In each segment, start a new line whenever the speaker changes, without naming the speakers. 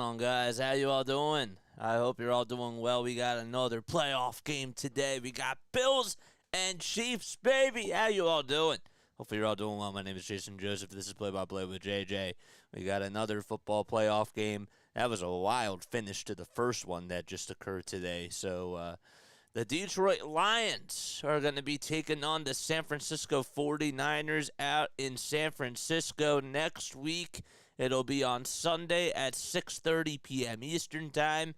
on, guys? How you all doing? I hope you're all doing well. We got another playoff game today. We got Bills and Chiefs, baby. How you all doing? Hopefully you're all doing well. My name is Jason Joseph. This is Play-by-Play with JJ. We got another football playoff game. That was a wild finish to the first one that just occurred today. So, the Detroit Lions are going to be taking on the San Francisco 49ers out in San Francisco next week. It'll be on Sunday at 6:30 p.m. Eastern Time.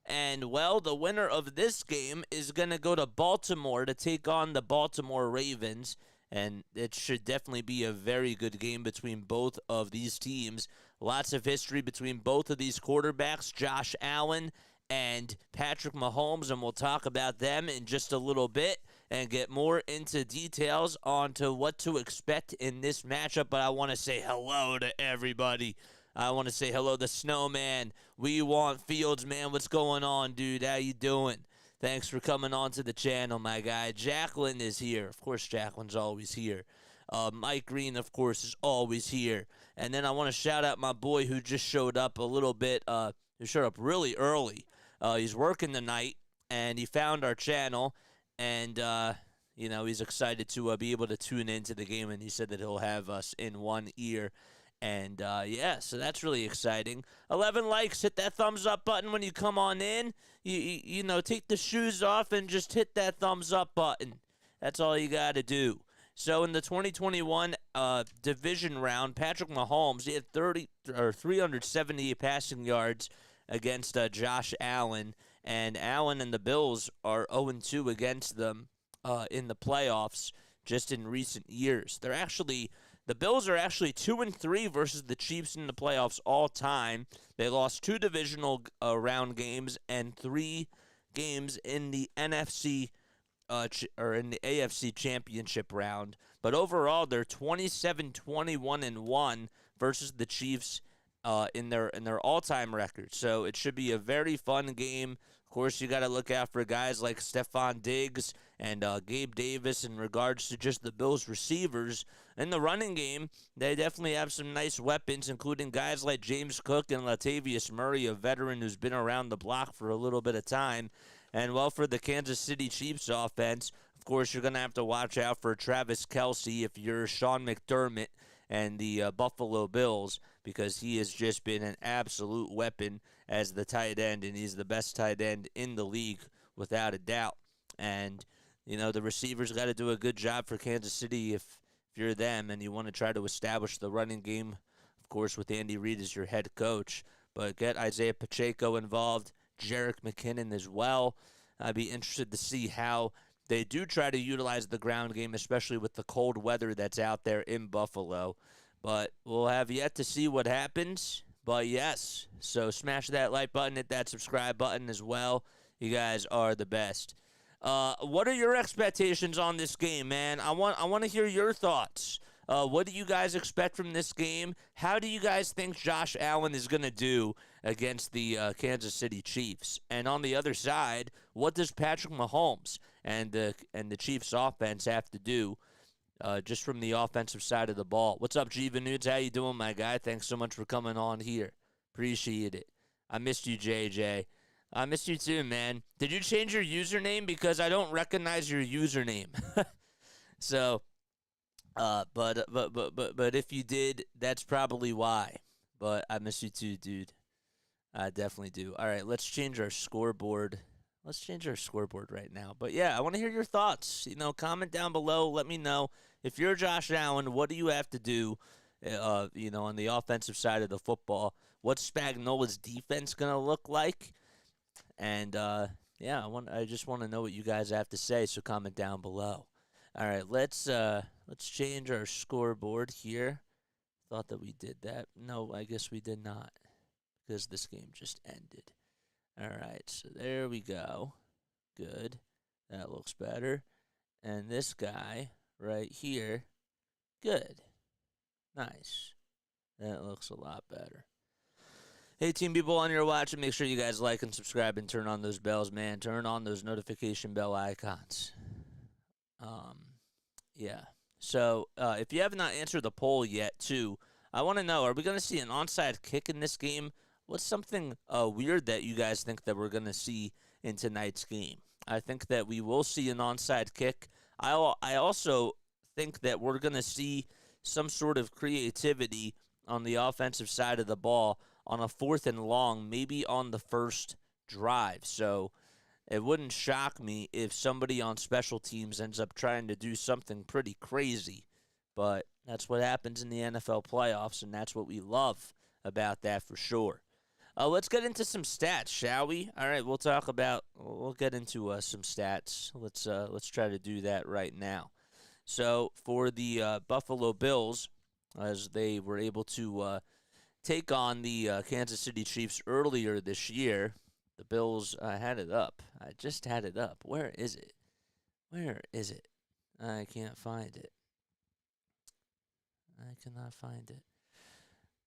And, well, the winner of this game is going to go to Baltimore to take on the Baltimore Ravens. And it should definitely be a very good game between both of these teams. Lots of history between both of these quarterbacks, Josh Allen and Patrick Mahomes, and we'll talk about them in just a little bit and get more into details onto what to expect in this matchup. But I want to say hello to everybody. I want to say hello to Snowman. We want Fields, man. What's going on, dude? How you doing? Thanks for coming on to the channel, my guy. Jacqueline is here. Of course, Jacqueline's always here. Mike Green, of course, is always here. And then I want to shout out my boy who just showed up a little bit, who showed up really early. He's working tonight, and he found our channel, and, he's excited to be able to tune into the game, and he said that he'll have us in one ear. And, so that's really exciting. 11 likes. Hit that thumbs up button when you come on in. You take the shoes off and just hit that thumbs up button. That's all you got to do. So in the 2021 division round, Patrick Mahomes, he had 370 passing yards against Josh Allen. And Allen and the Bills are 0-2 against them in the playoffs just in recent years. The Bills are actually 2-3 versus the Chiefs in the playoffs all time. They lost 2 divisional round games and 3 games in the NFC in the AFC Championship round. But overall, they're 27-21-1 versus the Chiefs in their all-time record. So it should be a very fun game. Of course, you got to look out for guys like Stephon Diggs and Gabe Davis in regards to just the Bills receivers. In the running game, they definitely have some nice weapons, including guys like James Cook and Latavius Murray, a veteran who's been around the block for a little bit of time. And, well, for the Kansas City Chiefs offense, of course, you're going to have to watch out for Travis Kelce if you're Sean McDermott and the Buffalo Bills, because he has just been an absolute weapon as the tight end, and he's the best tight end in the league without a doubt. And, the receivers got to do a good job for Kansas City if you're them and you want to try to establish the running game, of course, with Andy Reid as your head coach. But get Isaiah Pacheco involved, Jerick McKinnon as well. I'd be interested to see how they do try to utilize the ground game, especially with the cold weather that's out there in Buffalo. But we'll have yet to see what happens. But yes, so smash that like button, hit that subscribe button as well. You guys are the best. What are your expectations on this game, man? I want to hear your thoughts. What do you guys expect from this game? How do you guys think Josh Allen is going to do against the Kansas City Chiefs? And on the other side, what does Patrick Mahomes and the Chiefs offense have to do just from the offensive side of the ball? What's up, G Nudes? How you doing, my guy? Thanks so much for coming on here. Appreciate it. I missed you, JJ. I missed you too, man. Did you change your username? Because I don't recognize your username. So, but if you did, that's probably why. But I miss you too, dude. I definitely do. All right, let's change our scoreboard. Let's change our scoreboard right now. But yeah, I want to hear your thoughts. Comment down below. Let me know if you're Josh Allen. What do you have to do? On the offensive side of the football. What's Spagnuolo's defense gonna look like? And I just want to know what you guys have to say. So comment down below. All right, let's change our scoreboard here. Thought that we did that. No, I guess we did not, because this game just ended. All right, so there we go. Good. That looks better. And this guy right here, good. Nice. That looks a lot better. Hey, team people on your watching, make sure you guys like and subscribe and turn on those bells, man. Turn on those notification bell icons. So if you have not answered the poll yet, too, I want to know, are we going to see an onside kick in this game what's something weird that you guys think that we're going to see in tonight's game? I think that we will see an onside kick. I also think that we're going to see some sort of creativity on the offensive side of the ball on a 4th and long, maybe on the first drive. So it wouldn't shock me if somebody on special teams ends up trying to do something pretty crazy. But that's what happens in the NFL playoffs, and that's what we love about that for sure. Let's get into some stats, shall we? All right, we'll get into some stats. Let's try to do that right now. So for the Buffalo Bills, as they were able to take on the Kansas City Chiefs earlier this year, the Bills had it up. I just had it up. Where is it? Where is it? I can't find it. I cannot find it.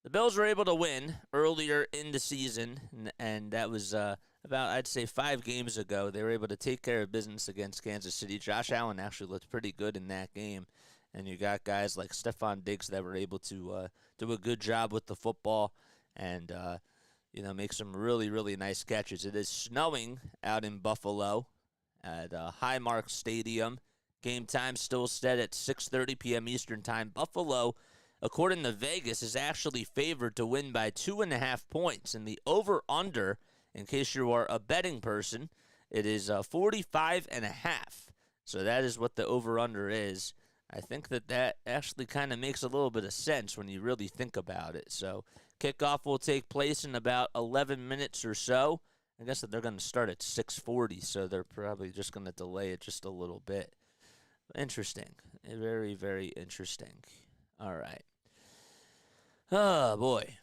The Bills were able to win earlier in the season, and that was about, I'd say, 5 games ago. They were able to take care of business against Kansas City. Josh Allen actually looked pretty good in that game, and you got guys like Stephon Diggs that were able to do a good job with the football and make some really, really nice catches. It is snowing out in Buffalo at Highmark Stadium. Game time still set at 6:30 p.m. Eastern Time. Buffalo, according to Vegas, is actually favored to win by 2.5 points. And the over-under, in case you are a betting person, it is 45.5. So that is what the over-under is. I think that actually kind of makes a little bit of sense when you really think about it. So kickoff will take place in about 11 minutes or so. I guess that they're going to start at 6:40, so they're probably just going to delay it just a little bit. Interesting. Very, very interesting. All right. Oh, boy.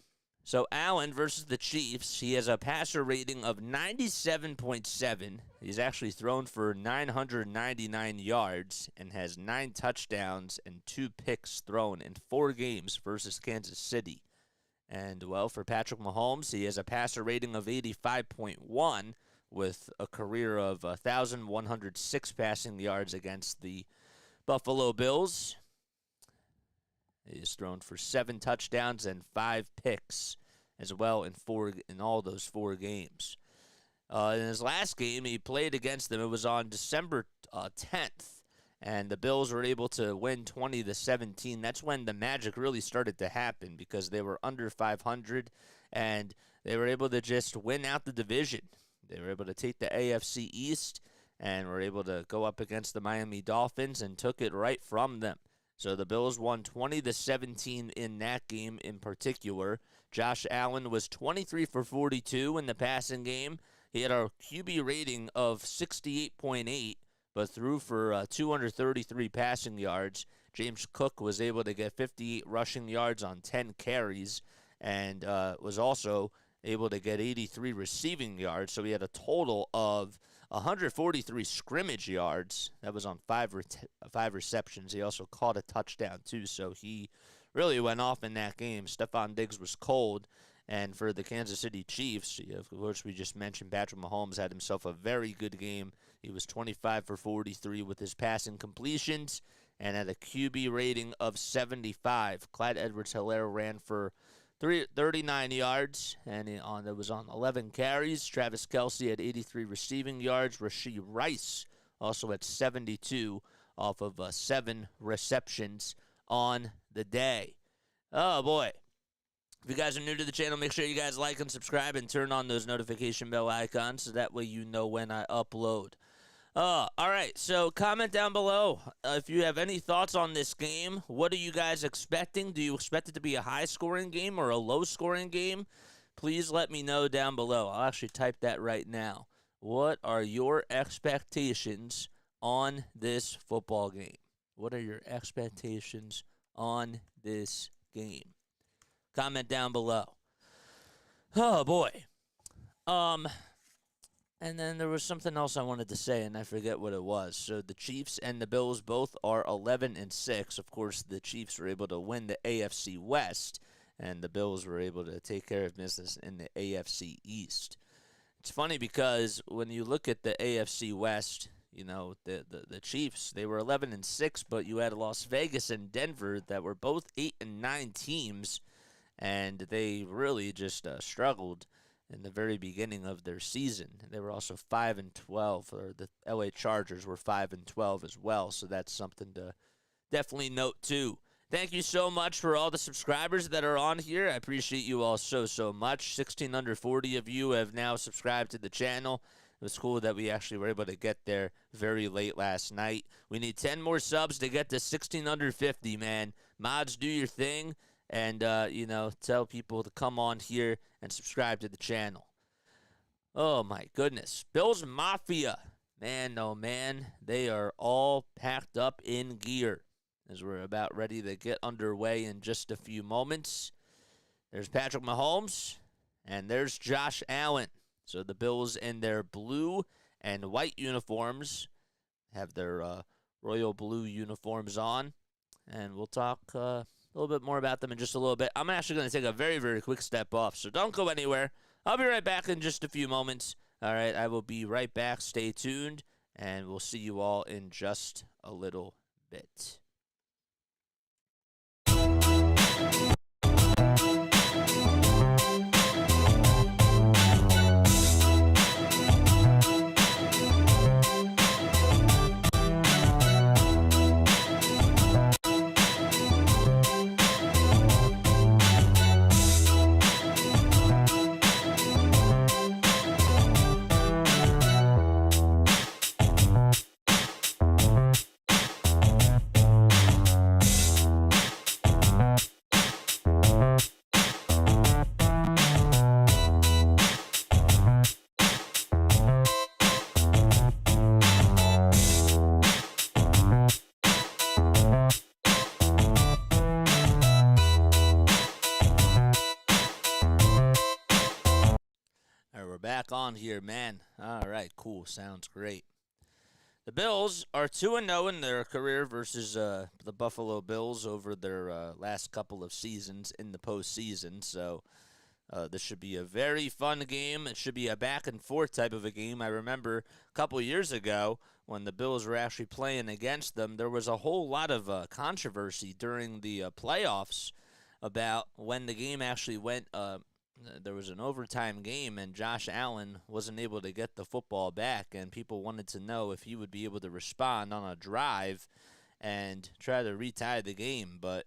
So Allen versus the Chiefs. He has a passer rating of 97.7. He's actually thrown for 999 yards and has 9 touchdowns and 2 picks thrown in 4 games versus Kansas City. And, well, for Patrick Mahomes, he has a passer rating of 85.1 with a career of 1,106 passing yards against the Buffalo Bills. He has thrown for 7 touchdowns and 5 picks as well in all those 4 games. In his last game, he played against them. It was on December 10th, and the Bills were able to win 20-17. That's when the magic really started to happen because they were under 500, and they were able to just win out the division. They were able to take the AFC East and were able to go up against the Miami Dolphins and took it right from them. So the Bills won 20-17 in that game in particular. Josh Allen was 23 for 42 in the passing game. He had a QB rating of 68.8, but threw for 233 passing yards. James Cook was able to get 58 rushing yards on 10 carries and was also able to get 83 receiving yards. So he had a total of 143 scrimmage yards. That was on 5 receptions. He also caught a touchdown, too, so he really went off in that game. Stephon Diggs was cold, and for the Kansas City Chiefs, of course, we just mentioned Patrick Mahomes had himself a very good game. He was 25 for 43 with his passing completions and had a QB rating of 75. Clyde Edwards-Helaire ran for 39 yards, and it was on 11 carries. Travis Kelce had 83 receiving yards. Rashee Rice also had 72 off of 7 receptions on the day. Oh, boy. If you guys are new to the channel, make sure you guys like and subscribe and turn on those notification bell icons so that way you know when I upload. All right, so comment down below if you have any thoughts on this game. What are you guys expecting? Do you expect it to be a high-scoring game or a low-scoring game? Please let me know down below. I'll actually type that right now. What are your expectations on this football game? What are your expectations on this game? Comment down below. Oh, boy. And then there was something else I wanted to say, and I forget what it was. So the Chiefs and the Bills both are 11-6. Of course, the Chiefs were able to win the AFC West, and the Bills were able to take care of business in the AFC East. It's funny because when you look at the AFC West, the Chiefs, they were 11-6, but you had Las Vegas and Denver that were both 8-9 teams. and they really just struggled in the very beginning of their season. They were also 5-12, or the LA Chargers were 5-12 as well. So that's something to definitely note too. Thank you so much for all the subscribers that are on here. I appreciate you all so much. 1,640 of you have now subscribed to the channel. It was cool that we actually were able to get there very late last night. We need 10 more subs to get to 1,650, man. Mods, do your thing. And, tell people to come on here and subscribe to the channel. Oh, my goodness. Bills Mafia. Man, oh, man. They are all packed up in gear as we're about ready to get underway in just a few moments. There's Patrick Mahomes, and there's Josh Allen. So the Bills in their blue and white uniforms have their royal blue uniforms on. And we'll talk a little bit more about them in just a little bit. I'm actually going to take a very, very quick step off, so don't go anywhere. I'll be right back in just a few moments. All right, I will be right back. Stay tuned, and we'll see you all in just a little bit. Back on here, man. All right, cool. Sounds great. The Bills are 2-0 in their career versus the Buffalo Bills over their last couple of seasons in the postseason. So this should be a very fun game. It should be a back-and-forth type of a game. I remember a couple years ago when the Bills were actually playing against them, there was a whole lot of controversy during the playoffs about when the game actually went there was an overtime game, and Josh Allen wasn't able to get the football back, and people wanted to know if he would be able to respond on a drive and try to retie the game. But,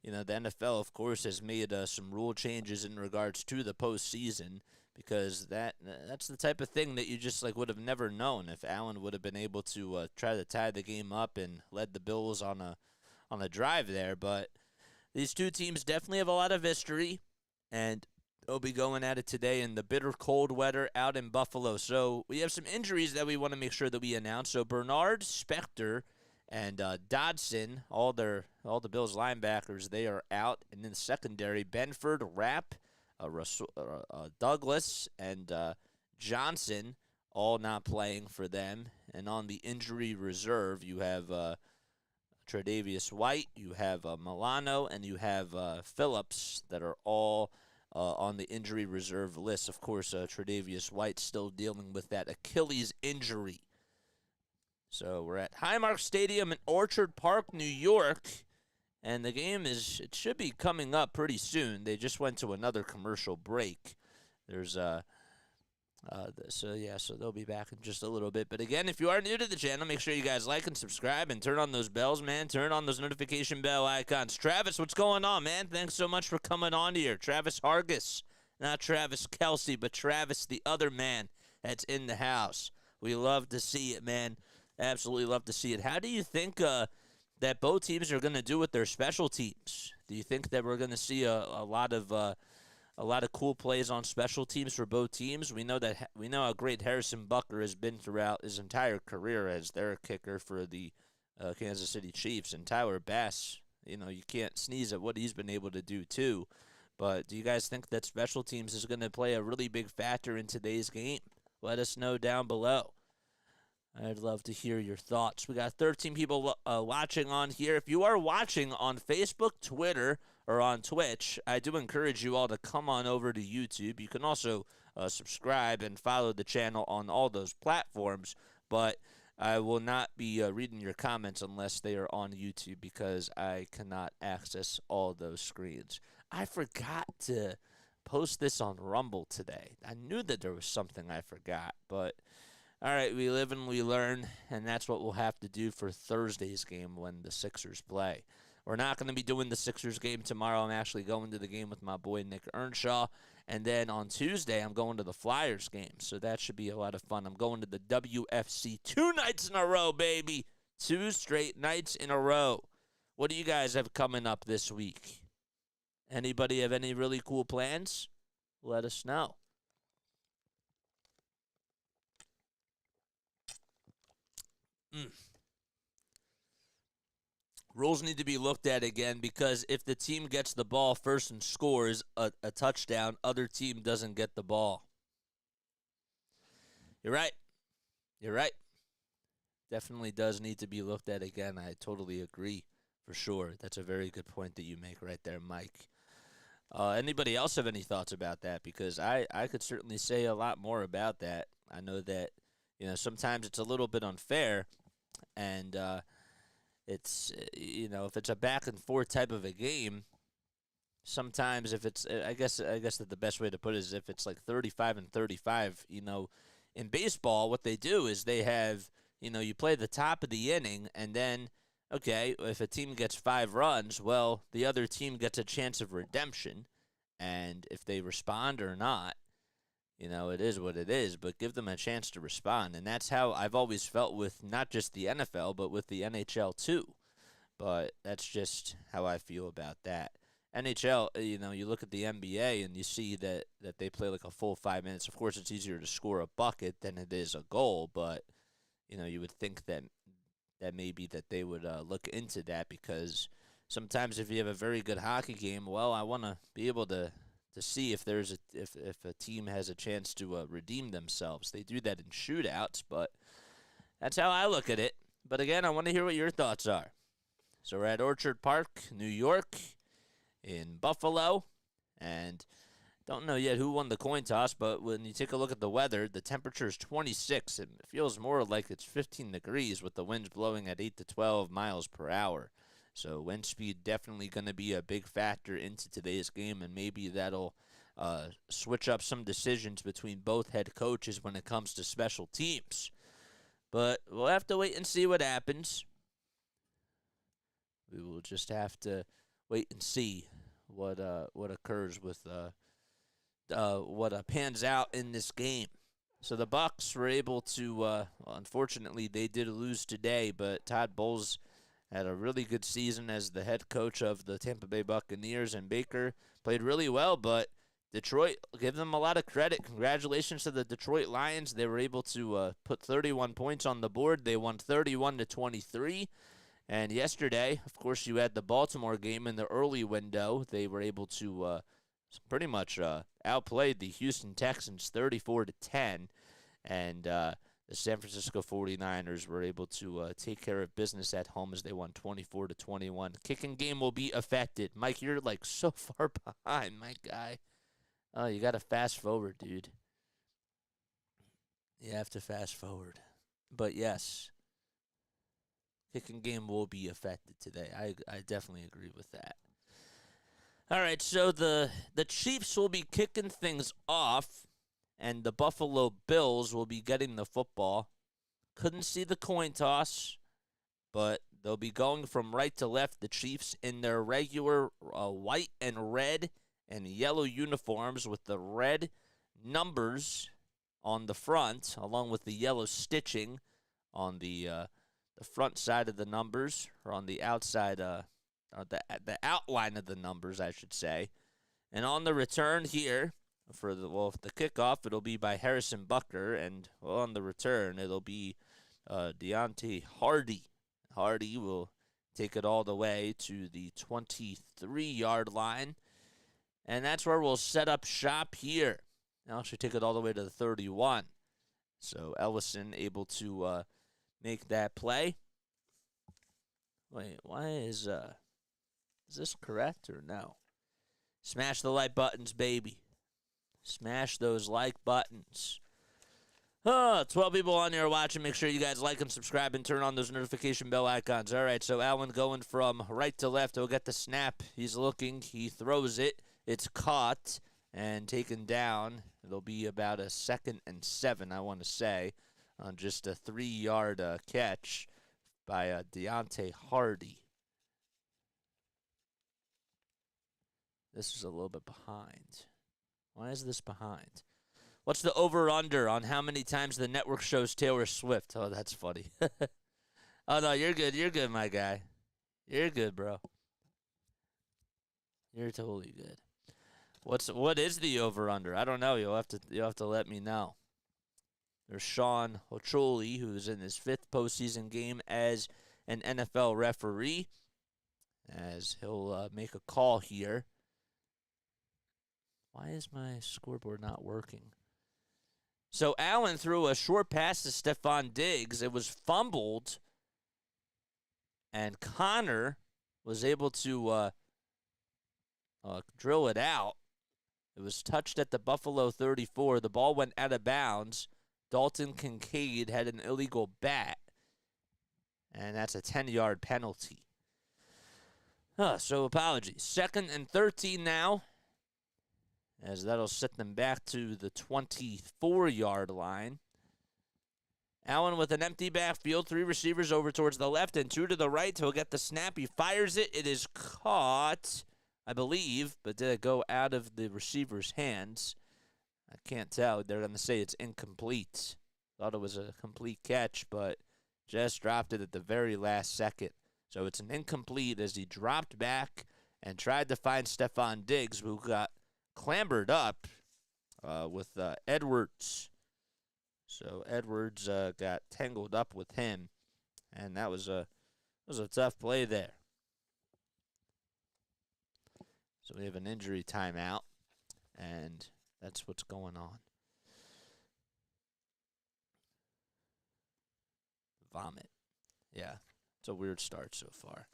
the NFL, of course, has made some rule changes in regards to the postseason, because that's the type of thing that you just would have never known if Allen would have been able to try to tie the game up and led the Bills on a drive there. But these two teams definitely have a lot of history, and they'll be going at it today in the bitter cold weather out in Buffalo. So we have some injuries that we want to make sure that we announce. So Bernard, Spector, and Dodson, all the Bills linebackers, they are out. And in the secondary, Benford, Rapp, Douglas, and Johnson, all not playing for them. And on the injury reserve, you have Tre'Davious White, you have Milano, and you have Phillips that are all on the injury reserve list. Of course, Tre'Davious White still dealing with that Achilles injury. So we're at Highmark Stadium in Orchard Park, New York, and the game it should be coming up pretty soon. They just went to another commercial break. There's so they'll be back in just a little bit. But again, if you are new to the channel, make sure you guys like and subscribe and turn on those bells, man. Turn on those notification bell icons. Travis, what's going on, man? Thanks so much for coming on here. Travis Hargis, not Travis Kelce, but Travis, the other man that's in the house. We love to see it, man. Absolutely love to see it. How do you think that both teams are going to do with their special teams? Do you think that we're going to see a lot of cool plays on special teams for both teams? We know how great Harrison Butker has been throughout his entire career as their kicker for the Kansas City Chiefs. And Tyler Bass, you can't sneeze at what he's been able to do too. But do you guys think that special teams is going to play a really big factor in today's game? Let us know down below. I'd love to hear your thoughts. We got 13 people watching on here. If you are watching on Facebook, Twitter, or on Twitch, I do encourage you all to come on over to YouTube. You can also subscribe and follow the channel on all those platforms, but I will not be reading your comments unless they are on YouTube because I cannot access all those screens. I forgot to post this on Rumble today. I knew that there was something I forgot, but all right, we live and we learn, and that's what we'll have to do for Thursday's game when the Sixers play. We're not going to be doing the Sixers game tomorrow. I'm actually going to the game with my boy Nick Earnshaw. And then on Tuesday, I'm going to the Flyers game. So that should be a lot of fun. I'm going to the WFC 2 nights in a row, baby. 2 straight nights in a row. What do you guys have coming up this week? Anybody have any really cool plans? Let us know. Rules need to be looked at again because if the team gets the ball first and scores a touchdown, other team doesn't get the ball. You're right. You're right. Definitely does need to be looked at again. I totally agree for sure. That's a very good point that you make right there, Mike. Anybody else have any thoughts about that? Because I could certainly say a lot more about that. I know that, sometimes it's a little bit unfair, and it's, if it's a back and forth type of a game, sometimes if it's, I guess that the best way to put it is if it's like 35 and 35, in baseball, what they do is they have, you play the top of the inning, and then, okay, if a team gets 5 runs, well, the other team gets a chance of redemption, and if they respond or not, it is what it is, but give them a chance to respond. And that's how I've always felt with not just the NFL, but with the NHL too. But that's just how I feel about that. NHL, you look at the NBA and you see that they play like a full 5 minutes. Of course, it's easier to score a bucket than it is a goal, but, you would think that maybe that they would look into that because sometimes if you have a very good hockey game, well, I want to be able to see if there's if a team has a chance to redeem themselves. They do that in shootouts, but that's how I look at it. But again, I want to hear what your thoughts are. So we're at Orchard Park, New York, in Buffalo, and don't know yet who won the coin toss, but when you take a look at the weather, the temperature is 26, and it feels more like it's 15 degrees with the winds blowing at 8 to 12 miles per hour. So wind speed definitely going to be a big factor into today's game, and maybe that'll switch up some decisions between both head coaches when it comes to special teams. But we'll have to wait and see what happens. We will just have to wait and see what occurs with what pans out in this game. So the Bucs were able to, unfortunately, they did lose today, but Todd Bowles had a really good season as the head coach of the Tampa Bay Buccaneers, and Baker played really well, but Detroit, give them a lot of credit. Congratulations to the Detroit Lions. They were able to put 31 points on the board. They won 31-23. And yesterday, of course, you had the Baltimore game in the early window. They were able to pretty much outplay the Houston Texans 34-10. And the San Francisco 49ers were able to take care of business at home as they won 24-21. Kicking game will be affected. Mike, you're like so far behind, my guy. Oh, you got to fast forward, dude. You have to fast forward. But yes, kicking game will be affected today. I definitely agree with that. All right, so the Chiefs will be kicking things off, and the Buffalo Bills will be getting the football. Couldn't see the coin toss, but they'll be going from right to left. The Chiefs in their regular white and red and yellow uniforms with the red numbers on the front, along with the yellow stitching on the front side of the numbers, or on the outside, the outline of the numbers, I should say. And on the return here, for the kickoff, it'll be by Harrison Butker, and on the return, it'll be Deontay Hardy. Hardy will take it all the way to the 23-yard line, and that's where we'll set up shop here. I'll actually take it all the way to the 31. So Ellison able to make that play. Wait, why is this correct or no? Smash the like buttons, baby. Smash those like buttons. 12 people on there watching. Make sure you guys like and subscribe and turn on those notification bell icons. All right, so Allen going from right to left. He'll get the snap. He's looking. He throws it. It's caught and taken down. It'll be about a 2nd and 7, I want to say, on just a 3-yard catch by Deontay Hardy. This is a little bit behind. Why is this behind? What's the over-under on how many times the network shows Taylor Swift? Oh, that's funny. Oh, no, you're good. You're good, my guy. You're good, bro. You're totally good. What is the over-under? I don't know. You'll have to let me know. There's Sean Hochuli, who's in his 5th postseason game as an NFL referee, as he'll make a call here. Why is my scoreboard not working? So Allen threw a short pass to Stephon Diggs. It was fumbled, and Connor was able to drill it out. It was touched at the Buffalo 34. The ball went out of bounds. Dalton Kincaid had an illegal bat, and that's a 10-yard penalty. So apologies. 2nd and 13 now, as that'll set them back to the 24-yard line. Allen with an empty backfield, 3 receivers over towards the left and 2 to the right. He'll get the snap. He fires it. It is caught, I believe, but did it go out of the receiver's hands? I can't tell. They're going to say it's incomplete. Thought it was a complete catch, but just dropped it at the very last second. So it's an incomplete as he dropped back and tried to find Stephon Diggs, who got clambered up with Edwards. So Edwards got tangled up with him, and that was a tough play there. So we have an injury timeout, and that's what's going on. Vomit. Yeah, it's a weird start so far.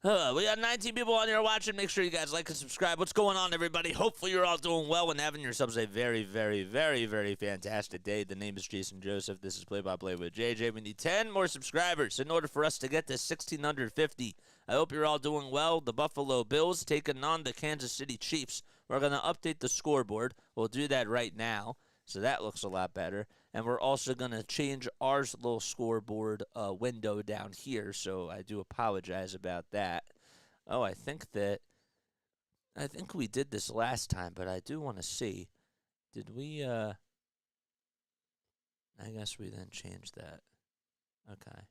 We got 19 people on here watching. Make sure you guys like and subscribe. What's going on, everybody? Hopefully you're all doing well and having yourselves a very, very, very, very fantastic day. The name is Jason Joseph. This is Play-by-Play with JJ. We need 10 more subscribers in order for us to get to 1,650. I hope you're all doing well. The Buffalo Bills taking on the Kansas City Chiefs. We're going to update the scoreboard. We'll do that right now, so that looks a lot better. And we're also going to change our little scoreboard window down here, so I do apologize about that. Oh, I think we did this last time, but I do want to see. Did we, I guess we then changed that. Okay.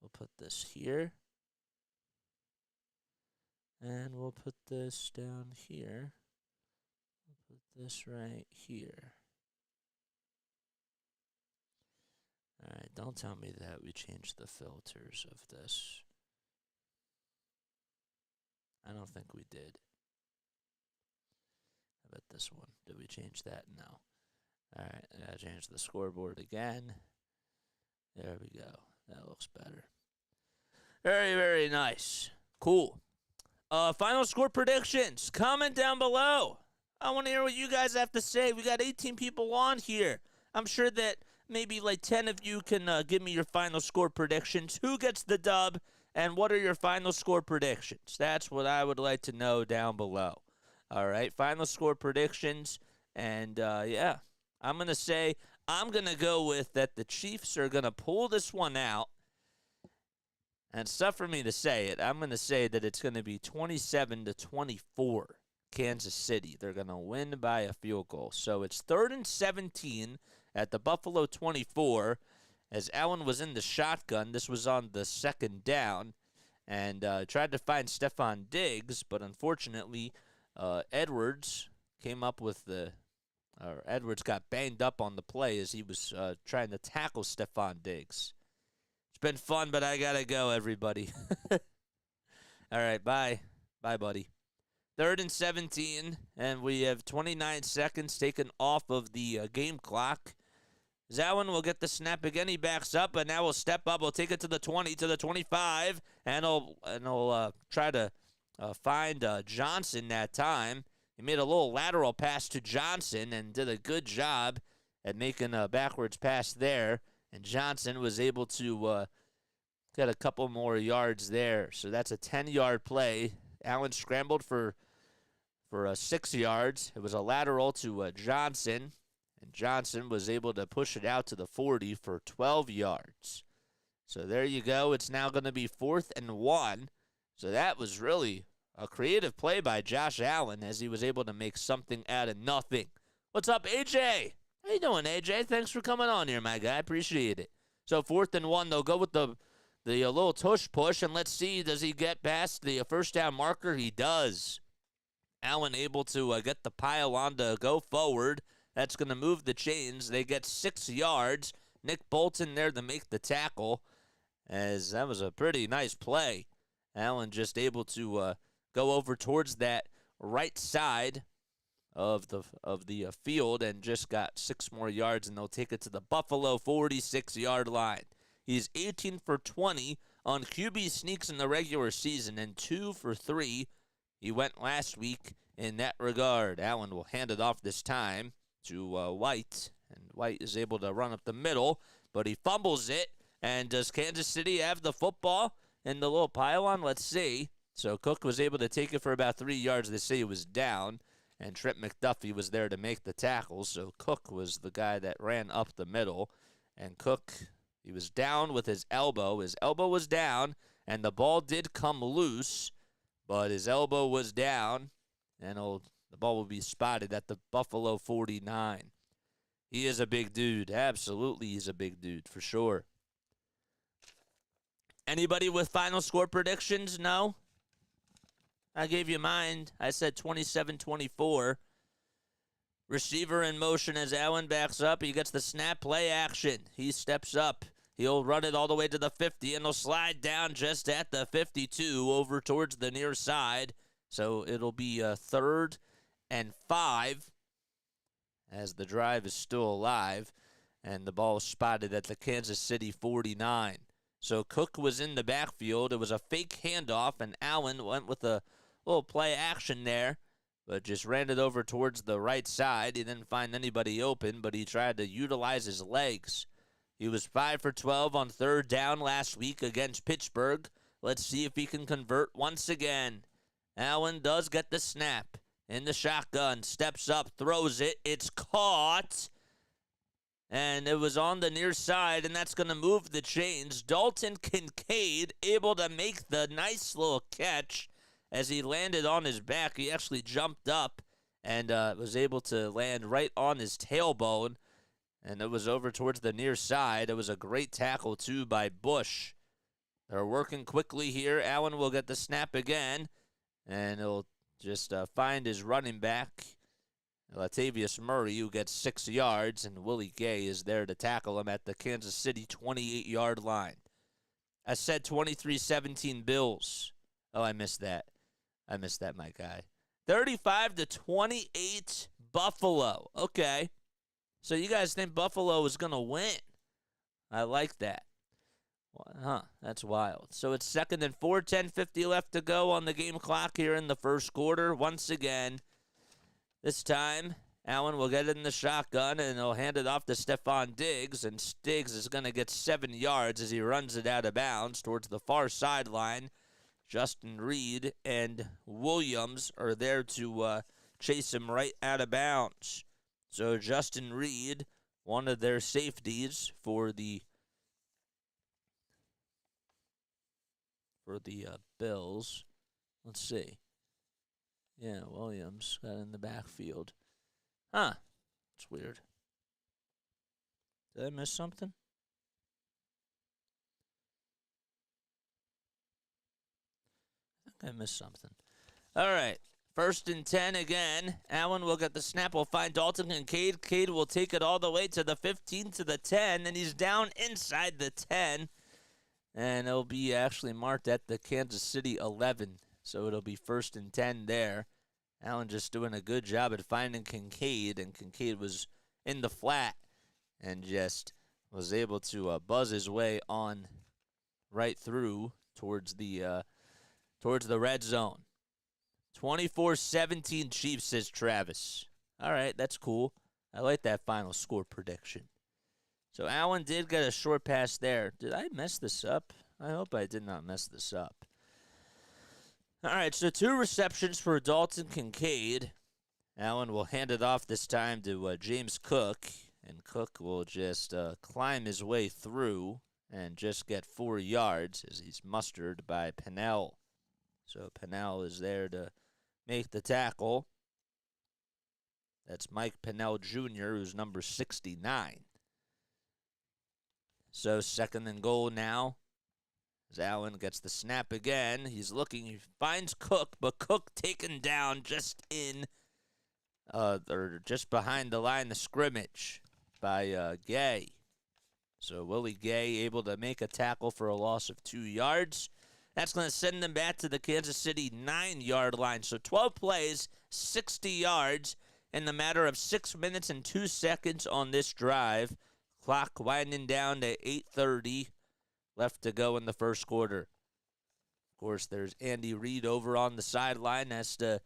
We'll put this here. And we'll put this down here. Put this right here. All right, don't tell me that we changed the filters of this. I don't think we did. How about this one? Did we change that? No. All right, I gotta change the scoreboard again. There we go. That looks better. Very, very nice. Cool. Final score predictions. Comment down below. I want to hear what you guys have to say. We got 18 people on here. I'm sure that maybe like 10 of you can give me your final score predictions. Who gets the dub, and what are your final score predictions? That's what I would like to know down below. All right, final score predictions. And, yeah, I'm going to go with that the Chiefs are going to pull this one out. And it's tough for me to say it. I'm going to say that it's going to be 27-24, Kansas City. They're going to win by a field goal. So it's 3rd and 17 at the Buffalo 24. As Allen was in the shotgun, this was on the 2nd down, and tried to find Stephon Diggs, but unfortunately, Edwards came up with Edwards got banged up on the play as he was trying to tackle Stephon Diggs. It's been fun, but I gotta go, everybody. All right, bye. Bye, buddy. 3rd and 17, and we have 29 seconds taken off of the game clock. Allen will get the snap again. He backs up, and now we'll step up. We'll take it to the 20, to the 25, and he'll try to find Johnson that time. He made a little lateral pass to Johnson and did a good job at making a backwards pass there. And Johnson was able to get a couple more yards there. So that's a 10-yard play. Allen scrambled for 6 yards. It was a lateral to Johnson. And Johnson was able to push it out to the 40 for 12 yards. So there you go. It's now going to be 4th and 1. So that was really a creative play by Josh Allen as he was able to make something out of nothing. What's up, AJ? How you doing, AJ? Thanks for coming on here, my guy. Appreciate it. So 4th and 1, they'll go with the little tush push, and let's see, does he get past the first down marker? He does. Allen able to get the pile on to go forward. That's going to move the chains. They get 6 yards. Nick Bolton there to make the tackle, as that was a pretty nice play. Allen just able to go over towards that right side of the field and just got 6 more yards, and they'll take it to the Buffalo 46-yard line. He's 18 for 20 on QB sneaks in the regular season and 2 for 3. He went last week in that regard. Allen will hand it off this time to White, and White is able to run up the middle, but he fumbles it. And does Kansas City have the football in the little pylon? Let's see. So Cook was able to take it for about 3 yards. They say he was down, and Trent McDuffie was there to make the tackle. So Cook was the guy that ran up the middle, and Cook, he was down with his elbow. His elbow was down, and the ball did come loose, but his elbow was down, and the ball will be spotted at the Buffalo 49. He is a big dude. Absolutely, he's a big dude, for sure. Anybody with final score predictions? No? I gave you mine. I said 27-24. Receiver in motion as Allen backs up. He gets the snap play action. He steps up. He'll run it all the way to the 50, and he'll slide down just at the 52 over towards the near side. So it'll be 3rd and 5 as the drive is still alive, and the ball is spotted at the Kansas City 49. So Cook was in the backfield. It was a fake handoff, and Allen went with a little play action there, but just ran it over towards the right side. He didn't find anybody open, but he tried to utilize his legs. He was 5 for 12 on 3rd down last week against Pittsburgh. Let's see if he can convert once again. Allen does get the snap in the shotgun, steps up, throws it. It's caught. And it was on the near side, and that's going to move the chains. Dalton Kincaid able to make the nice little catch as he landed on his back. He actually jumped up and was able to land right on his tailbone, and it was over towards the near side. It was a great tackle, too, by Bush. They're working quickly here. Allen will get the snap again, and he'll just find his running back, Latavius Murray, who gets 6 yards, and Willie Gay is there to tackle him at the Kansas City 28-yard line. I said 23-17 Bills. Oh, I missed that. My guy. 35-28 Buffalo. Okay. So you guys think Buffalo is going to win? I like that. Huh, that's wild. So it's 2nd and 4, 10:50 left to go on the game clock here in the first quarter. Once again, this time, Allen will get it in the shotgun, and he'll hand it off to Stephon Diggs, and Diggs is going to get 7 yards as he runs it out of bounds towards the far sideline. Justin Reid and Williams are there to chase him right out of bounds. So Justin Reid, one of their safeties for the Bills. Let's see. Yeah, Williams got in the backfield. Huh. It's weird. Did I miss something? I think I missed something. All right. 1st and 10 again. Allen will get the snap. We'll find Dalton Kincaid. Cade will take it all the way to the 15 to the 10, and he's down inside the 10. And it'll be actually marked at the Kansas City 11. So it'll be 1st and 10 there. Allen just doing a good job at finding Kincaid, and Kincaid was in the flat and just was able to buzz his way on right through towards the red zone. 24-17 Chiefs, says Travis. All right, that's cool. I like that final score prediction. So Allen did get a short pass there. Did I mess this up? I hope I did not mess this up. All right, so 2 receptions for Dalton Kincaid. Allen will hand it off this time to James Cook, and Cook will just climb his way through and just get 4 yards as he's mustered by Pennell. So Pennell is there to make the tackle. That's Mike Pennell Jr., who's number 69. So 2nd and goal now. As Allen gets the snap again, he's looking, he finds Cook, but Cook taken down just or just behind the line of scrimmage by Gay. So Willie Gay able to make a tackle for a loss of 2 yards. That's going to send them back to the Kansas City 9-yard line. So 12 plays, 60 yards in the matter of 6 minutes and 2 seconds on this drive. Clock winding down to 8:30 left to go in the first quarter. Of course, there's Andy Reid over on the sideline. Has to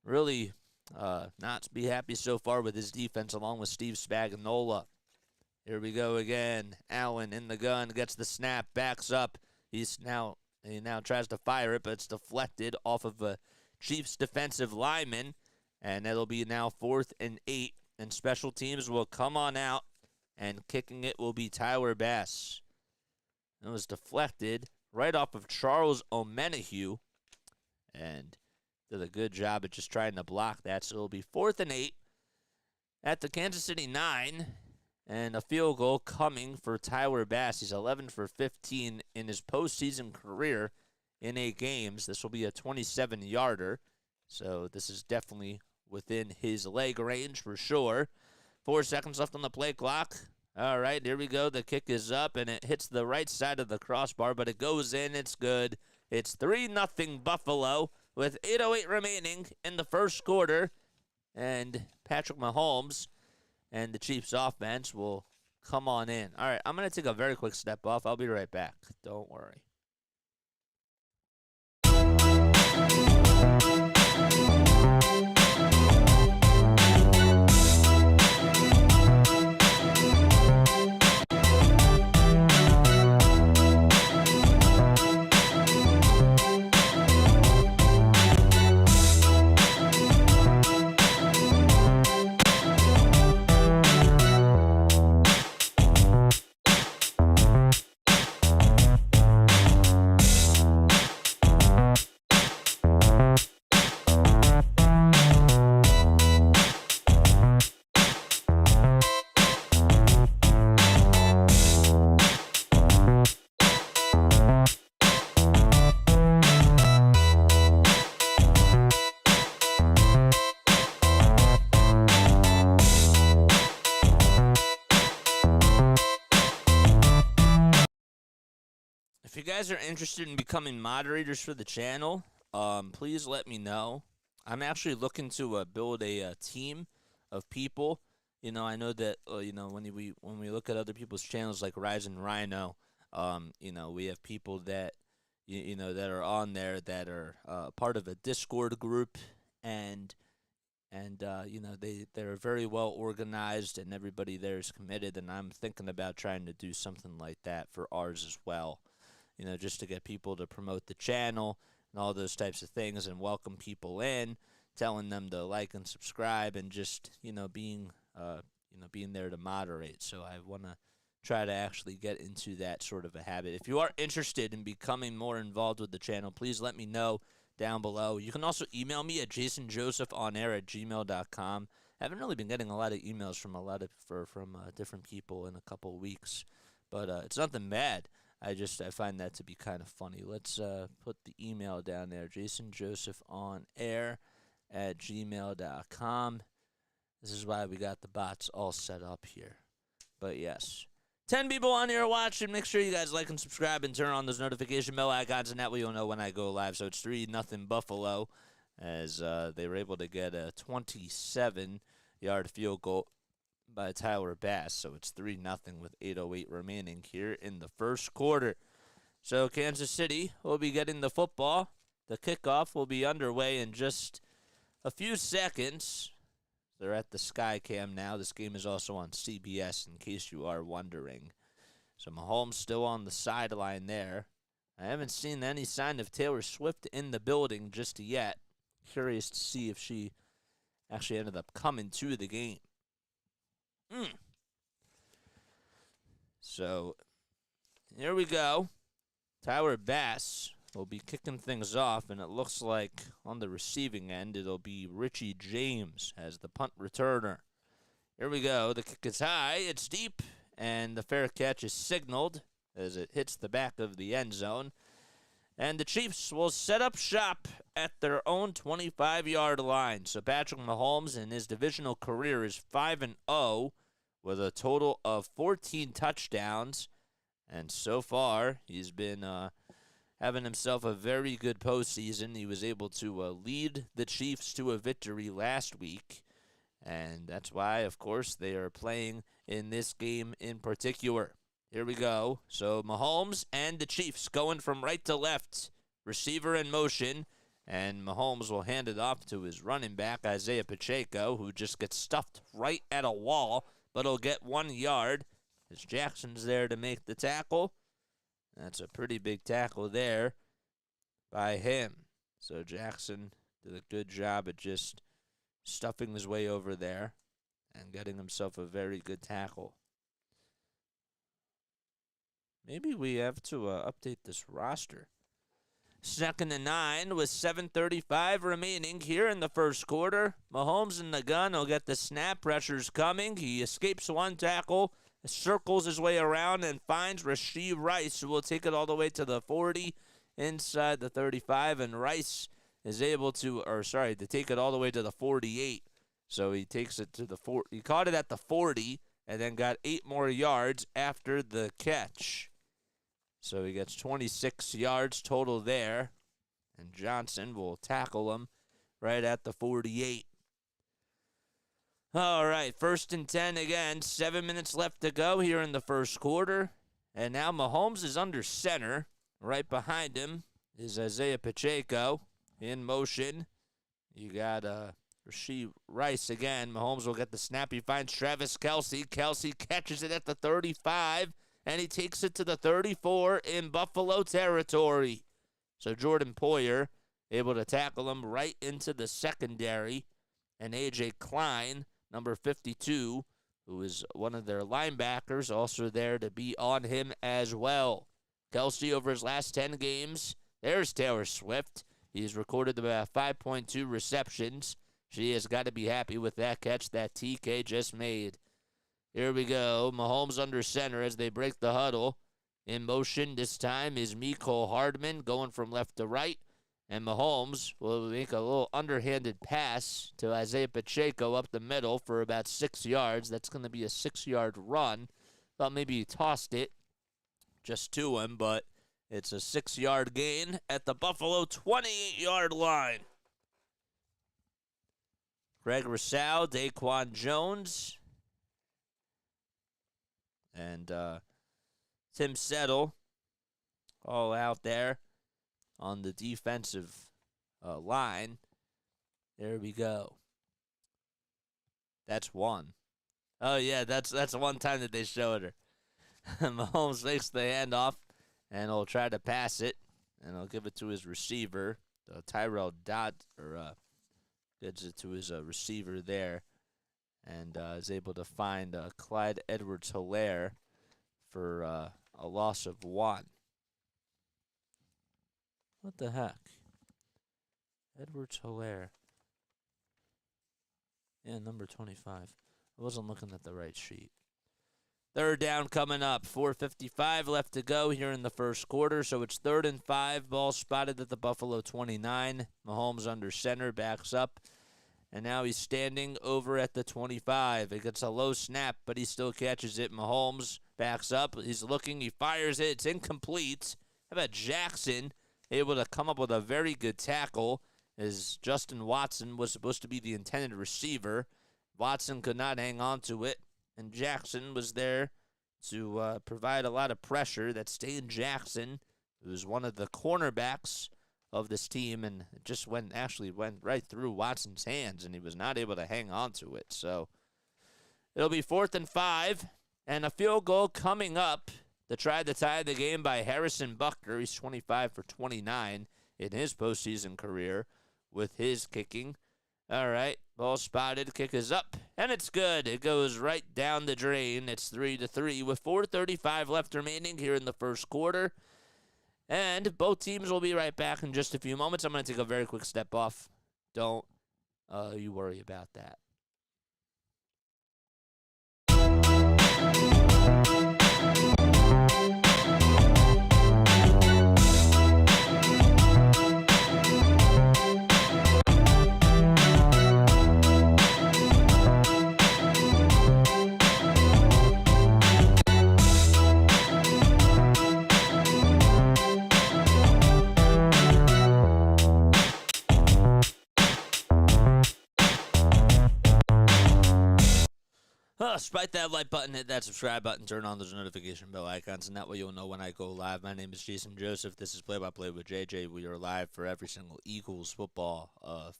really not be happy so far with his defense, along with Steve Spagnuolo. Here we go again. Allen in the gun, gets the snap, backs up. He now tries to fire it, but it's deflected off of a Chiefs defensive lineman, and it'll be now 4th and 8, and special teams will come on out, and kicking it will be Tyler Bass. It was deflected right off of Charles O'Menahue, and did a good job at just trying to block that. So it'll be 4th and 8 at the Kansas City 9, and a field goal coming for Tyler Bass. He's 11 for 15 in his postseason career in 8 games. This will be a 27-yarder, so this is definitely within his leg range for sure. 4 seconds left on the play clock. All right, here we go. The kick is up, and it hits the right side of the crossbar, but it goes in. It's good. It's 3-0 Buffalo with 8:08 remaining in the first quarter, and Patrick Mahomes and the Chiefs offense will come on in. All right, I'm going to take a very quick step off. I'll be right back. Don't worry. If you guys are interested in becoming moderators for the channel, please let me know. I'm actually looking to build a team of people. You know, I know that you know, when we look at other people's channels like Rise and Rhino, you know, we have people that you know that are on there that are part of a Discord group, and you know, they're very well organized and everybody there is committed, and I'm thinking about trying to do something like that for ours as well. You know, just to get people to promote the channel and all those types of things and welcome people in, telling them to like and subscribe, and just, you know, being there to moderate. So I want to try to actually get into that sort of a habit. If you are interested in becoming more involved with the channel, please let me know down below. You can also email me at jasonjosephonair@gmail.com. I haven't really been getting a lot of emails from different people in a couple of weeks, but it's nothing bad. I find that to be kind of funny. Let's put the email down there, jasonjosephonair@gmail.com. This is why we got the bots all set up here. But yes, 10 people on here watching. Make sure you guys like and subscribe and turn on those notification bell icons, and that way you'll know when I go live. So it's 3-0 Buffalo, as they were able to get a 27-yard field goal by Tyler Bass. So it's 3-0 with 8:08 remaining here in the first quarter. So Kansas City will be getting the football The kickoff will be underway in just a few seconds. They're at the Sky Cam now. This game is also on CBS, in case you are wondering. So Mahomes still on the sideline there. I haven't seen any sign of Taylor Swift in the building just yet. Curious to see if she actually ended up coming to the game. So here we go. Tyler Bass will be kicking things off, and it looks like on the receiving end it'll be Richie James as the punt returner. Here we go. The kick is high. It's deep, and the fair catch is signaled as it hits the back of the end zone. And the Chiefs will set up shop at their own 25-yard line. So Patrick Mahomes in his divisional career is 5-0 with a total of 14 touchdowns. And so far, he's been having himself a very good postseason. He was able to lead the Chiefs to a victory last week. And that's why, of course, they are playing in this game in particular. Here we go. So Mahomes and the Chiefs going from right to left. Receiver in motion. And Mahomes will hand it off to his running back, Isaiah Pacheco, who just gets stuffed right at a wall, but he'll get 1 yard. As Jackson's there to make the tackle. That's a pretty big tackle there by him. So Jackson did a good job at just stuffing his way over there and getting himself a very good tackle. Maybe we have to update this roster. 2nd and 9 with 7:35 remaining here in the first quarter. Mahomes in the gun will get the snap. Pressure's coming. He escapes one tackle, circles his way around, and finds Rashee Rice, who will take it all the way to the 40 inside the 35. And Rice is able to take it all the way to the 48. So he takes it to the 40. He caught it at the 40 and then got 8 more yards after the catch. So he gets 26 yards total there. And Johnson will tackle him right at the 48. All right, 1st and 10 again. 7 minutes left to go here in the first quarter. And now Mahomes is under center. Right behind him is Isaiah Pacheco in motion. You got Rashee Rice again. Mahomes will get the snap. He finds Travis Kelce. Kelce catches it at the 35. And he takes it to the 34 in Buffalo territory. So Jordan Poyer able to tackle him right into the secondary. And A.J. Klein, number 52, who is one of their linebackers, also there to be on him as well. Kelce over his last 10 games. There's Taylor Swift. He's recorded about 5.2 receptions. She has got to be happy with that catch that TK just made. Here we go. Mahomes under center as they break the huddle. In motion this time is Mecole Hardman going from left to right. And Mahomes will make a little underhanded pass to Isaiah Pacheco up the middle for about 6 yards. That's going to be a 6-yard run. Thought maybe he tossed it just to him, but it's a 6-yard gain at the Buffalo 28-yard line. Greg Rousseau, Daquan Jones, and Tim Settle all out there on the defensive line. There we go. That's one. Oh, yeah, that's one time that they showed her. Mahomes makes the handoff, and he'll try to pass it, and he'll give it to his receiver. Tyrell Dodd gives it to his receiver there, and is able to find Clyde Edwards-Helaire for a loss of 1. What the heck? Edwards-Helaire. Yeah, number 25. I wasn't looking at the right sheet. 3rd down coming up. 4:55 left to go here in the first quarter. So it's 3rd and 5. Ball spotted at the Buffalo 29. Mahomes under center, backs up. And now he's standing over at the 25. It gets a low snap, but he still catches it. Mahomes backs up. He's looking. He fires it. It's incomplete. How about Jackson able to come up with a very good tackle as Justin Watson was supposed to be the intended receiver. Watson could not hang on to it, and Jackson was there to provide a lot of pressure. That's Dane Jackson, who's one of the cornerbacks of this team, and it just went right through Watson's hands, and he was not able to hang on to it. So it'll be 4th and 5, and a field goal coming up to try to tie the game by Harrison Butker. He's 25 for 29 in his postseason career with his kicking. All right, ball spotted, kick is up, and it's good. It goes right down the drain. It's 3-3 with 4:35 left remaining here in the first quarter. And both teams will be right back in just a few moments. I'm going to take a very quick step off. Don't you worry about that. Spite that like button, hit that subscribe button, turn on those notification bell icons, and that way you'll know when I go live. My name is Jason Joseph. This is Play-by-Play with JJ. We are live for every single Eagles football,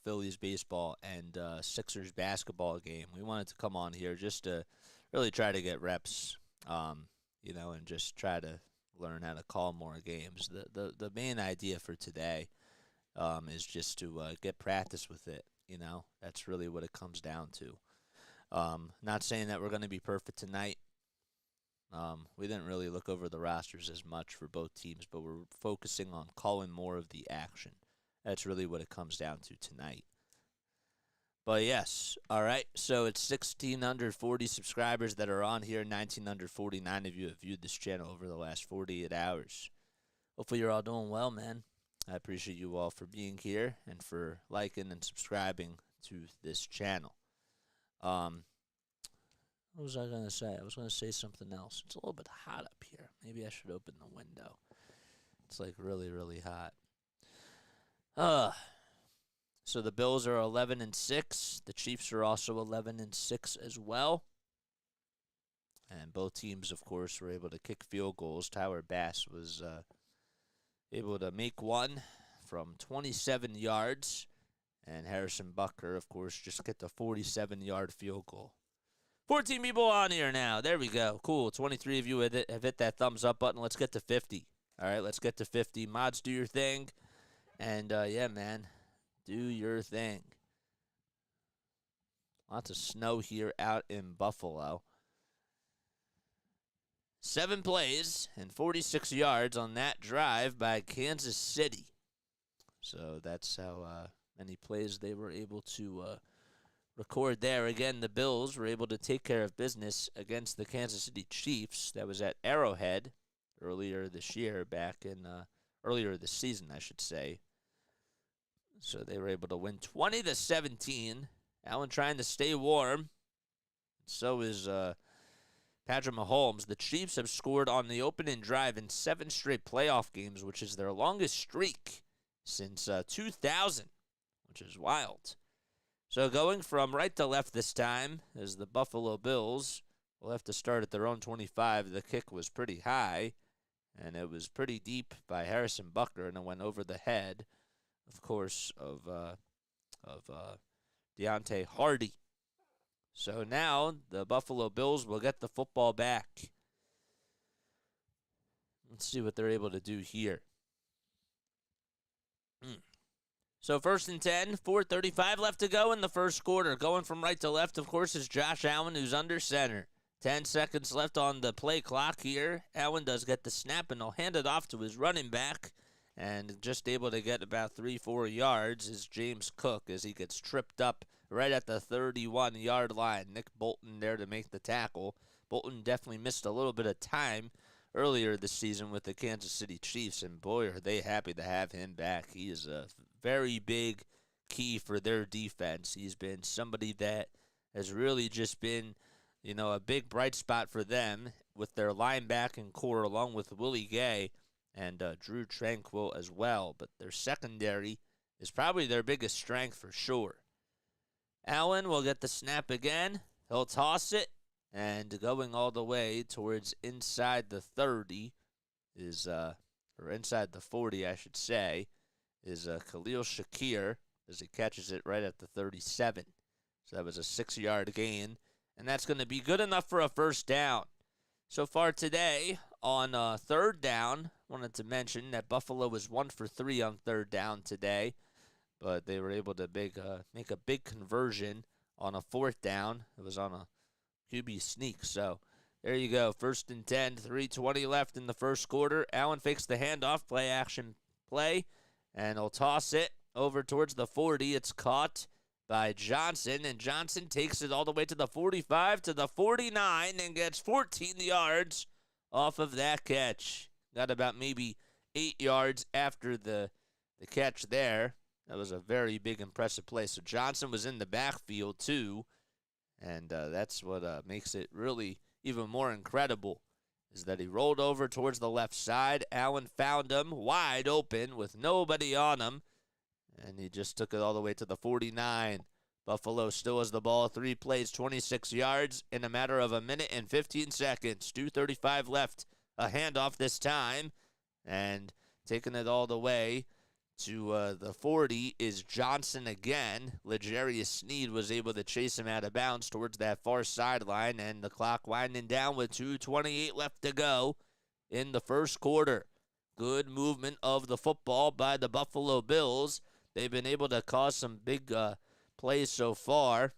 Phillies baseball, and Sixers basketball game. We wanted to come on here just to really try to get reps, and just try to learn how to call more games. The main idea for today is just to get practice with it. That's really what it comes down to. Not saying that we're going to be perfect tonight. We didn't really look over the rosters as much for both teams, but we're focusing on calling more of the action. That's really what it comes down to tonight. But yes, all right, so it's 1,640 subscribers that are on here. 1,949 of you have viewed this channel over the last 48 hours. Hopefully you're all doing well, man. I appreciate you all for being here and for liking and subscribing to this channel. What was I going to say? I was going to say something else. It's a little bit hot up here. Maybe I should open the window. It's like really, really hot. So the Bills are 11-6. The Chiefs are also 11-6 as well. And both teams, of course, were able to kick field goals. Tyler Bass was able to make one from 27 yards. And Harrison Butker, of course, just get the 47-yard field goal. 14 people on here now. There we go. Cool. 23 of you have hit that thumbs up button. Let's get to 50. All right, let's get to 50. Mods, do your thing. And, yeah, man, do your thing. Lots of snow here out in Buffalo. 7 plays and 46 yards on that drive by Kansas City. So that's how many plays they were able to record there. Again, the Bills were able to take care of business against the Kansas City Chiefs. That was at Arrowhead earlier this year, earlier this season, I should say. So they were able to win 20-17. Allen trying to stay warm. So is Patrick Mahomes. The Chiefs have scored on the opening drive in 7 straight playoff games, which is their longest streak since 2000, which is wild. So going from right to left this time as the Buffalo Bills will have to start at their own 25. The kick was pretty high, and it was pretty deep by Harrison Butker, and it went over the head, of course, of Deontay Hardy. So now the Buffalo Bills will get the football back. Let's see what they're able to do here. So 1st and 10, 4:35 left to go in the first quarter. Going from right to left, of course, is Josh Allen, who's under center. 10 seconds left on the play clock here. Allen does get the snap, and he'll hand it off to his running back. And just able to get about 3-4 yards is James Cook as he gets tripped up right at the 31-yard line. Nick Bolton there to make the tackle. Bolton definitely missed a little bit of time earlier this season with the Kansas City Chiefs, and boy, are they happy to have him back. He is a very big key for their defense. He's been somebody that has really just been, a big bright spot for them with their linebacking core along with Willie Gay and Drew Tranquill as well. But their secondary is probably their biggest strength for sure. Allen will get the snap again. He'll toss it, and going all the way towards inside the 30 is, or inside the 40, I should say, is Khalil Shakir as he catches it right at the 37. So that was a 6-yard gain, and that's going to be good enough for a first down. So far today on third down, wanted to mention that Buffalo was 1 for 3 on third down today, but they were able to make a big conversion on a fourth down. It was on a QB sneak. So there you go. 1st and 10, 3:20 left in the first quarter. Allen fakes the handoff, play action play, and he'll toss it over towards the 40. It's caught by Johnson, and Johnson takes it all the way to the 45, to the 49, and gets 14 yards off of that catch. Got about maybe 8 yards after the catch there. That was a very big, impressive play. So Johnson was in the backfield, too, and that's what makes it really even more incredible, is that he rolled over towards the left side. Allen found him wide open with nobody on him, and he just took it all the way to the 49. Buffalo still has the ball. 3 plays, 26 yards in a matter of a minute and 15 seconds. 2:35 left. A handoff this time, and taking it all the way to the 40 is Johnson again. L'Jarius Sneed was able to chase him out of bounds towards that far sideline, and the clock winding down with 2:28 left to go in the first quarter. Good movement of the football by the Buffalo Bills. They've been able to cause some big plays so far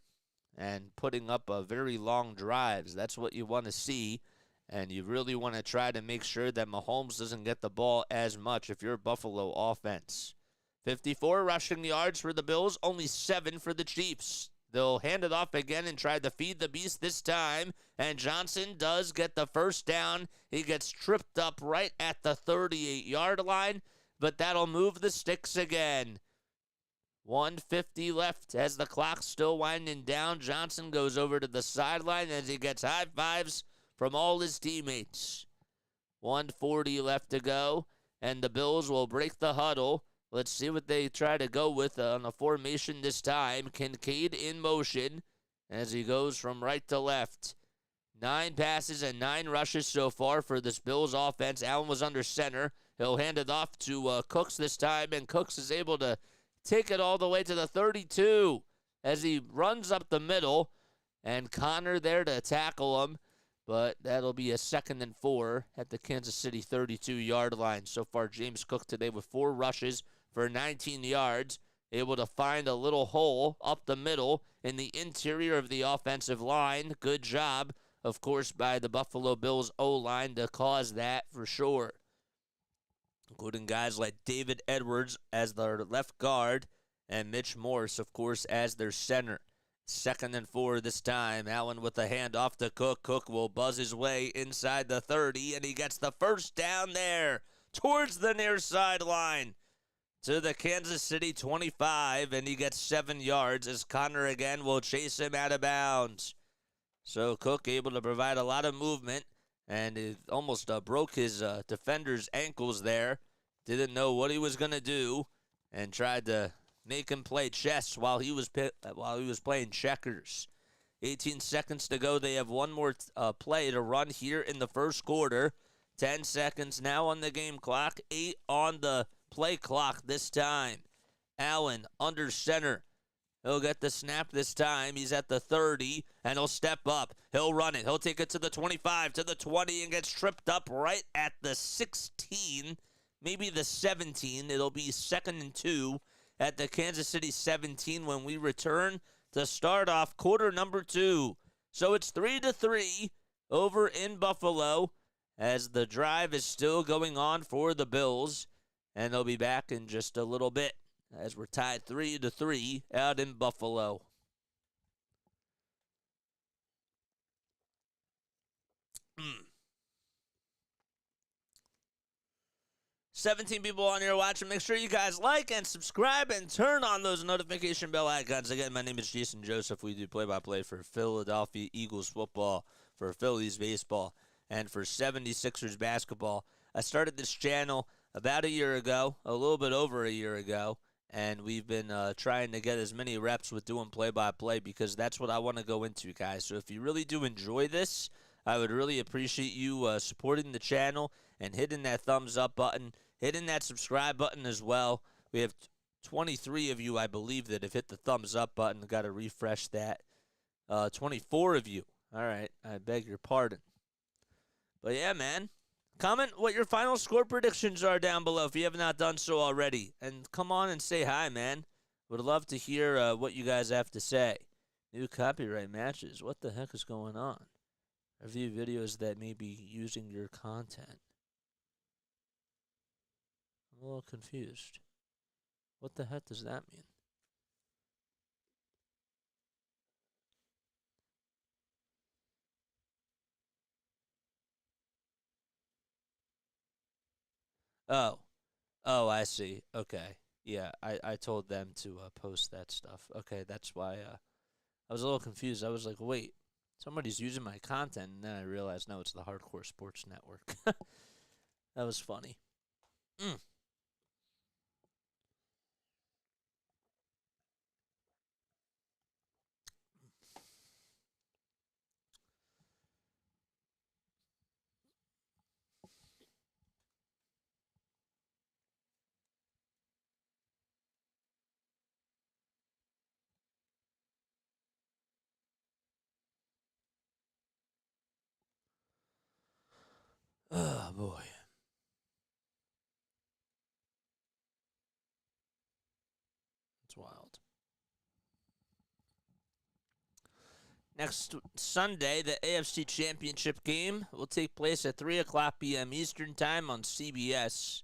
and putting up very long drives. That's what you want to see, and you really want to try to make sure that Mahomes doesn't get the ball as much if you're Buffalo offense. 54 rushing yards for the Bills, only 7 for the Chiefs. They'll hand it off again and try to feed the beast this time, and Johnson does get the first down. He gets tripped up right at the 38-yard line, but that'll move the sticks again. 1:50 left as the clock's still winding down. Johnson goes over to the sideline as he gets high fives from all his teammates. 1:40 left to go, and the Bills will break the huddle. Let's see what they try to go with on the formation this time. Kincaid in motion as he goes from right to left. 9 passes and 9 rushes so far for this Bills offense. Allen was under center. He'll hand it off to Cooks this time, and Cooks is able to take it all the way to the 32 as he runs up the middle, and Connor there to tackle him. But that'll be a 2nd and 4 at the Kansas City 32-yard line. So far, James Cook today with 4 rushes for 19 yards, able to find a little hole up the middle in the interior of the offensive line. Good job, of course, by the Buffalo Bills O-line to cause that for sure, including guys like David Edwards as their left guard and Mitch Morse, of course, as their center. 2nd and 4 this time. Allen with the handoff to Cook. Cook will buzz his way inside the 30, and he gets the first down there towards the near sideline to the Kansas City 25, and he gets 7 yards as Connor again will chase him out of bounds. So Cook able to provide a lot of movement, and it almost broke his defender's ankles there. Didn't know what he was going to do and tried to make him play chess while he was playing checkers. 18 seconds to go. They have one more play to run here in the first quarter. 10 seconds now on the game clock. 8 on the play clock this time. Allen under center. He'll get the snap this time. He's at the 30, and he'll step up. He'll run it. He'll take it to the 25, to the 20, and gets tripped up right at the 16, maybe the 17. It'll be 2nd and 2 at the Kansas City 17 when we return to start off quarter number 2. So it's 3-3 over in Buffalo as the drive is still going on for the Bills, and they'll be back in just a little bit as we're tied 3-3 out in Buffalo. 17 people on here watching. Make sure you guys like and subscribe and turn on those notification bell icons. Again, my name is Jason Joseph. We do play-by-play for Philadelphia Eagles football, for Phillies baseball, and for 76ers basketball. I started this channel about a year ago, a little bit over a year ago, and we've been trying to get as many reps with doing play-by-play because that's what I want to go into, guys. So if you really do enjoy this, I would really appreciate you supporting the channel and hitting that thumbs up button, hitting that subscribe button as well. We have 23 of you, I believe, that have hit the thumbs up button. Got to refresh that. 24 of you. All right, I beg your pardon. But yeah, man. Comment what your final score predictions are down below if you have not done so already. And come on and say hi, man. Would love to hear what you guys have to say. New copyright matches. What the heck is going on? Review videos that may be using your content. I'm a little confused. What the heck does that mean? Oh. Oh, I see. Okay. Yeah, I told them to post that stuff. Okay, that's why I was a little confused. I was like, wait, somebody's using my content, and then I realized, no, it's the Hardcore Sports Network. That was funny. Mm. Oh, boy. It's wild. Next Sunday, the AFC Championship game will take place at 3 o'clock p.m. Eastern Time on CBS.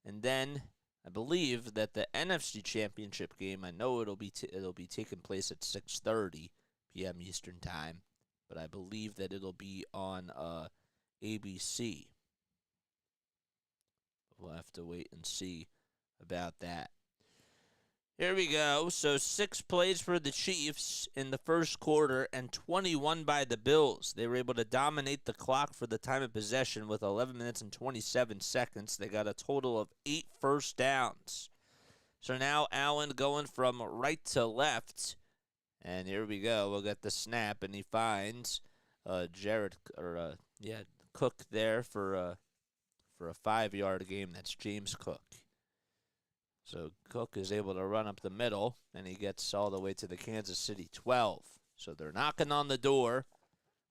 And then I believe that the NFC Championship game, I know it'll be taking place at 6:30 p.m. Eastern Time, but I believe that it'll be on ABC. We'll have to wait and see about that. Here we go. So 6 plays for the Chiefs in the first quarter and 21 by the Bills. They were able to dominate the clock for the time of possession with 11 minutes and 27 seconds. They got a total of 8 first downs. So now Allen going from right to left. And here we go. We'll get the snap, and he finds Cook there for a 5-yard game. That's James Cook. So Cook is able to run up the middle, and he gets all the way to the Kansas City 12. So they're knocking on the door.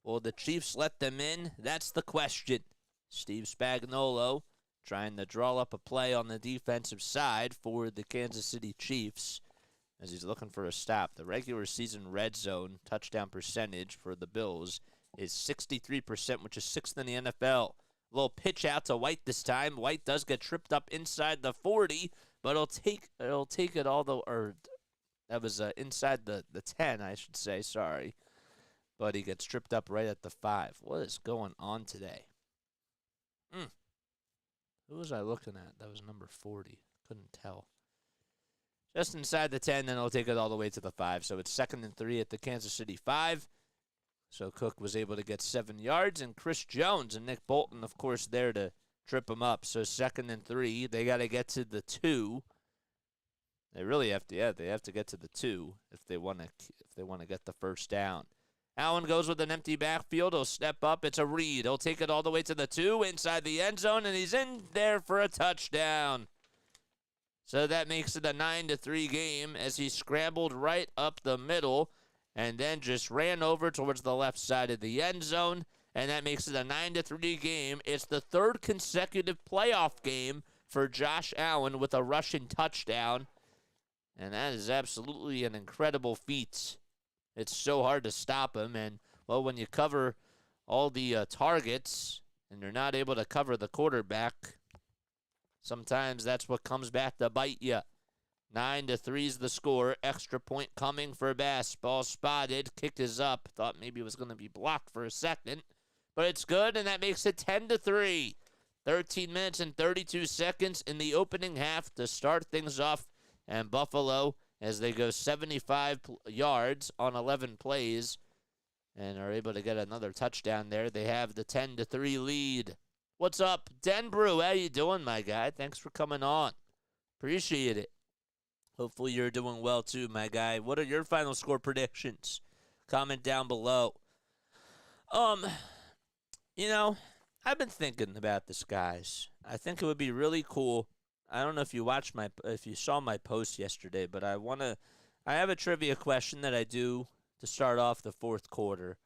Will the Chiefs let them in? That's the question. Steve Spagnuolo trying to draw up a play on the defensive side for the Kansas City Chiefs as he's looking for a stop. The regular season red zone touchdown percentage for the Bills is 63%, which is 6th in the NFL. A little pitch out to White this time. White does get tripped up inside the 40, but it'll take it all the that was inside the 10, I should say. Sorry, but he gets tripped up right at the 5. What is going on today? Who was I looking at? That was number 40. Couldn't tell. Just inside the 10, then he'll take it all the way to the 5. So it's 2nd and 3 at the Kansas City 5. So Cook was able to get 7 yards, and Chris Jones and Nick Bolton, of course, there to trip him up. So 2nd and 3. They got to get to the 2. They really have to. Yeah, they have to get to the 2 if they want to get the first down. Allen goes with an empty backfield. He'll step up. It's a Reid. He'll take it all the way to the 2 inside the end zone, and he's in there for a touchdown. So that makes it a 9-3 game as he scrambled right up the middle and then just ran over towards the left side of the end zone, and that makes it a 9-3 game. It's the 3rd consecutive playoff game for Josh Allen with a rushing touchdown, and that is absolutely an incredible feat. It's so hard to stop him, and, well, when you cover all the targets and you're not able to cover the quarterback, sometimes that's what comes back to bite you. 9-3 is the score. Extra point coming for Bass. Ball spotted. Kick is up. Thought maybe it was going to be blocked for a second, but it's good, and that makes it 10-3. 13 minutes and 32 seconds in the opening half to start things off, and Buffalo, as they go 75 yards on 11 plays and are able to get another touchdown there, they have the 10-3 lead. What's up, Denbrew? How you doing, my guy? Thanks for coming on. Appreciate it. Hopefully you're doing well too, my guy. What are your final score predictions? Comment down below. I've been thinking about this, guys. I think it would be really cool I don't know if you saw my post yesterday, but I have a trivia question that I do to start off the fourth quarter.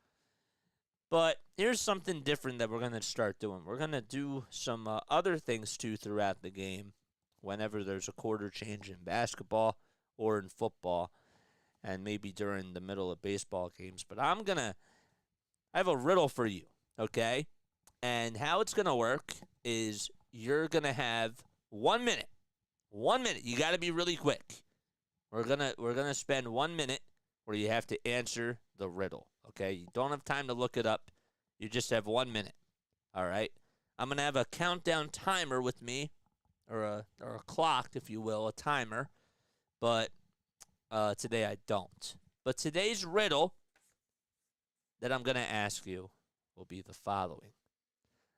But here's something different that we're going to start doing. We're going to do some other things too throughout the game whenever there's a quarter change in basketball or in football, and maybe during the middle of baseball games. But I have a riddle for you, okay? And how it's going to work is you're going to have 1 minute. 1 minute. You got to be really quick. We're gonna spend 1 minute where you have to answer the riddle, okay? You don't have time to look it up. You just have 1 minute, all right? I'm going to have a countdown timer with me, or a clock, if you will, a timer. But today I don't. But today's riddle that I'm going to ask you will be the following.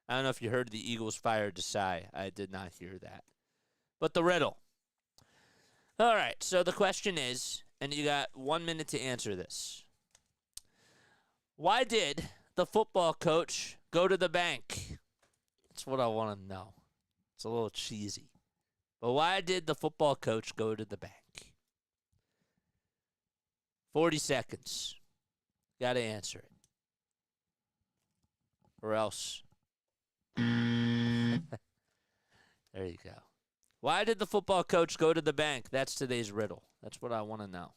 I don't know if you heard the Eagles fired Desai. I did not hear that. But the riddle. All right, so the question is, and you got 1 minute to answer this. Why did the football coach go to the bank? That's what I want to know. It's a little cheesy. But why did the football coach go to the bank? 40 seconds. Got to answer it. Or else. There you go. Why did the football coach go to the bank? That's today's riddle. That's what I want to know.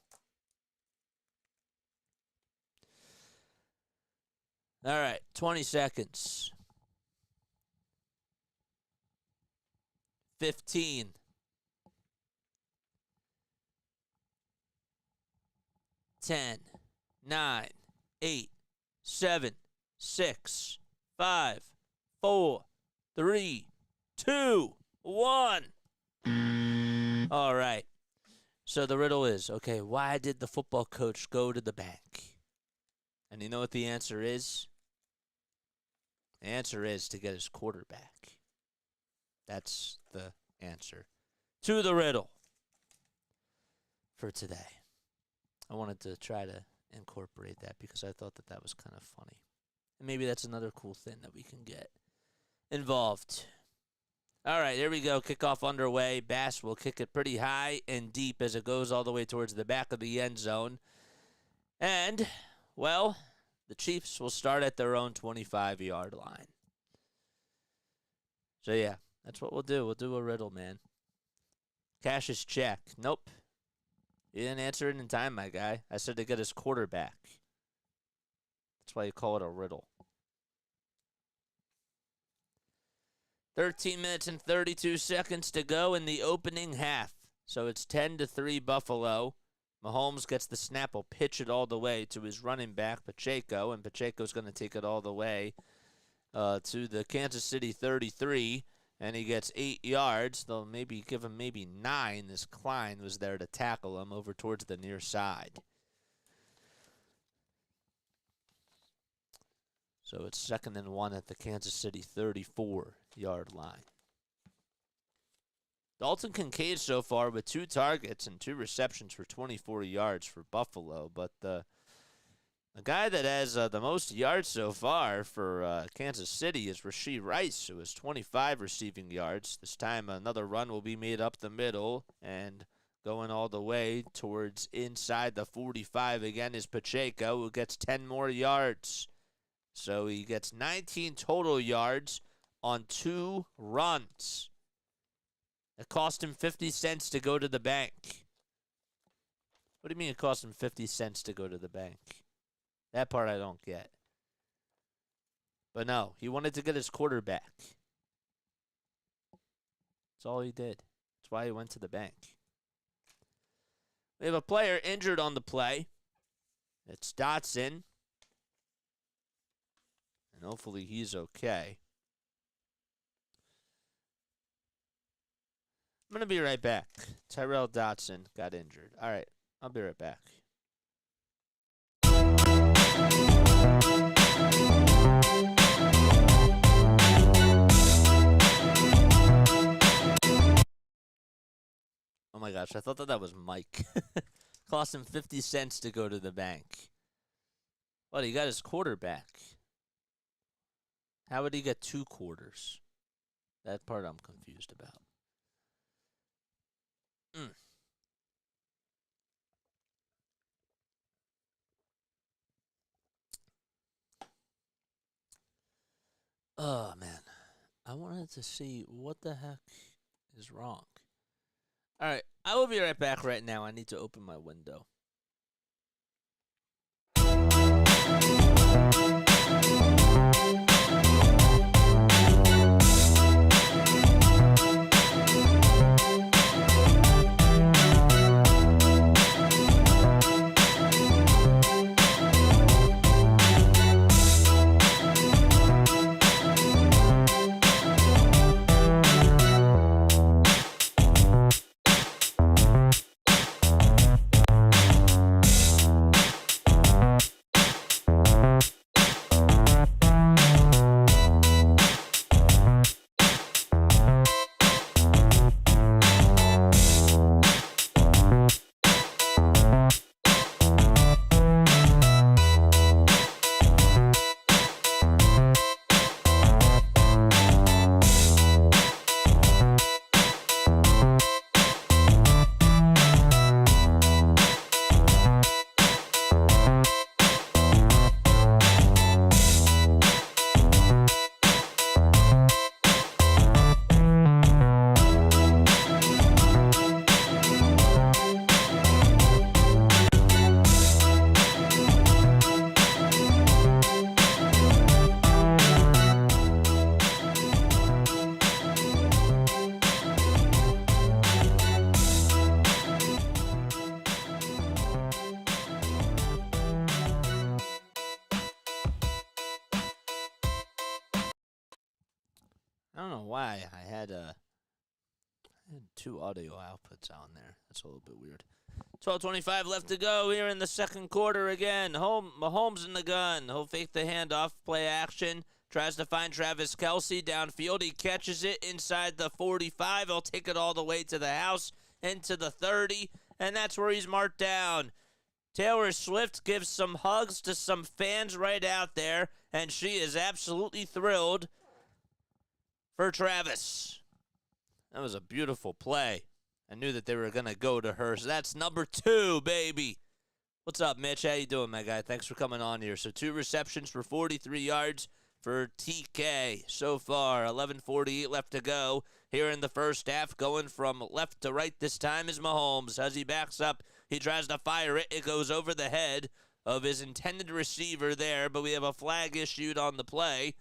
All right, 20 seconds. 15. 10, 9, 8, 7, 6, 5, 4, 3, 2, 1. All right. So the riddle is, okay, why did the football coach go to the bank? And you know what the answer is? The answer is to get his quarterback. That's the answer to the riddle for today. I wanted to try to incorporate that because I thought that was kind of funny. And maybe that's another cool thing that we can get involved. All right, here we go. Kickoff underway. Bass will kick it pretty high and deep as it goes all the way towards the back of the end zone. And, well, the Chiefs will start at their own 25-yard line. So, yeah, that's what we'll do. We'll do a riddle, man. Cash's check. Nope. You didn't answer it in time, my guy. I said to get his quarterback. That's why you call it a riddle. 13 minutes and 32 seconds to go in the opening half. So it's 10-3 Buffalo. Mahomes gets the snap, will pitch it all the way to his running back, Pacheco, and Pacheco's going to take it all the way to the Kansas City 33, and he gets 8 yards. They'll maybe give him 9. This Klein was there to tackle him over towards the near side. So it's 2nd and 1 at the Kansas City 34-yard line. Dalton Kincaid so far with 2 targets and 2 receptions for 24 yards for Buffalo. But the guy that has the most yards so far for Kansas City is Rashee Rice, who has 25 receiving yards. This time another run will be made up the middle and going all the way towards inside the 45 again is Pacheco, who gets 10 more yards. So he gets 19 total yards on 2 runs. It cost him 50 cents to go to the bank. What do you mean it cost him 50 cents to go to the bank? That part I don't get. But no, he wanted to get his quarterback. That's all he did. That's why he went to the bank. We have a player injured on the play. It's Dotson. And hopefully he's okay. I'm going to be right back. Tyrell Dotson got injured. All right, I'll be right back. Oh my gosh, I thought that was Mike. Cost him 50 cents to go to the bank. But he got his quarterback. How would he get 2 quarters? That part I'm confused about. Mm. Oh, man. I wanted to see what the heck is wrong. All right. I will be right back right now. I need to open my window. I don't know why I had two audio outputs on there. That's a little bit weird. 12:25 left to go here in the second quarter again. Mahomes in the gun. He'll fake the handoff, play action. Tries to find Travis Kelce downfield. He catches it inside the 45. He'll take it all the way to the house, into the 30, and that's where he's marked down. Taylor Swift gives some hugs to some fans right out there, and she is absolutely thrilled for Travis. That was a beautiful play. I knew that they were going to go to her. So that's number 2, baby. What's up, Mitch? How you doing, my guy? Thanks for coming on here. So 2 receptions for 43 yards for TK so far. 11:48 left to go here in the first half. Going from left to right this time is Mahomes. As he backs up, he tries to fire it. It goes over the head of his intended receiver there, but we have a flag issued on the play.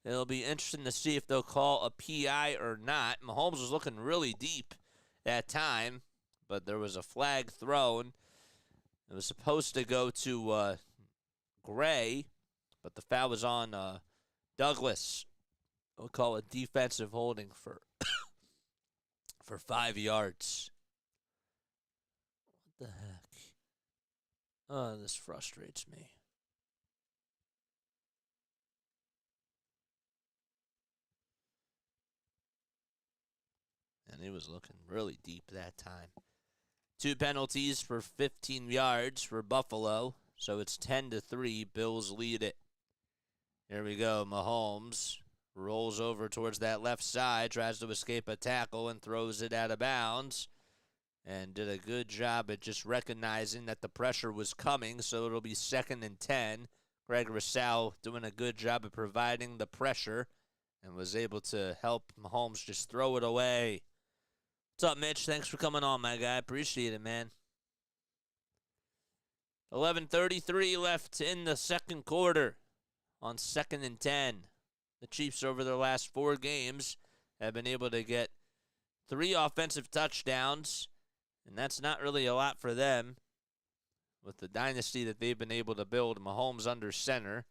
It'll be interesting to see if they'll call a PI or not. Mahomes was looking really deep that time, but there was a flag thrown. It was supposed to go to Gray, but the foul was on Douglas. We'll call it defensive holding for for 5 yards. What the heck? Oh, this frustrates me. And he was looking really deep that time. 2 penalties for 15 yards for Buffalo. So it's 10-3. Bills lead it. Here we go. Mahomes rolls over towards that left side, tries to escape a tackle, and throws it out of bounds. And did a good job at just recognizing that the pressure was coming, so it'll be 2nd and 10. Greg Rousseau doing a good job of providing the pressure and was able to help Mahomes just throw it away. What's up, Mitch? Thanks for coming on, my guy. Appreciate it, man. 11:33 left in the second quarter on 2nd and 10. The Chiefs, over their last 4 games, have been able to get 3 offensive touchdowns, and that's not really a lot for them with the dynasty that they've been able to build. Mahomes under center,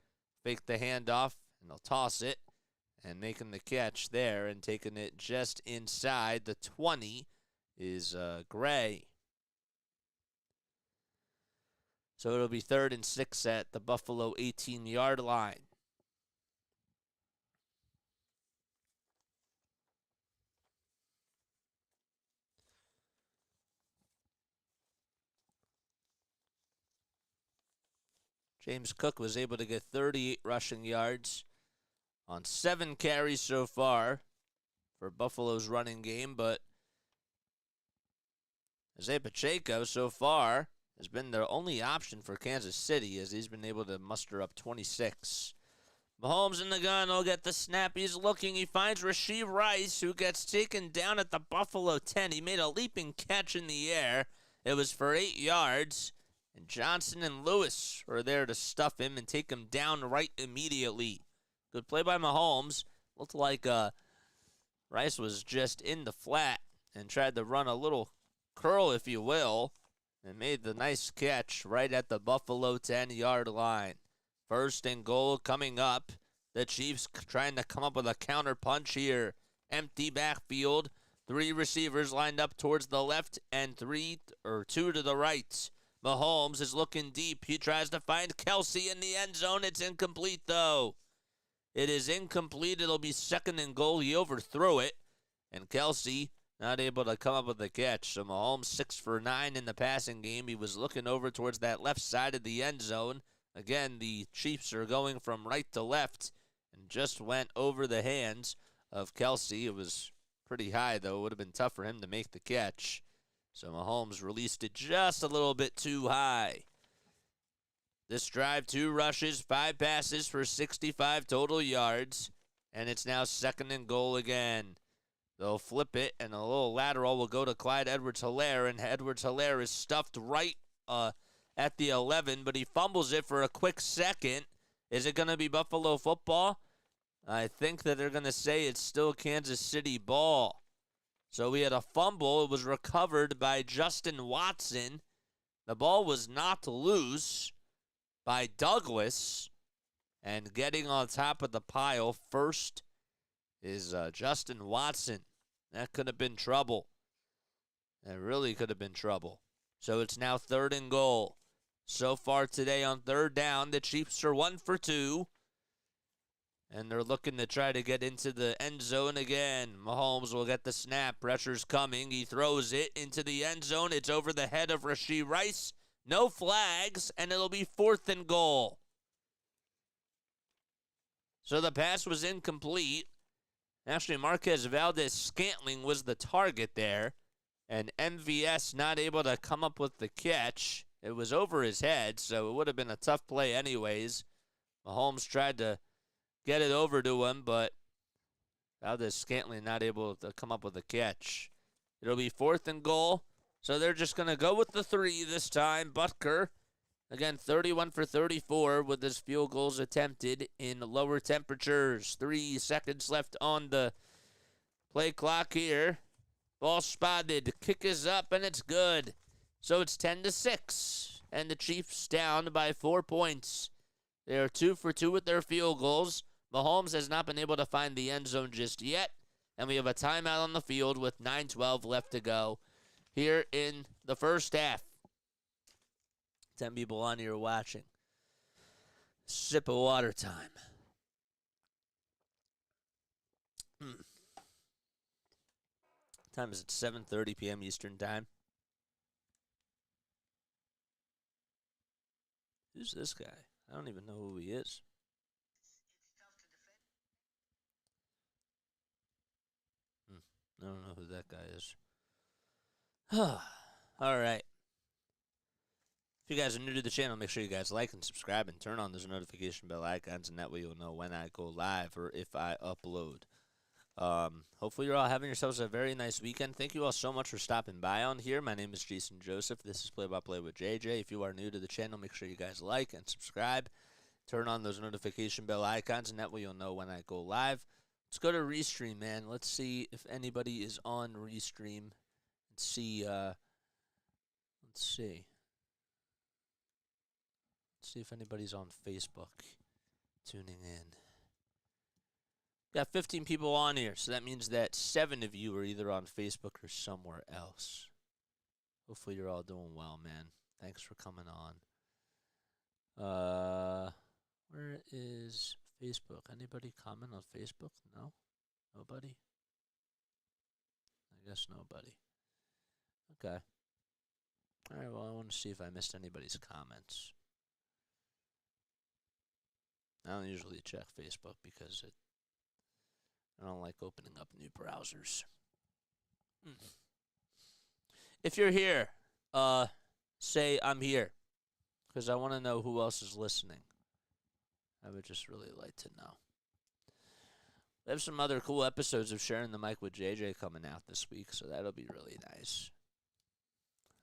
fake the handoff, and they'll toss it. And making the catch there and taking it just inside the 20 is Gray. So it'll be 3rd and 6 at the Buffalo 18-yard line. James Cook was able to get 38 rushing yards on 7 carries so far for Buffalo's running game, but Isaiah Pacheco, so far, has been the only option for Kansas City as he's been able to muster up 26. Mahomes in the gun will get the snap. He's looking. He finds Rashee Rice, who gets taken down at the Buffalo 10. He made a leaping catch in the air. It was for 8 yards. And Johnson and Lewis were there to stuff him and take him down right immediately. Good play by Mahomes. Looked like Rice was just in the flat and tried to run a little curl, if you will, and made the nice catch right at the Buffalo 10-yard line. First and goal coming up. The Chiefs trying to come up with a counter punch here. Empty backfield. 3 receivers lined up towards the left and 2 to the right. Mahomes is looking deep. He tries to find Kelce in the end zone. It's incomplete, though. It is incomplete. It'll be second and goal. He overthrew it. And Kelce not able to come up with the catch. So Mahomes 6 for 9 in the passing game. He was looking over towards that left side of the end zone. Again, the Chiefs are going from right to left and just went over the hands of Kelce. It was pretty high, though. It would have been tough for him to make the catch. So Mahomes released it just a little bit too high. This drive, 2 rushes, 5 passes for 65 total yards. And it's now second and goal again. They'll flip it, and a little lateral will go to Clyde Edwards-Helaire. And Edwards-Helaire is stuffed right at the 11, but he fumbles it for a quick second. Is it going to be Buffalo football? I think that they're going to say it's still Kansas City ball. So we had a fumble. It was recovered by Justin Watson. The ball was knocked loose by Douglas. And getting on top of the pile first is Justin Watson. That could have been trouble. That really could have been trouble. So it's now third and goal. So far today on third down, the Chiefs are 1 for 2. And they're looking to try to get into the end zone again. Mahomes will get the snap. Pressure's coming. He throws it into the end zone. It's over the head of Rashee Rice. No flags, and it'll be fourth and goal. So the pass was incomplete. Actually, Marquez Valdez-Scantling was the target there. And MVS not able to come up with the catch. It was over his head, so it would have been a tough play anyways. Mahomes tried to get it over to him, but Valdez-Scantling not able to come up with a catch. It'll be fourth and goal, so they're just going to go with the 3 this time. Butker, again, 31 for 34 with his field goals attempted in lower temperatures. 3 seconds left on the play clock here. Ball spotted. Kick is up, and it's good. So it's 10-6, and the Chiefs down by 4 points. They are 2 for 2 with their field goals. Mahomes has not been able to find the end zone just yet, and we have a timeout on the field with 9:12 left to go here in the first half. 10 people on here watching. Sip of water time. Time is at 7:30 p.m. Eastern Time. Who's this guy? I don't even know who he is. I don't know who that guy is. All right. If you guys are new to the channel, make sure you guys like and subscribe and turn on those notification bell icons, and that way you'll know when I go live or if I upload. Hopefully you're all having yourselves a very nice weekend. Thank you all so much for stopping by on here. My name is Jason Joseph. This is Play by Play with JJ. If you are new to the channel, make sure you guys like and subscribe. Turn on those notification bell icons, and that way you'll know when I go live. Let's go to Restream, man. Let's see if anybody is on Restream. Let's see. Let's see if anybody's on Facebook tuning in. Got 15 people on here, so that means that 7 of you are either on Facebook or somewhere else. Hopefully you're all doing well, man. Thanks for coming on. Where is Facebook? Anybody comment on Facebook? No? Nobody? I guess nobody. Okay. All right, well, I want to see if I missed anybody's comments. I don't usually check Facebook because I don't like opening up new browsers. If you're here, say I'm here, because I want to know who else is listening. I would just really like to know. We have some other cool episodes of Sharing the Mic with JJ coming out this week, so that'll be really nice.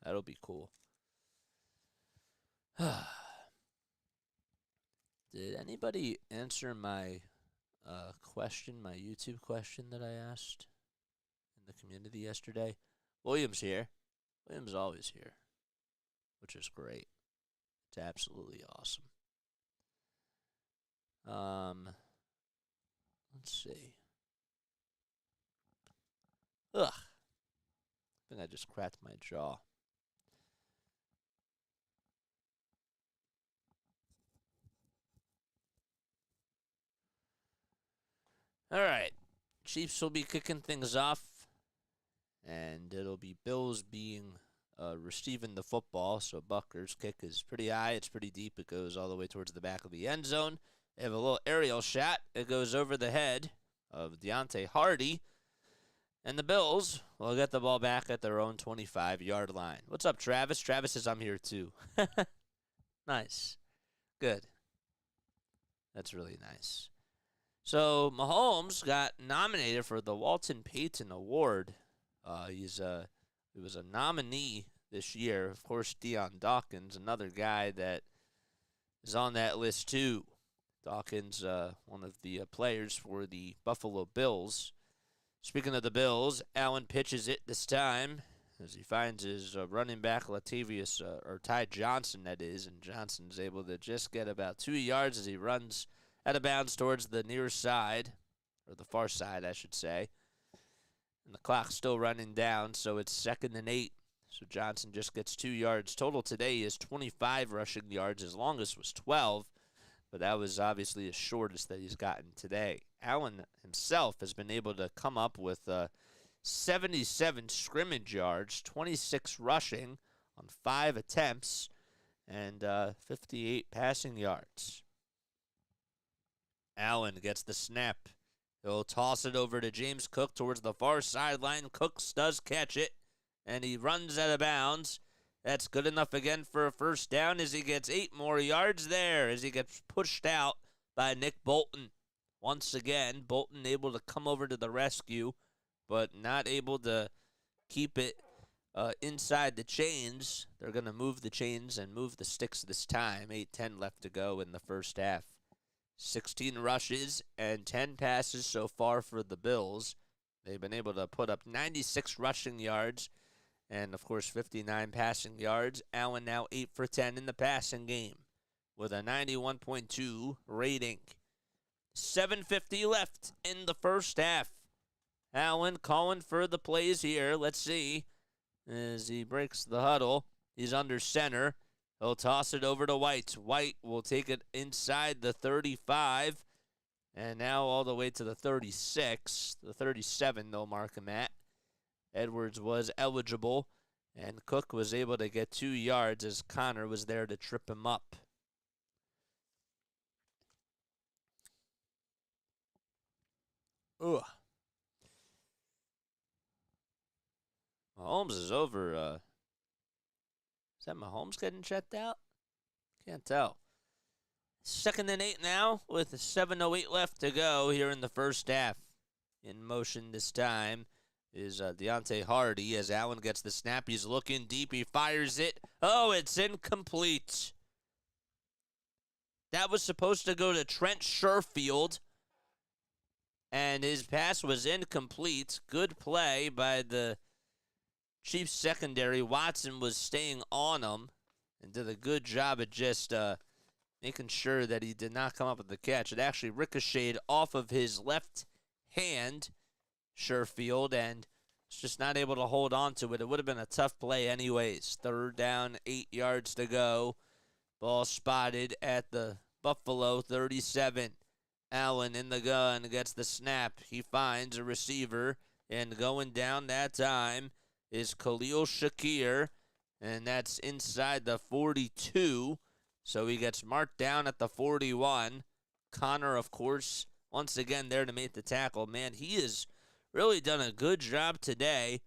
That'll be cool. Did anybody answer my question, my YouTube question that I asked in the community yesterday? William's here. William's always here, which is great. It's absolutely awesome. Let's see. Ugh. I think I just cracked my jaw. All right. Chiefs will be kicking things off, and it'll be Bills being receiving the football. So Bucker's kick is pretty high. It's pretty deep. It goes all the way towards the back of the end zone. They have a little aerial shot. It goes over the head of Deontay Hardy. And the Bills will get the ball back at their own 25-yard line. What's up, Travis? Travis says I'm here too. Nice. Good. That's really nice. So Mahomes got nominated for the Walton Payton Award. He was a nominee this year. Of course, Deion Dawkins, another guy that is on that list too. Dawkins, one of the players for the Buffalo Bills. Speaking of the Bills, Allen pitches it this time as he finds his running back, Ty Johnson, that is, and Johnson's able to just get about 2 yards as he runs out of bounds towards the near side, or the far side, I should say. And the clock's still running down, so it's 2nd and 8. So Johnson just gets 2 yards. Total today is 25 rushing yards. His longest was 12, but that was obviously the shortest that he's gotten today. Allen himself has been able to come up with 77 scrimmage yards, 26 rushing on 5 attempts, and 58 passing yards. Allen gets the snap. He'll toss it over to James Cook towards the far sideline. Cooks does catch it, and he runs out of bounds. That's good enough again for a first down as he gets 8 more yards there as he gets pushed out by Nick Bolton. Once again, Bolton able to come over to the rescue, but not able to keep it inside the chains. They're going to move the chains and move the sticks this time. 8:10 left to go in the first half. 16 rushes and 10 passes so far for the Bills. They've been able to put up 96 rushing yards and, of course, 59 passing yards. Allen now 8 for 10 in the passing game with a 91.2 rating. 7:50 left in the first half. Allen calling for the plays here. Let's see. As he breaks the huddle, he's under center. He'll toss it over to White. White will take it inside the 35. And now all the way to the 36. The 37, they'll mark him at. Edwards was eligible. And Cook was able to get 2 yards as Connor was there to trip him up. Ugh. Mahomes is over. Is that Mahomes getting checked out? Can't tell. 2nd and 8 now with 7:08 left to go here in the first half. In motion this time is Deontay Hardy as Allen gets the snap. He's looking deep. He fires it. Oh, it's incomplete. That was supposed to go to Trent Sherfield, and his pass was incomplete. Good play by the Chiefs secondary. Watson was staying on him and did a good job at just making sure that he did not come up with the catch. It actually ricocheted off of his left hand, Sherfield, and was just not able to hold on to it. It would have been a tough play anyways. 3rd down, 8 yards to go. Ball spotted at the Buffalo 37. Allen in the gun gets the snap. He finds a receiver, and going down that time is Khalil Shakir, and that's inside the 42. So he gets marked down at the 41. Connor, of course, once again there to make the tackle. Man, he has really done a good job today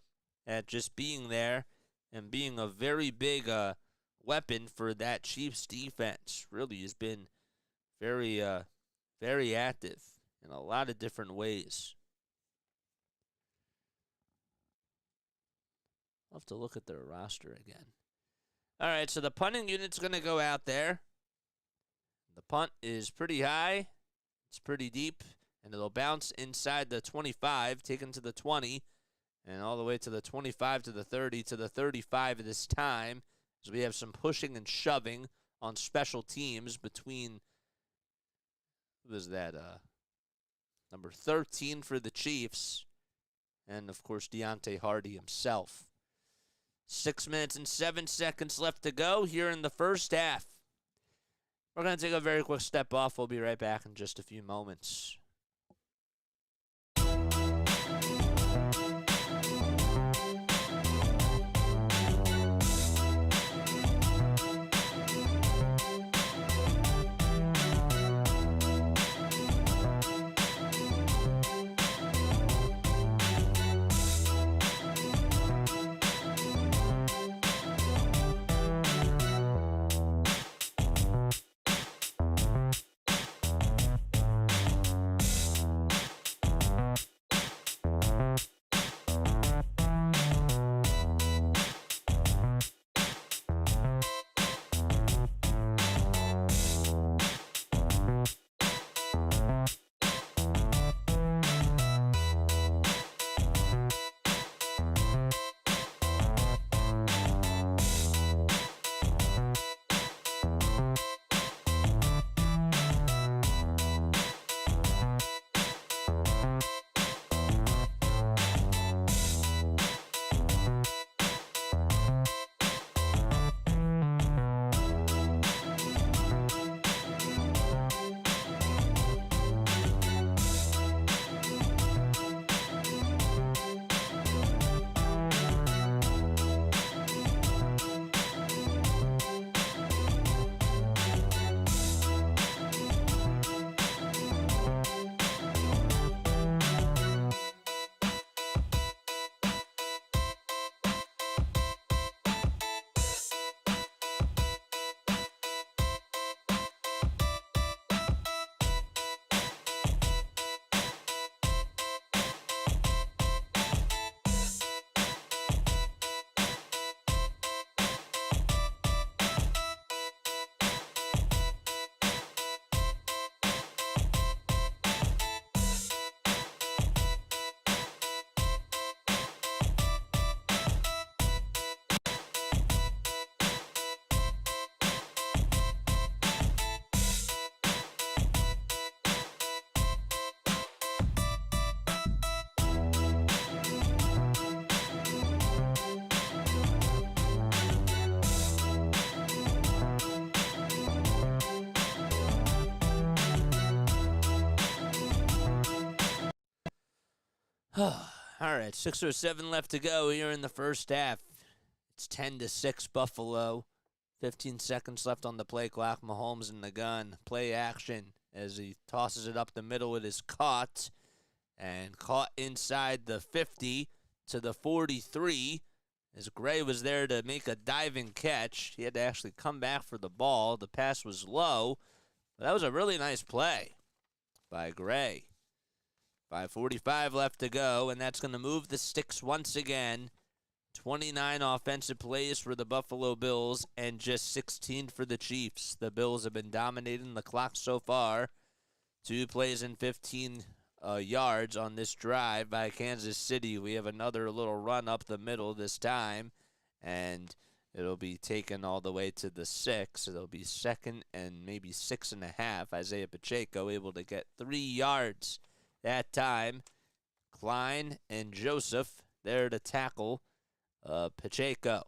at just being there and being a very big weapon for that Chiefs defense. Really has been very, very active in a lot of different ways. I'll have to look at their roster again. All right, so the punting unit's going to go out there. The punt is pretty high. It's pretty deep, and it'll bounce inside the 25, taken to the 20, and all the way to the 25, to the 30, to the 35 this time, as we have some pushing and shoving on special teams between, who was that, number 13 for the Chiefs, and, of course, Deontay Hardy himself. 6 minutes and 7 seconds left to go here in the first half. We're going to take a very quick step off. We'll be right back in just a few moments. All right, 6:07 left to go here in the first half. It's 10-6 Buffalo. 15 seconds left on the play clock. Mahomes in the gun. Play action as he tosses it up the middle. It is caught. And caught inside the 50 to the 43. As Gray was there to make a diving catch. He had to actually come back for the ball. The pass was low. But that was a really nice play by Gray. 5:45 left to go, and that's going to move the sticks once again. 29 offensive plays for the Buffalo Bills and just 16 for the Chiefs. The Bills have been dominating the clock so far. 2 plays and 15 yards on this drive by Kansas City. We have another little run up the middle this time, and it'll be taken all the way to the 6. It'll be 2nd and maybe 6.5. Isaiah Pacheco able to get 3 yards that time. Klein and Joseph there to tackle Pacheco.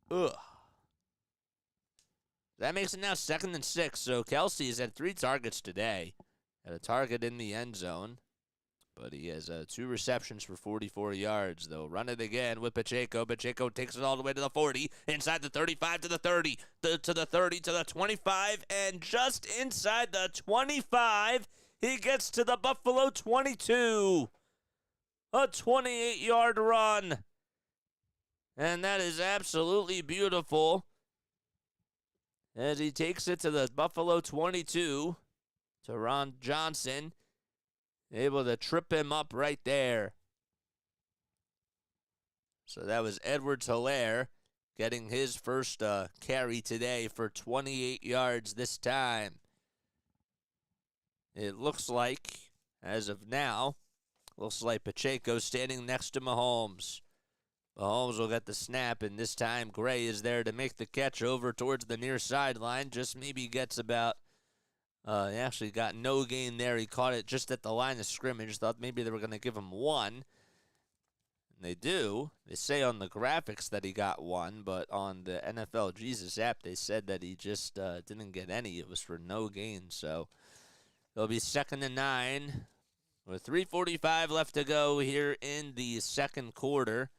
Ugh. That makes it now 2nd and 6. So Kelce has had 3 targets today. Had a target in the end zone. But he has 2 receptions for 44 yards, though. Run it again with Pacheco. Pacheco takes it all the way to the 40. Inside the 35 to the 30. To the 30 to the 25. And just inside the 25, he gets to the Buffalo 22. a 28-yard run. And that is absolutely beautiful as he takes it to the Buffalo 22 to Ron Johnson, able to trip him up right there. So that was Edwards-Helaire getting his first carry today for 28 yards this time. It looks like, as of now, looks like Pacheco standing next to Mahomes. Mahomes will get the snap, and this time Gray is there to make the catch over towards the near sideline. Just maybe gets about, he actually got no gain there. He caught it just at the line of scrimmage. Thought maybe they were going to give him one. And they do. They say on the graphics that he got one, but on the NFL Jesus app, they said that he just didn't get any. It was for no gain, so it'll be 2nd and 9 with 3:45 left to go here in the second quarter.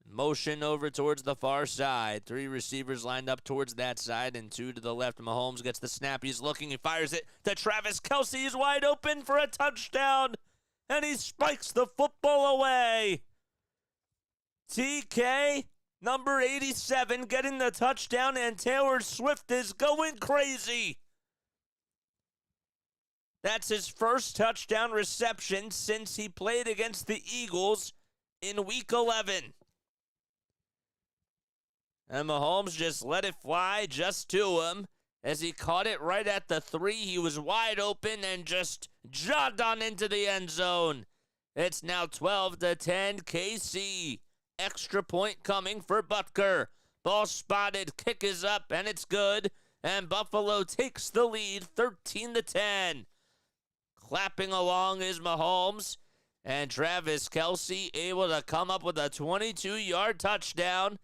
Motion over towards the far side. 3 receivers lined up towards that side and 2 to the left. Mahomes gets the snap. He's looking. He fires it to Travis Kelce. He's wide open for a touchdown, and he spikes the football away. TK, number 87, getting the touchdown, and Taylor Swift is going crazy. That's his first touchdown reception since he played against the Eagles in Week 11. And Mahomes just let it fly just to him as he caught it right at the 3. He was wide open and just jogged on into the end zone. It's now 12-10 KC. Extra point coming for Butker. Ball spotted, kick is up, and it's good. And Buffalo takes the lead 13-10. Clapping along is Mahomes. And Travis Kelce able to come up with a 22-yard touchdown.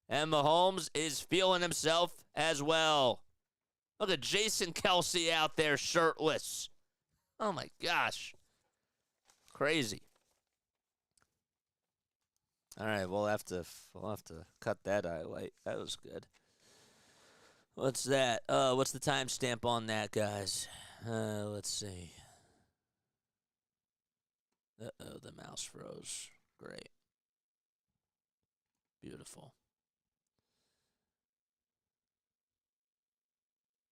And Mahomes is feeling himself as well. Look at Jason Kelce out there shirtless. Oh, my gosh. Crazy. All right, we'll have to cut that highlight. That was good. What's that? What's the timestamp on that, guys? Let's see. Uh-oh, the mouse froze. Great. Beautiful.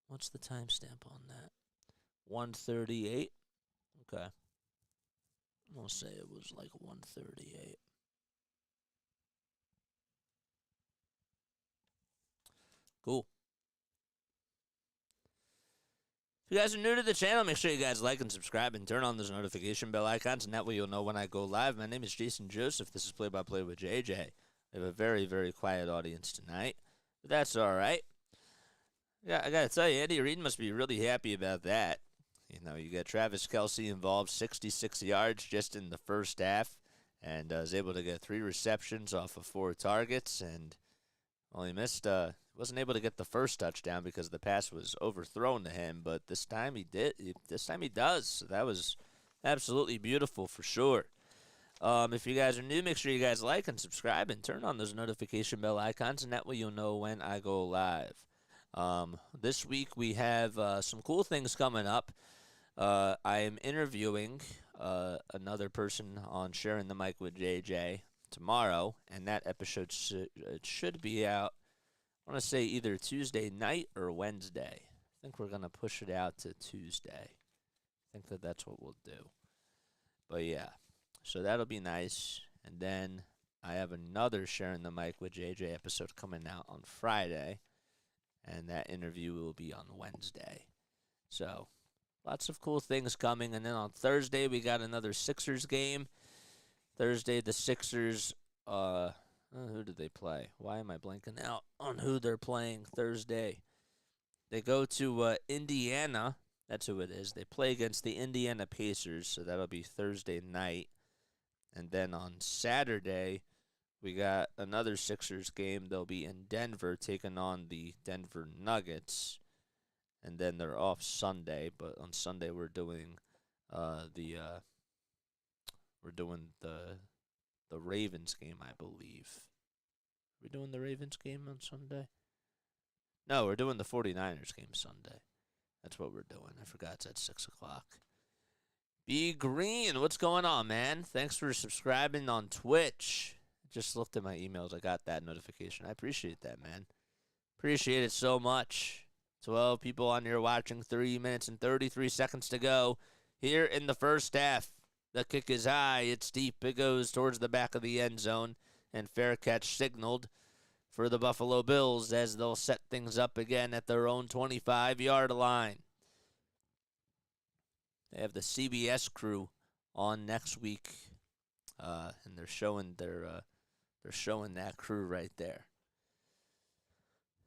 What's the timestamp on that? 1:38. Okay. We'll say it was like 1:38. Cool. If you guys are new to the channel, make sure you guys like and subscribe and turn on those notification bell icons, and that way you'll know when I go live. My name is Jason Joseph. This is Play-by-Play with JJ. We have a very, very quiet audience tonight, but that's all right. Yeah, I got to tell you, Andy Reid must be really happy about that. You know, you got Travis Kelce involved, 66 yards just in the first half, and was able to get 3 receptions off of 4 targets, and only wasn't able to get the first touchdown because the pass was overthrown to him, but this time he did. This time he does. So that was absolutely beautiful for sure. If you guys are new, make sure you guys like and subscribe and turn on those notification bell icons, and that way you'll know when I go live. This week we have some cool things coming up. I am interviewing another person on Sharing the Mic with JJ tomorrow, and that episode should be out, I want to say either Tuesday night or Wednesday. I think we're going to push it out to Tuesday. I think that's what we'll do. But yeah, so that'll be nice. And then I have another Sharing the Mic with JJ episode coming out on Friday, and that interview will be on Wednesday. So lots of cool things coming. And then on Thursday, we got another Sixers game. Thursday, the Sixers, who did they play? Why am I blanking out on who they're playing Thursday? They go to Indiana. That's who it is. They play against the Indiana Pacers, so that'll be Thursday night. And then on Saturday, we got another Sixers game. They'll be in Denver taking on the Denver Nuggets. And then they're off Sunday, but on Sunday we're doing the Ravens game, I believe. Are we doing the Ravens game on Sunday? No, we're doing the 49ers game Sunday. That's what we're doing. I forgot it's at 6 o'clock. Be Green, what's going on, man? Thanks for subscribing on Twitch. Just looked at my emails. I got that notification. I appreciate that, man. Appreciate it so much. 12 people on here watching. 3 minutes and 33 seconds to go here in the first half. The kick is high. It's deep. It goes towards the back of the end zone. And fair catch signaled for the Buffalo Bills as they'll set things up again at their own 25-yard line. They have the CBS crew on next week, and they're showing that crew right there.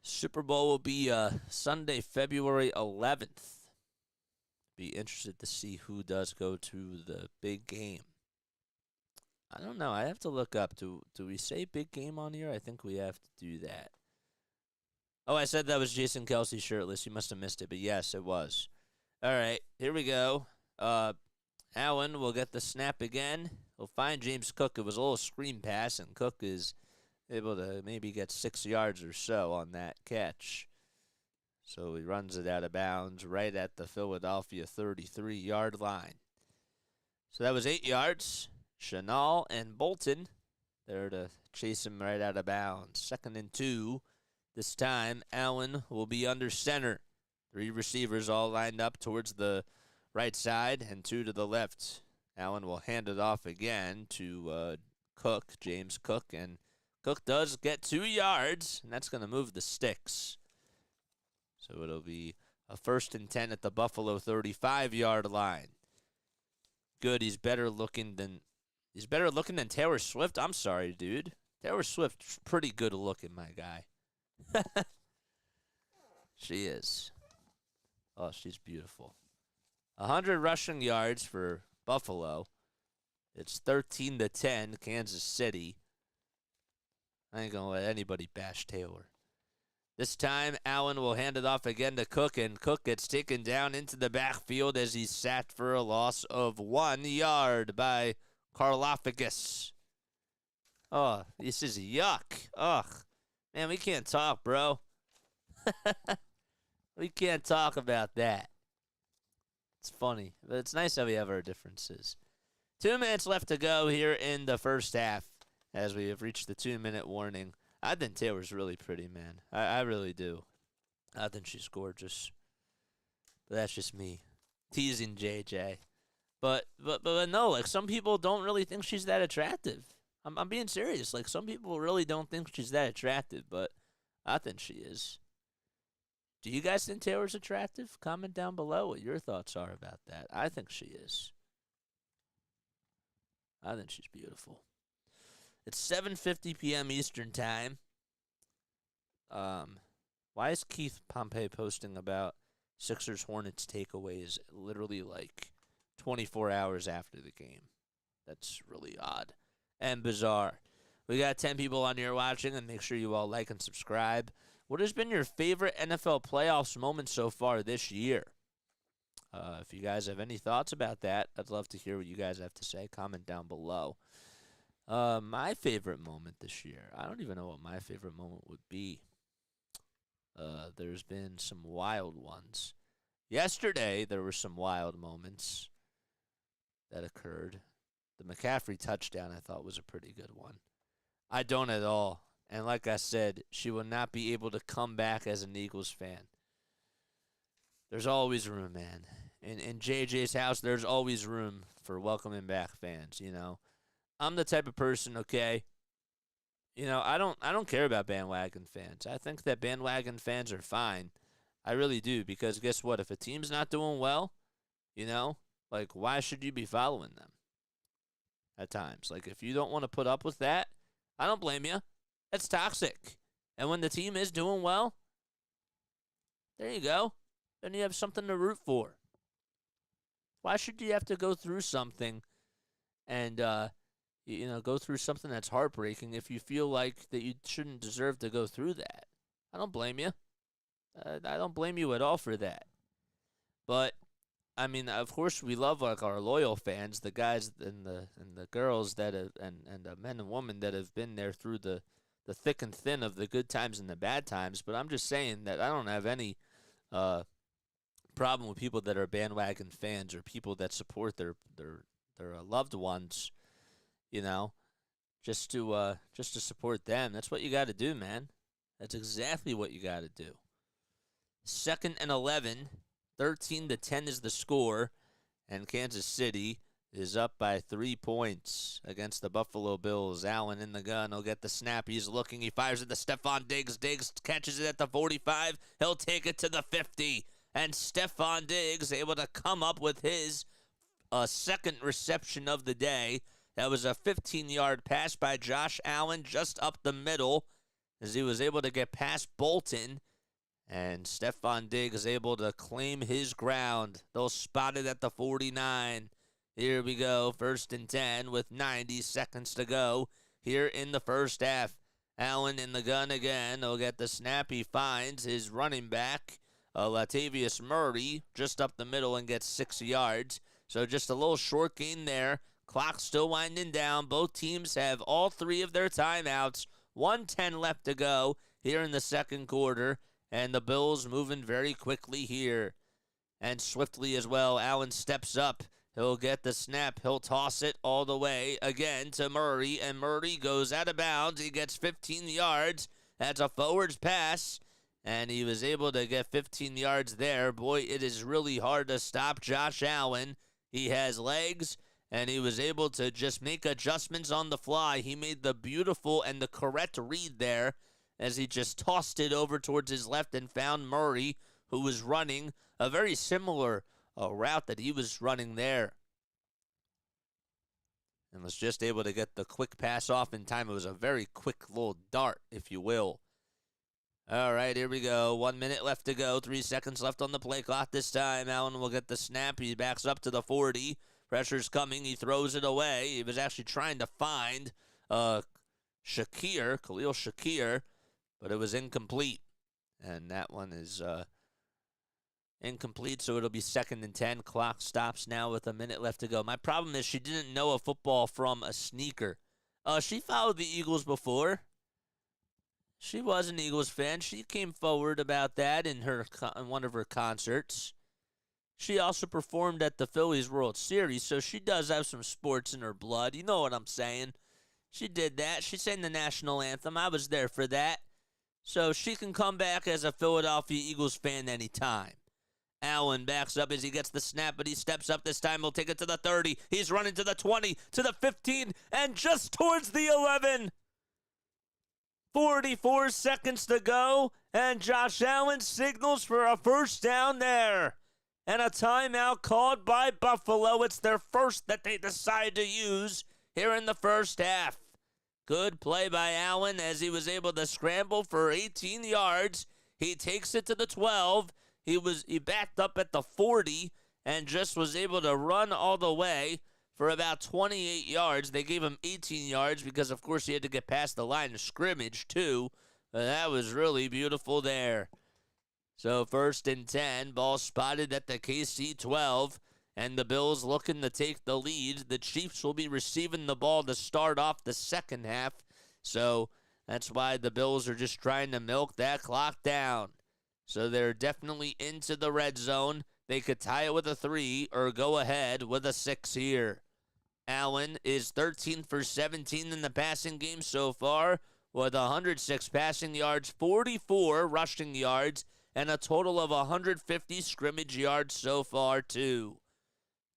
Super Bowl will be Sunday, February 11th. Be interested to see who does go to the big game. I don't know. I have to look up. Do we say big game on here? I think we have to do that. Oh, I said that was Jason Kelce shirtless. You must have missed it, but yes, it was. All right, here we go. Allen will get the snap again. He'll find James Cook. It was a little screen pass, and Cook is able to maybe get 6 yards or so on that catch. So he runs it out of bounds right at the Philadelphia 33-yard line. So that was 8 yards. Chenal and Bolton there to chase him right out of bounds. 2nd and 2. This time, Allen will be under center. 3 receivers all lined up towards the right side and 2 to the left. Allen will hand it off again to Cook, James Cook, and Cook does get 2 yards, and that's going to move the sticks. So it'll be a 1st and 10 at the Buffalo 35-yard line. Good, he's better looking than Taylor Swift. I'm sorry, dude. Taylor Swift's pretty good looking, my guy. She is. Oh, she's beautiful. 100 rushing yards for Buffalo. It's 13-10, Kansas City. I ain't going to let anybody bash Taylor. This time, Allen will hand it off again to Cook, and Cook gets taken down into the backfield as he's sacked for a loss of 1 yard by Karlaftis. Oh, this is yuck. Ugh. Man, we can't talk, bro. We can't talk about that. It's funny, but it's nice that we have our differences. 2 minutes left to go here in the first half as we have reached the 2-minute warning. I think Taylor's really pretty, man. I really do. I think she's gorgeous. But that's just me. Teasing JJ. But no, like, some people don't really think she's that attractive. I'm being serious. Like, some people really don't think she's that attractive, but I think she is. Do you guys think Taylor's attractive? Comment down below what your thoughts are about that. I think she is. I think she's beautiful. It's 7:50 p.m. Eastern Time. Why is Keith Pompey posting about Sixers Hornets takeaways literally like 24 hours after the game? That's really odd and bizarre. We got 10 people on here watching, and make sure you all like and subscribe. What has been your favorite NFL playoffs moment so far this year? If you guys have any thoughts about that, I'd love to hear what you guys have to say. Comment down below. My favorite moment this year. I don't even know what my favorite moment would be. There's been some wild ones. Yesterday, there were some wild moments that occurred. The McCaffrey touchdown, I thought, was a pretty good one. I don't at all. And like I said, she will not be able to come back as an Eagles fan. There's always room, man. In JJ's house, there's always room for welcoming back fans, you know. I'm the type of person, okay, you know, I don't care about bandwagon fans. I think that bandwagon fans are fine. I really do, because guess what? If a team's not doing well, you know, like, why should you be following them at times? Like, if you don't want to put up with that, I don't blame you. That's toxic. And when the team is doing well, there you go. Then you have something to root for. Why should you have to go through something and, you know, go through something that's heartbreaking if you feel like that you shouldn't deserve to go through that? I don't blame you. I don't blame you at all for that. But, I mean, of course, we love, like, our loyal fans, the guys and the girls that have, and the men and women that have been there through the thick and thin of the good times and the bad times. But I'm just saying that I don't have any Problem with people that are bandwagon fans or people that support their loved ones, you know, just to support them. That's what you got to do, man. That's exactly what you got to do. 2nd and 11, 13-10 is the score, and Kansas City is up by 3 points against the Buffalo Bills. Allen in the gun. He'll get the snap. He's looking. He fires it to Stephon Diggs. Diggs catches it at the 45. He'll take it to the 50. And Stephon Diggs able to come up with his second reception of the day. That was a 15-yard pass by Josh Allen just up the middle as he was able to get past Bolton. And Stephon Diggs is able to claim his ground. They'll spot it at the 49. Here we go, 1st and 10 with 90 seconds to go here in the first half. Allen in the gun again. He'll get the snap. He finds his running back, Latavius Murray, just up the middle and gets 6 yards. So just a little short gain there. Clock still winding down. Both teams have all 3 of their timeouts. 1:10 left to go here in the second quarter. And the Bills moving very quickly here. And swiftly as well. Allen steps up. He'll get the snap. He'll toss it all the way again to Murray. And Murray goes out of bounds. He gets 15 yards. That's a forwards pass. And he was able to get 15 yards there. Boy, it is really hard to stop Josh Allen. He has legs, and he was able to just make adjustments on the fly. He made the beautiful and the correct read there as he just tossed it over towards his left and found Murray, who was running a very similar route that he was running there. And was just able to get the quick pass off in time. It was a very quick little dart, if you will. All right, here we go. 1 minute left to go. 3 seconds left on the play clock this time. Allen will get the snap. He backs up to the 40. Pressure's coming. He throws it away. He was actually trying to find Khalil Shakir, but it was incomplete. And that one is incomplete, so it'll be 2nd and 10. Clock stops now with a minute left to go. My problem is she didn't know a football from a sneaker. She followed the Eagles before. She was an Eagles fan. She came forward about that in one of her concerts. She also performed at the Phillies World Series, so she does have some sports in her blood. You know what I'm saying. She did that. She sang the national anthem. I was there for that. So she can come back as a Philadelphia Eagles fan anytime. Allen backs up as he gets the snap, but he steps up this time. He'll take it to the 30. He's running to the 20, to the 15, and just towards the 11. 44 seconds to go, and Josh Allen signals for a first down there. And a timeout called by Buffalo. It's their first that they decide to use here in the first half. Good play by Allen as he was able to scramble for 18 yards. He takes it to the 12. He backed up at the 40 and just was able to run all the way for about 28 yards. They gave him 18 yards because, of course, he had to get past the line of scrimmage, too. But that was really beautiful there. So 1st and 10, ball spotted at the KC 12, and the Bills looking to take the lead. The Chiefs will be receiving the ball to start off the second half. So that's why the Bills are just trying to milk that clock down. So they're definitely into the red zone. They could tie it with a 3 or go ahead with a 6 here. Allen is 13 for 17 in the passing game so far with 106 passing yards, 44 rushing yards, and a total of 150 scrimmage yards so far, too.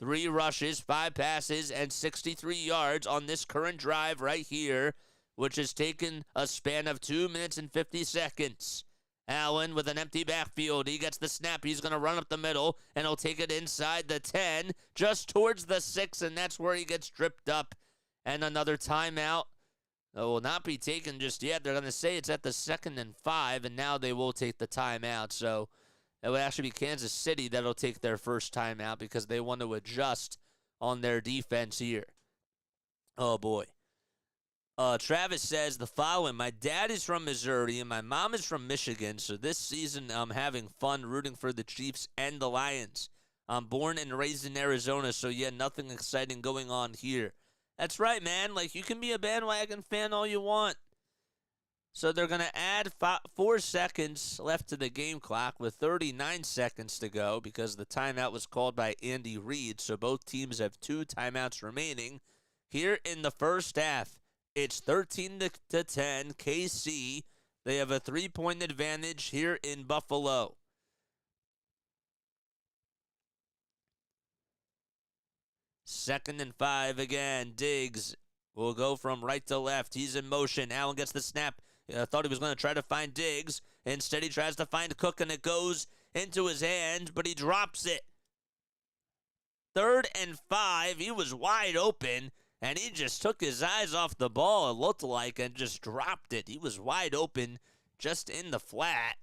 3 rushes, 5 passes, and 63 yards on this current drive right here, which has taken a span of 2 minutes and 50 seconds. Allen with an empty backfield. He gets the snap. He's going to run up the middle, and he'll take it inside the 10, just towards the 6, and that's where he gets tripped up. And another timeout will not be taken just yet. They're going to say it's at the 2nd and 5, and now they will take the timeout. So it would actually be Kansas City that'll take their first timeout because they want to adjust on their defense here. Oh, boy. Travis says the following: my dad is from Missouri and my mom is from Michigan, so this season I'm having fun rooting for the Chiefs and the Lions. I'm born and raised in Arizona, so yeah, nothing exciting going on here. That's right, man. Like, you can be a bandwagon fan all you want. So they're going to add 4 seconds left to the game clock with 39 seconds to go because the timeout was called by Andy Reid. So both teams have 2 timeouts remaining. Here in the first half, it's 13-10 KC. They have a 3-point advantage here in Buffalo. Second and 5 again. Diggs will go from right to left. He's in motion. Allen gets the snap. Thought he was going to try to find Diggs. Instead, he tries to find Cook, and it goes into his hand, but he drops it. 3rd and 5. He was wide open, and he just took his eyes off the ball, it looked like, and just dropped it. He was wide open just in the flat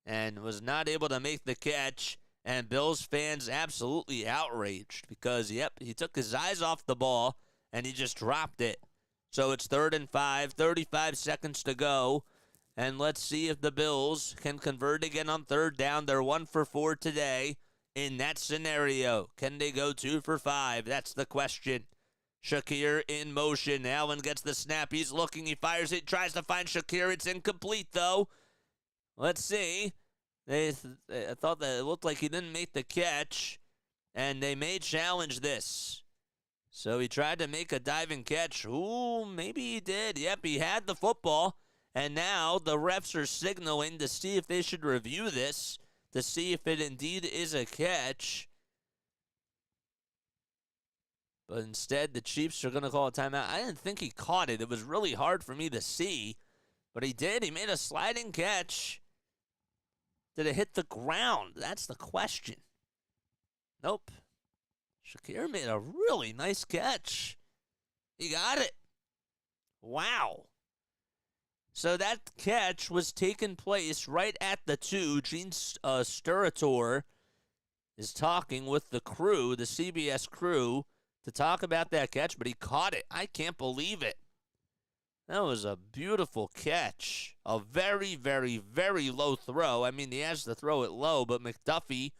and was not able to make the catch. And Bills fans absolutely outraged because, yep, he took his eyes off the ball, and he just dropped it. So it's 3rd and 5, 35 seconds to go. And let's see if the Bills can convert again on 3rd down. They're 1 for 4 today in that scenario. Can they go 2 for 5? That's the question. Shakir in motion. Allen gets the snap. He's looking. He fires it. Tries to find Shakir. It's incomplete, though. Let's see. I thought that it looked like he didn't make the catch, and they may challenge this. So he tried to make a diving catch. Ooh, maybe he did. Yep, he had the football. And now the refs are signaling to see if they should review this, to see if it indeed is a catch. But instead, the Chiefs are going to call a timeout. I didn't think he caught it. It was really hard for me to see. But he did. He made a sliding catch. Did it hit the ground? That's the question. Nope. Shakir made a really nice catch. He got it. Wow. So that catch was taking place right at the 2. Gene Steratore is talking with the crew, the CBS crew, to talk about that catch, but he caught it. I can't believe it. That was a beautiful catch. A very, very, very low throw. I mean, he has to throw it low, but McDuffie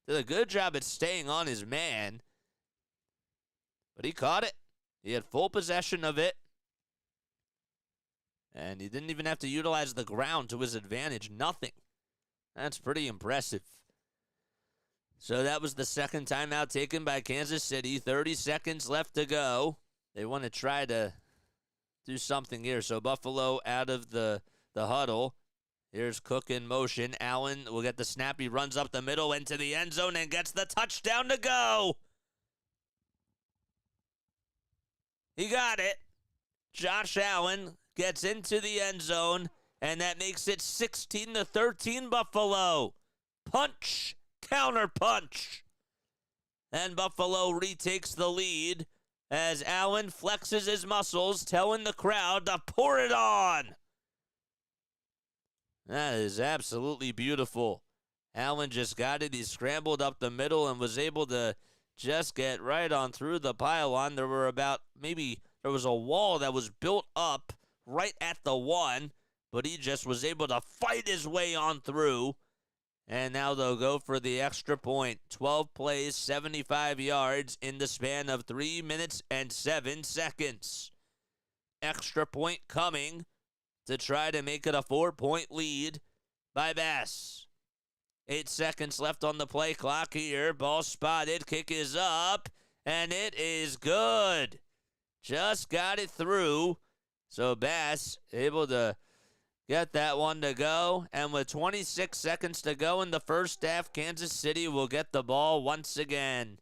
did a good job at staying on his man. But he caught it. He had full possession of it. And he didn't even have to utilize the ground to his advantage. Nothing. That's pretty impressive. So that was the second timeout taken by Kansas City. 30 seconds left to go. They want to try to do something here. So Buffalo out of the huddle. Here's Cook in motion. Allen will get the snap. He runs up the middle into the end zone and gets the touchdown to go. He got it. Josh Allen gets into the end zone, and that makes it 16-13 Buffalo. Punch, counter punch. And Buffalo retakes the lead as Allen flexes his muscles, telling the crowd to pour it on. That is absolutely beautiful. Allen just got it. He scrambled up the middle and was able to just get right on through the pylon. There was a wall that was built up right at the 1, but he just was able to fight his way on through. And now they'll go for the extra point. 12 plays, 75 yards in the span of 3 minutes and 7 seconds. Extra point coming to try to make it a 4-point lead by Bass. 8 seconds left on the play clock here. Ball spotted. Kick is up. And it is good. Just got it through. So Bass able to get that one to go. And with 26 seconds to go in the first half, Kansas City will get the ball once again.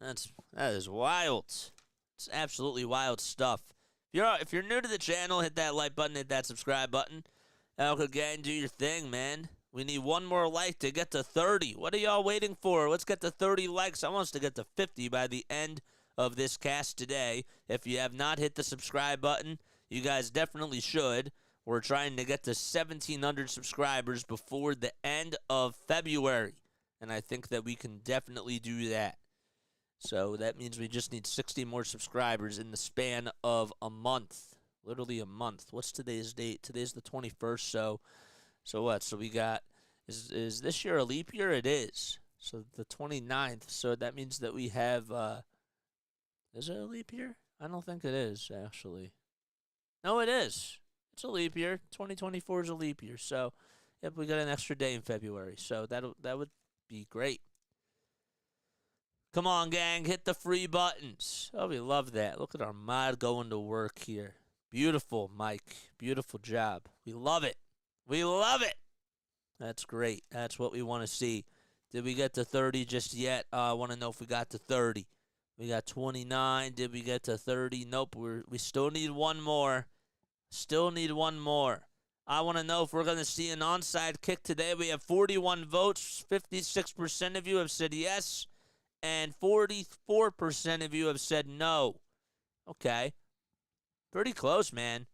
That is wild. It's absolutely wild stuff. If you're new to the channel, hit that like button, hit that subscribe button. Again, do your thing, man. We need one more like to get to 30. What are y'all waiting for? Let's get to 30 likes. I want us to get to 50 by the end of this cast today. If you have not hit the subscribe button, you guys definitely should. We're trying to get to 1,700 subscribers before the end of February, and I think that we can definitely do that. So that means we just need 60 more subscribers in the span of a month. Literally a month. What's today's date? Today's the 21st, so what? So we got, is this year a leap year? It is. So the 29th, so that means that we have, is it a leap year? I don't think it is, actually. No, it is. It's a leap year. 2024 is a leap year. So, yep, we got an extra day in February. So that would be great. Come on, gang. Hit the free buttons. Oh, we love that. Look at our mod going to work here. Beautiful, Mike. Beautiful job. We love it. We love it. That's great. That's what we want to see. Did we get to 30 just yet? I want to know if we got to 30. We got 29. Did we get to 30? Nope. We still need one more. Still need one more. I want to know if we're going to see an onside kick today. We have 41 votes. 56% of you have said yes. And 44% of you have said no. Okay. Pretty close, man.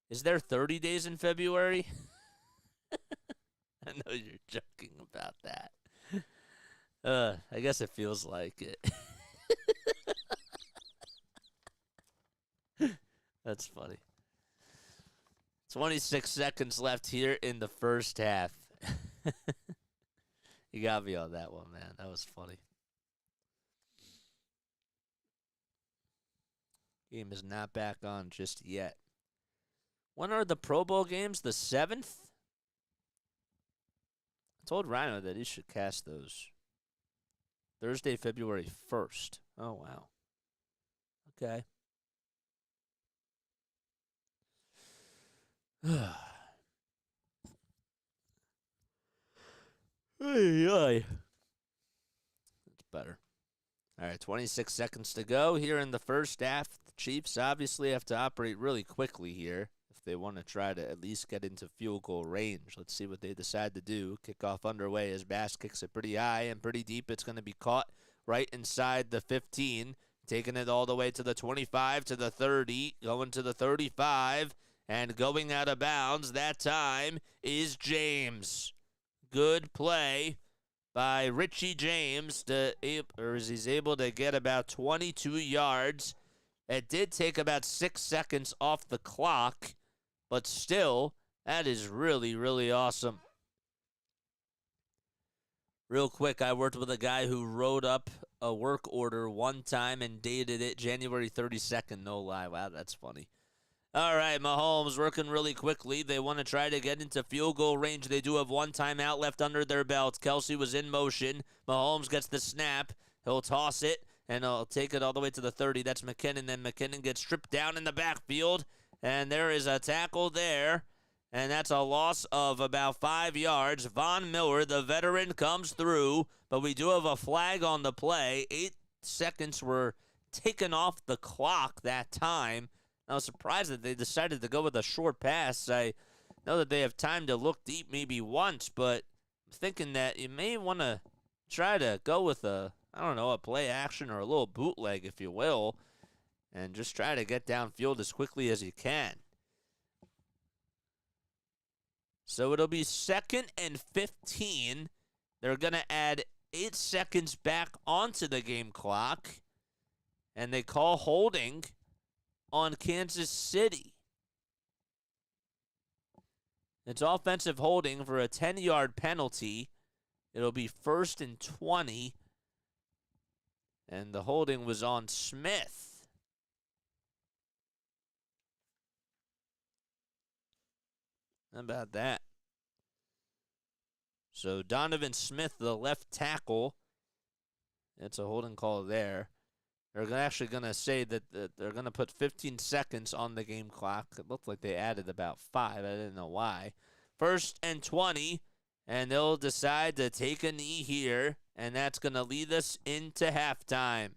Is there 30 days in February? I know you're joking about that. I guess it feels like it. That's funny. 26 seconds left here in the first half. You got me on that one, man. That was funny. Game is not back on just yet. When are the Pro Bowl games? The 7th? I told Rhino that he should cast those. Thursday, February 1st. Oh, wow. Okay. That's better. All right, 26 seconds to go here in the first half. The Chiefs obviously have to operate really quickly here if they want to try to at least get into field goal range. Let's see what they decide to do. Kickoff underway as Bass kicks it pretty high and pretty deep. It's going to be caught right inside the 15, taking it all the way to the 25, to the 30, going to the 35, and going out of bounds. That time is James. Good play by Richie James, he's able to get about 22 yards. It did take about 6 seconds off the clock, but still, that is really, really awesome. Real quick, I worked with a guy who wrote up a work order one time and dated it January 32nd, no lie. Wow, that's funny. All right, Mahomes working really quickly. They want to try to get into field goal range. They do have one timeout left under their belt. Kelce was in motion. Mahomes gets the snap. He'll toss it, and he'll take it all the way to the 30. That's McKinnon. Then McKinnon gets stripped down in the backfield, and there is a tackle there, and that's a loss of about 5 yards. Von Miller, the veteran, comes through, but we do have a flag on the play. 8 seconds were taken off the clock that time. I was surprised that they decided to go with a short pass. I know that they have time to look deep maybe once, but I'm thinking that you may want to try to go with a play action or a little bootleg, if you will, and just try to get downfield as quickly as you can. So it'll be 2nd and 15. They're going to add 8 seconds back onto the game clock, and they call holding on Kansas City. It's offensive holding for a 10-yard penalty. It'll be 1st and 20. And the holding was on Smith. How about that? So Donovan Smith, the left tackle. It's a holding call there. They're actually going to say that they're going to put 15 seconds on the game clock. It looked like they added about 5. I didn't know why. 1st and 20, and they'll decide to take a knee here, and that's going to lead us into halftime.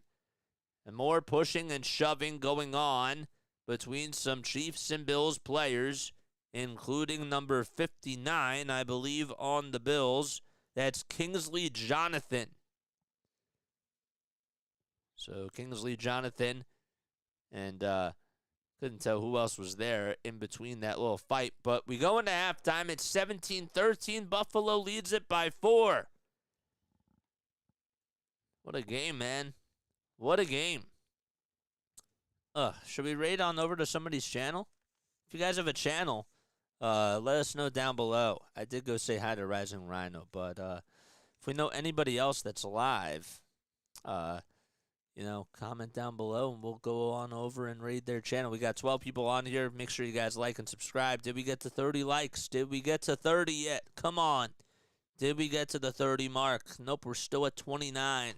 And more pushing and shoving going on between some Chiefs and Bills players, including number 59, I believe, on the Bills. That's Kingsley Jonathan. So Kingsley Jonathan, and couldn't tell who else was there in between that little fight. But we go into halftime. It's 17-13. Buffalo leads it by 4. What a game, man. What a game. Should we raid on over to somebody's channel? If you guys have a channel, let us know down below. I did go say hi to Rising Rhino, but if we know anybody else that's live, comment down below and we'll go on over and raid their channel. We got 12 people on here. Make sure you guys like and subscribe. Did we get to 30 likes? Did we get to 30 yet? Come on. Did we get to the 30 mark? Nope, we're still at 29.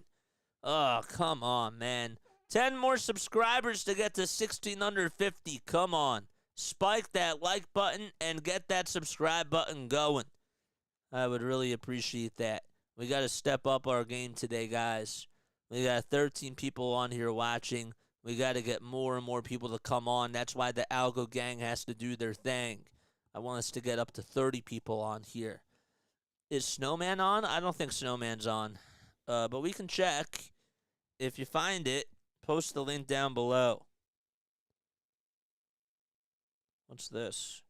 Oh, come on, man. 10 more subscribers to get to 1,650. Come on. Spike that like button and get that subscribe button going. I would really appreciate that. We got to step up our game today, guys. We got 13 people on here watching. We got to get more and more people to come on. That's why the Algo Gang has to do their thing. I want us to get up to 30 people on here. Is Snowman on? I don't think Snowman's on. But we can check. If you find it, post the link down below. What's this?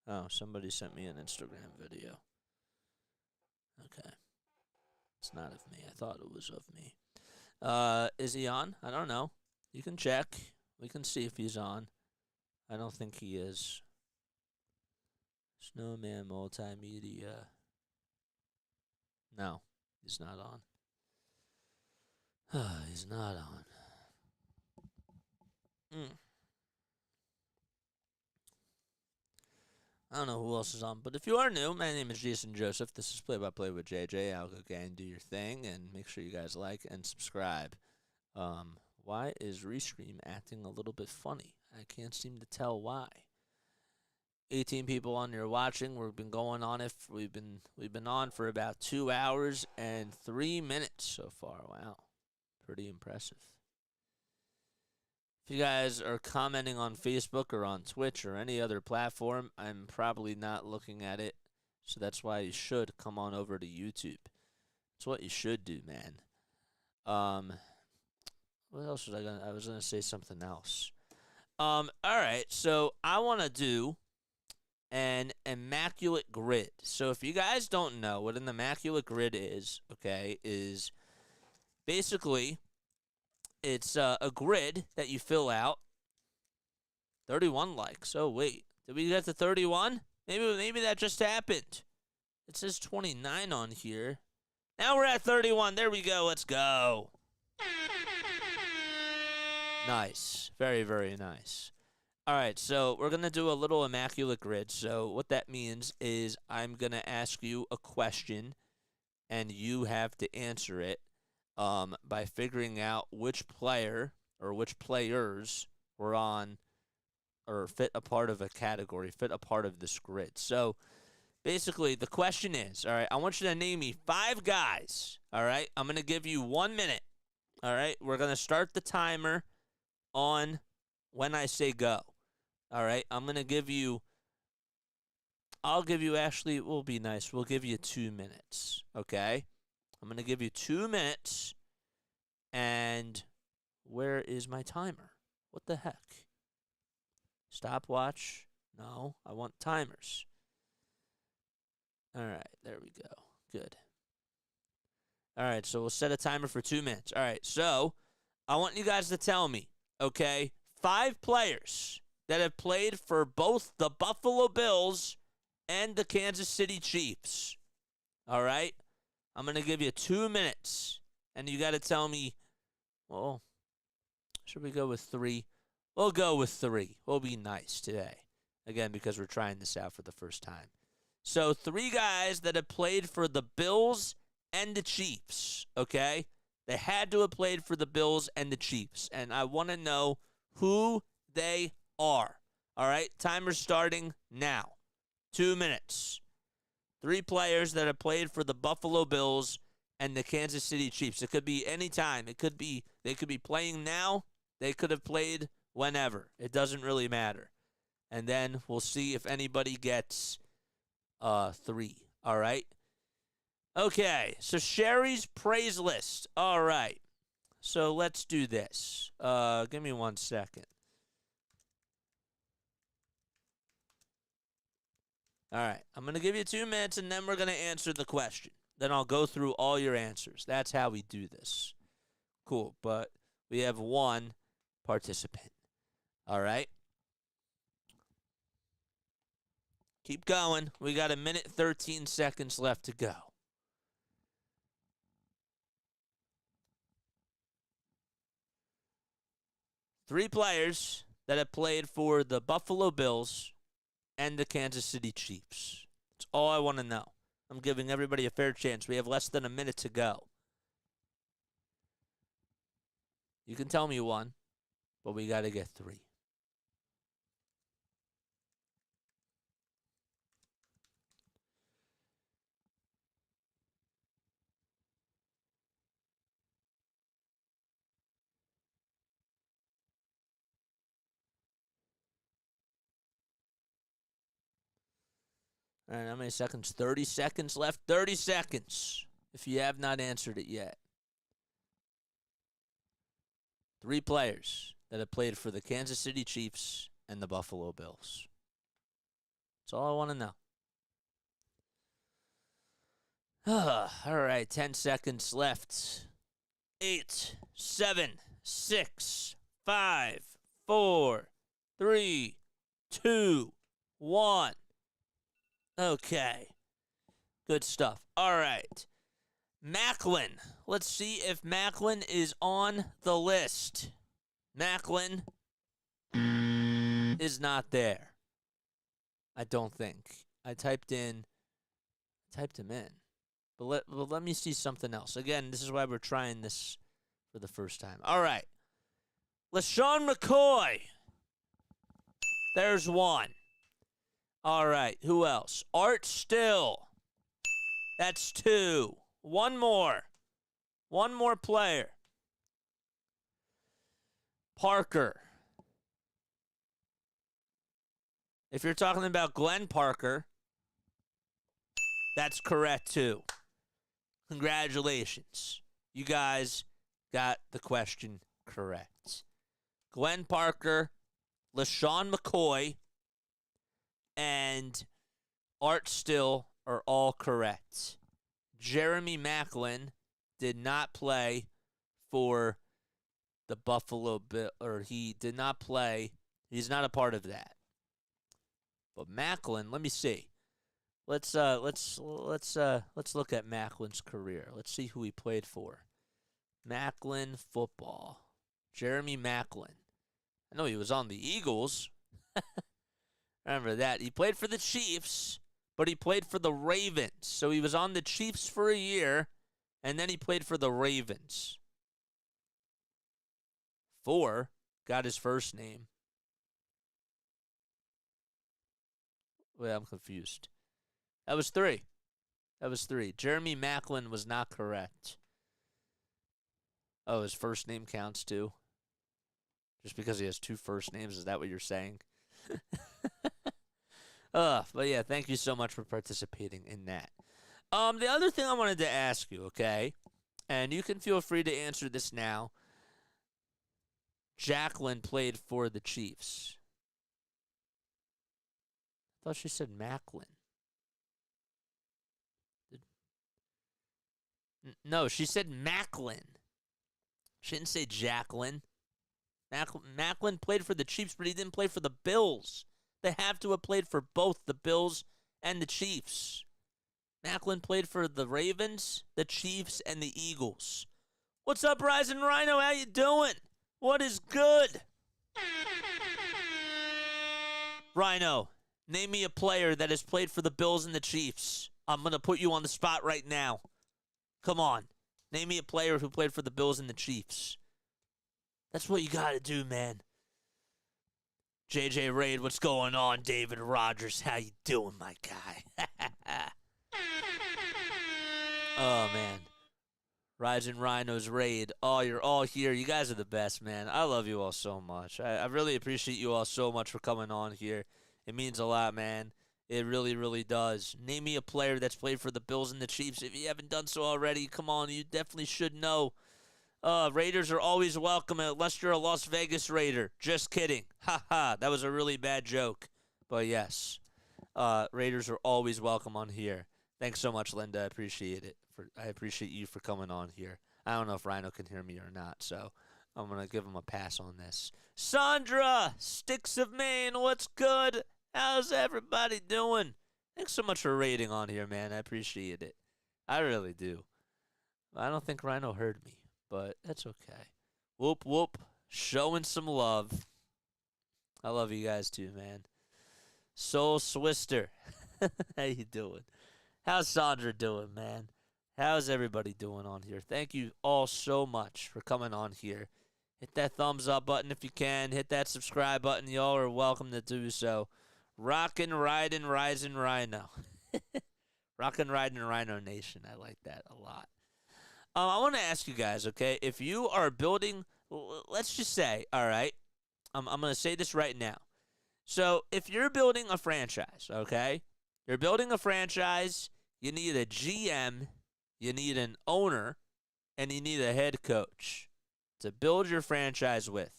Oh, somebody sent me an Instagram video. Okay. It's not of me. I thought it was of me. Is he on? I don't know. You can check. We can see if he's on. I don't think he is. Snowman Multimedia. No, he's not on. He's not on. I don't know who else is on, but if you are new, my name is Jason Joseph. This is Play by Play with JJ. Algo Gang, do your thing, and make sure you guys like and subscribe. Why is Restream acting a little bit funny? I can't seem to tell why. 18 people on here watching. We've been going on it. We've been on for about 2 hours and 3 minutes so far. Wow, pretty impressive. If you guys are commenting on Facebook or on Twitch or any other platform, I'm probably not looking at it, so that's why you should come on over to YouTube. That's what you should do, man. What else was I was gonna say something else. All right, so I want to do an immaculate grid. So if you guys don't know what an immaculate grid is, okay, is basically it's a grid that you fill out. 31 likes. Oh, wait. Did we get to 31? Maybe that just happened. It says 29 on here. Now we're at 31. There we go. Let's go. Nice. Very, very nice. All right, so we're going to do a little immaculate grid. So what that means is I'm going to ask you a question, and you have to answer it by figuring out which player or which players were on or fit a part of a category, fit a part of this grid. So basically the question is, all right, I want you to name me 5 guys, all right? I'm going to give you 1 minute, all right? We're going to start the timer on when I say go, all right? Actually, it will be nice. We'll give you 2 minutes, okay? I'm going to give you 2 minutes, and where is my timer? What the heck? Stopwatch? No, I want timers. All right, there we go. Good. All right, so we'll set a timer for 2 minutes. All right, so I want you guys to tell me, okay, 5 players that have played for both the Buffalo Bills and the Kansas City Chiefs. All right? I'm going to give you 2 minutes, and you got to tell me, well, should we go with 3? We'll go with 3. We'll be nice today. Again, because we're trying this out for the first time. So 3 guys that have played for the Bills and the Chiefs, okay? They had to have played for the Bills and the Chiefs, and I want to know who they are. All right? Timer's starting now. 2 minutes. 3 players that have played for the Buffalo Bills and the Kansas City Chiefs. It could be any time. They could be playing now. They could have played whenever. It doesn't really matter. And then we'll see if anybody gets 3. All right? Okay, so Sherry's praise list. All right. So let's do this. Give me 1 second. All right, I'm going to give you 2 minutes, and then we're going to answer the question. Then I'll go through all your answers. That's how we do this. Cool, but we have 1 participant. All right? Keep going. We got 1 minute, 13 seconds left to go. 3 players that have played for the Buffalo Bills and the Kansas City Chiefs. That's all I want to know. I'm giving everybody a fair chance. We have less than a minute to go. You can tell me one, but we got to get 3. All right, how many seconds? 30 seconds left. 30 seconds if you have not answered it yet. 3 players that have played for the Kansas City Chiefs and the Buffalo Bills. That's all I want to know. All right, 10 seconds left. 8, 7, 6, 5, 4, 3, 2, 1. Okay. Good stuff. All right. Macklin. Let's see if Macklin is on the list. Macklin is not there. I don't think. I typed him in. But let me see something else. Again, this is why we're trying this for the first time. All right. LeSean McCoy. There's one. All right. Who else? Art Still. That's 2. One more. One more player. Parker. If you're talking about Glenn Parker, that's correct too. Congratulations. You guys got the question correct. Glenn Parker, LeSean McCoy, and Art Still are all correct. Jeremy Macklin did not play for the Buffalo Bills, or he did not play. He's not a part of that. But Macklin, let me see. Let's look at Macklin's career. Let's see who he played for. Macklin football. Jeremy Macklin. I know he was on the Eagles. Remember that. He played for the Chiefs, but he played for the Ravens. So he was on the Chiefs for a year, and then he played for the Ravens. 4 got his first name. Wait, I'm confused. That was 3. Jeremy Macklin was not correct. Oh, his first name counts too? Just because he has 2 first names, is that what you're saying? But yeah, thank you so much for participating in that. The other thing I wanted to ask you, okay, and you can feel free to answer this now. Jacqueline played for the Chiefs. I thought she said Macklin. No, she said Macklin. She didn't say Jacqueline. Macklin played for the Chiefs, but he didn't play for the Bills. They have to have played for both the Bills and the Chiefs. Macklin played for the Ravens, the Chiefs, and the Eagles. What's up, Rising Rhino? How you doing? What is good? Rhino, name me a player that has played for the Bills and the Chiefs. I'm going to put you on the spot right now. Come on. Name me a player who played for the Bills and the Chiefs. That's what you got to do, man. JJ Reid, what's going on? David Rogers, how you doing, my guy? Oh, man. Rising Rhinos, Reid. Oh, you're all here. You guys are the best, man. I love you all so much. I really appreciate you all so much for coming on here. It means a lot, man. It really, really does. Name me a player that's played for the Bills and the Chiefs. If you haven't done so already, come on. You definitely should know. Raiders are always welcome unless you're a Las Vegas Raider. Just kidding. Ha ha. That was a really bad joke. But yes, Raiders are always welcome on here. Thanks so much, Linda. I appreciate it. I appreciate you for coming on here. I don't know if Rhino can hear me or not, so I'm going to give him a pass on this. Sandra, Sticks of Maine, what's good? How's everybody doing? Thanks so much for rating on here, man. I appreciate it. I really do. I don't think Rhino heard me, but that's okay. Whoop, whoop. showing some love. I love you guys too, man. Soul Swister, how you doing? How's Sandra doing, man? How's everybody doing on here? Thank you all so much for coming on here. Hit that thumbs up button if you can. Hit that subscribe button. Y'all are welcome to do so. Rockin', riding, rising, Rhino. Rockin', riding, Rhino Nation. I like that a lot. I want to ask you guys, okay, if you are building, let's just say, all right, I'm going to say this right now. So if you're building a franchise, okay, you're building a franchise, you need a GM, you need an owner, and you need a head coach to build your franchise with.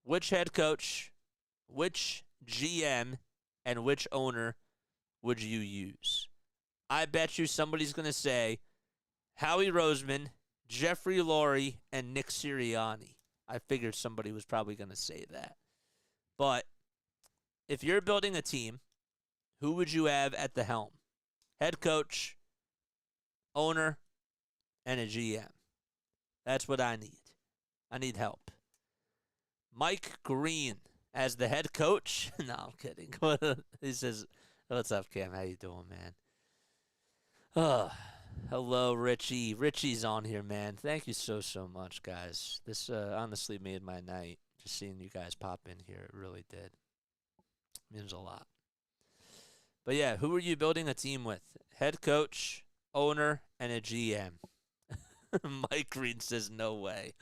Which head coach, which GM, and which owner would you use? I bet you somebody's going to say Howie Roseman, Jeffrey Lurie, and Nick Sirianni. I figured somebody was probably going to say that. But if you're building a team, who would you have at the helm? Head coach, owner, and a GM. That's what I need. I need help. Mike Green as the head coach? No, I'm kidding. He says, what's up, Cam? How you doing, man? Hello, Richie. Richie's on here, man. Thank you so much, guys. This honestly made my night, just seeing you guys pop in here. It really did. It means a lot. But yeah, who are you building a team with? Head coach, owner, and a GM. Mike Green says, no way.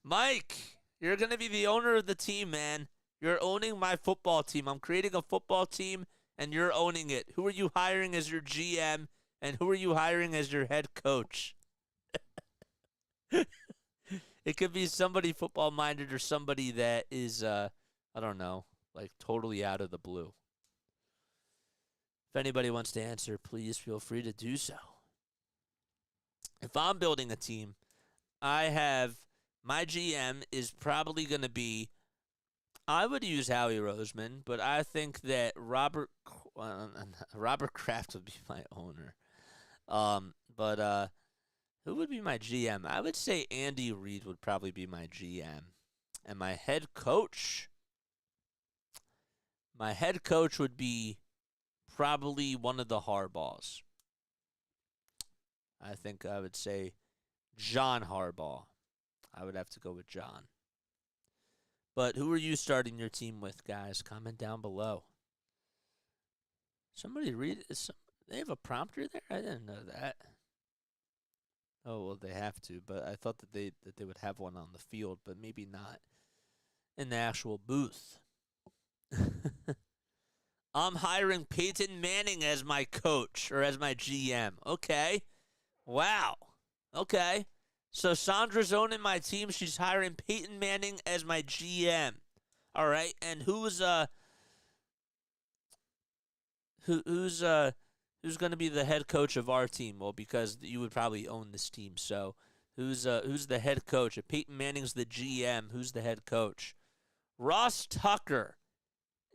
Mike, you're going to be the owner of the team, man. You're owning my football team. I'm creating a football team, and you're owning it. Who are you hiring as your GM, and who are you hiring as your head coach? It could be somebody football-minded or somebody that is, I don't know, like totally out of the blue. If anybody wants to answer, please feel free to do so. If I'm building a team, I have my GM is probably going to be, I would use Howie Roseman, but I think that Robert Kraft would be my owner. But who would be my GM? I would say Andy Reid would probably be my GM. And my head coach would be probably one of the Harbaughs. I think I would say John Harbaugh. I would have to go with John. But who are you starting your team with, guys? Comment down below. Somebody read it. They have a prompter there? I didn't know that. Oh, well, they have to, but I thought that they would have one on the field, but maybe not in the actual booth. I'm hiring Peyton Manning as my coach or as my GM. Okay. Wow. Okay. So Sandra's owning my team. She's hiring Peyton Manning as my GM. All right. And who's going to be the head coach of our team? Well, because you would probably own this team. So who's the head coach? If Peyton Manning's the GM, who's the head coach? Ross Tucker,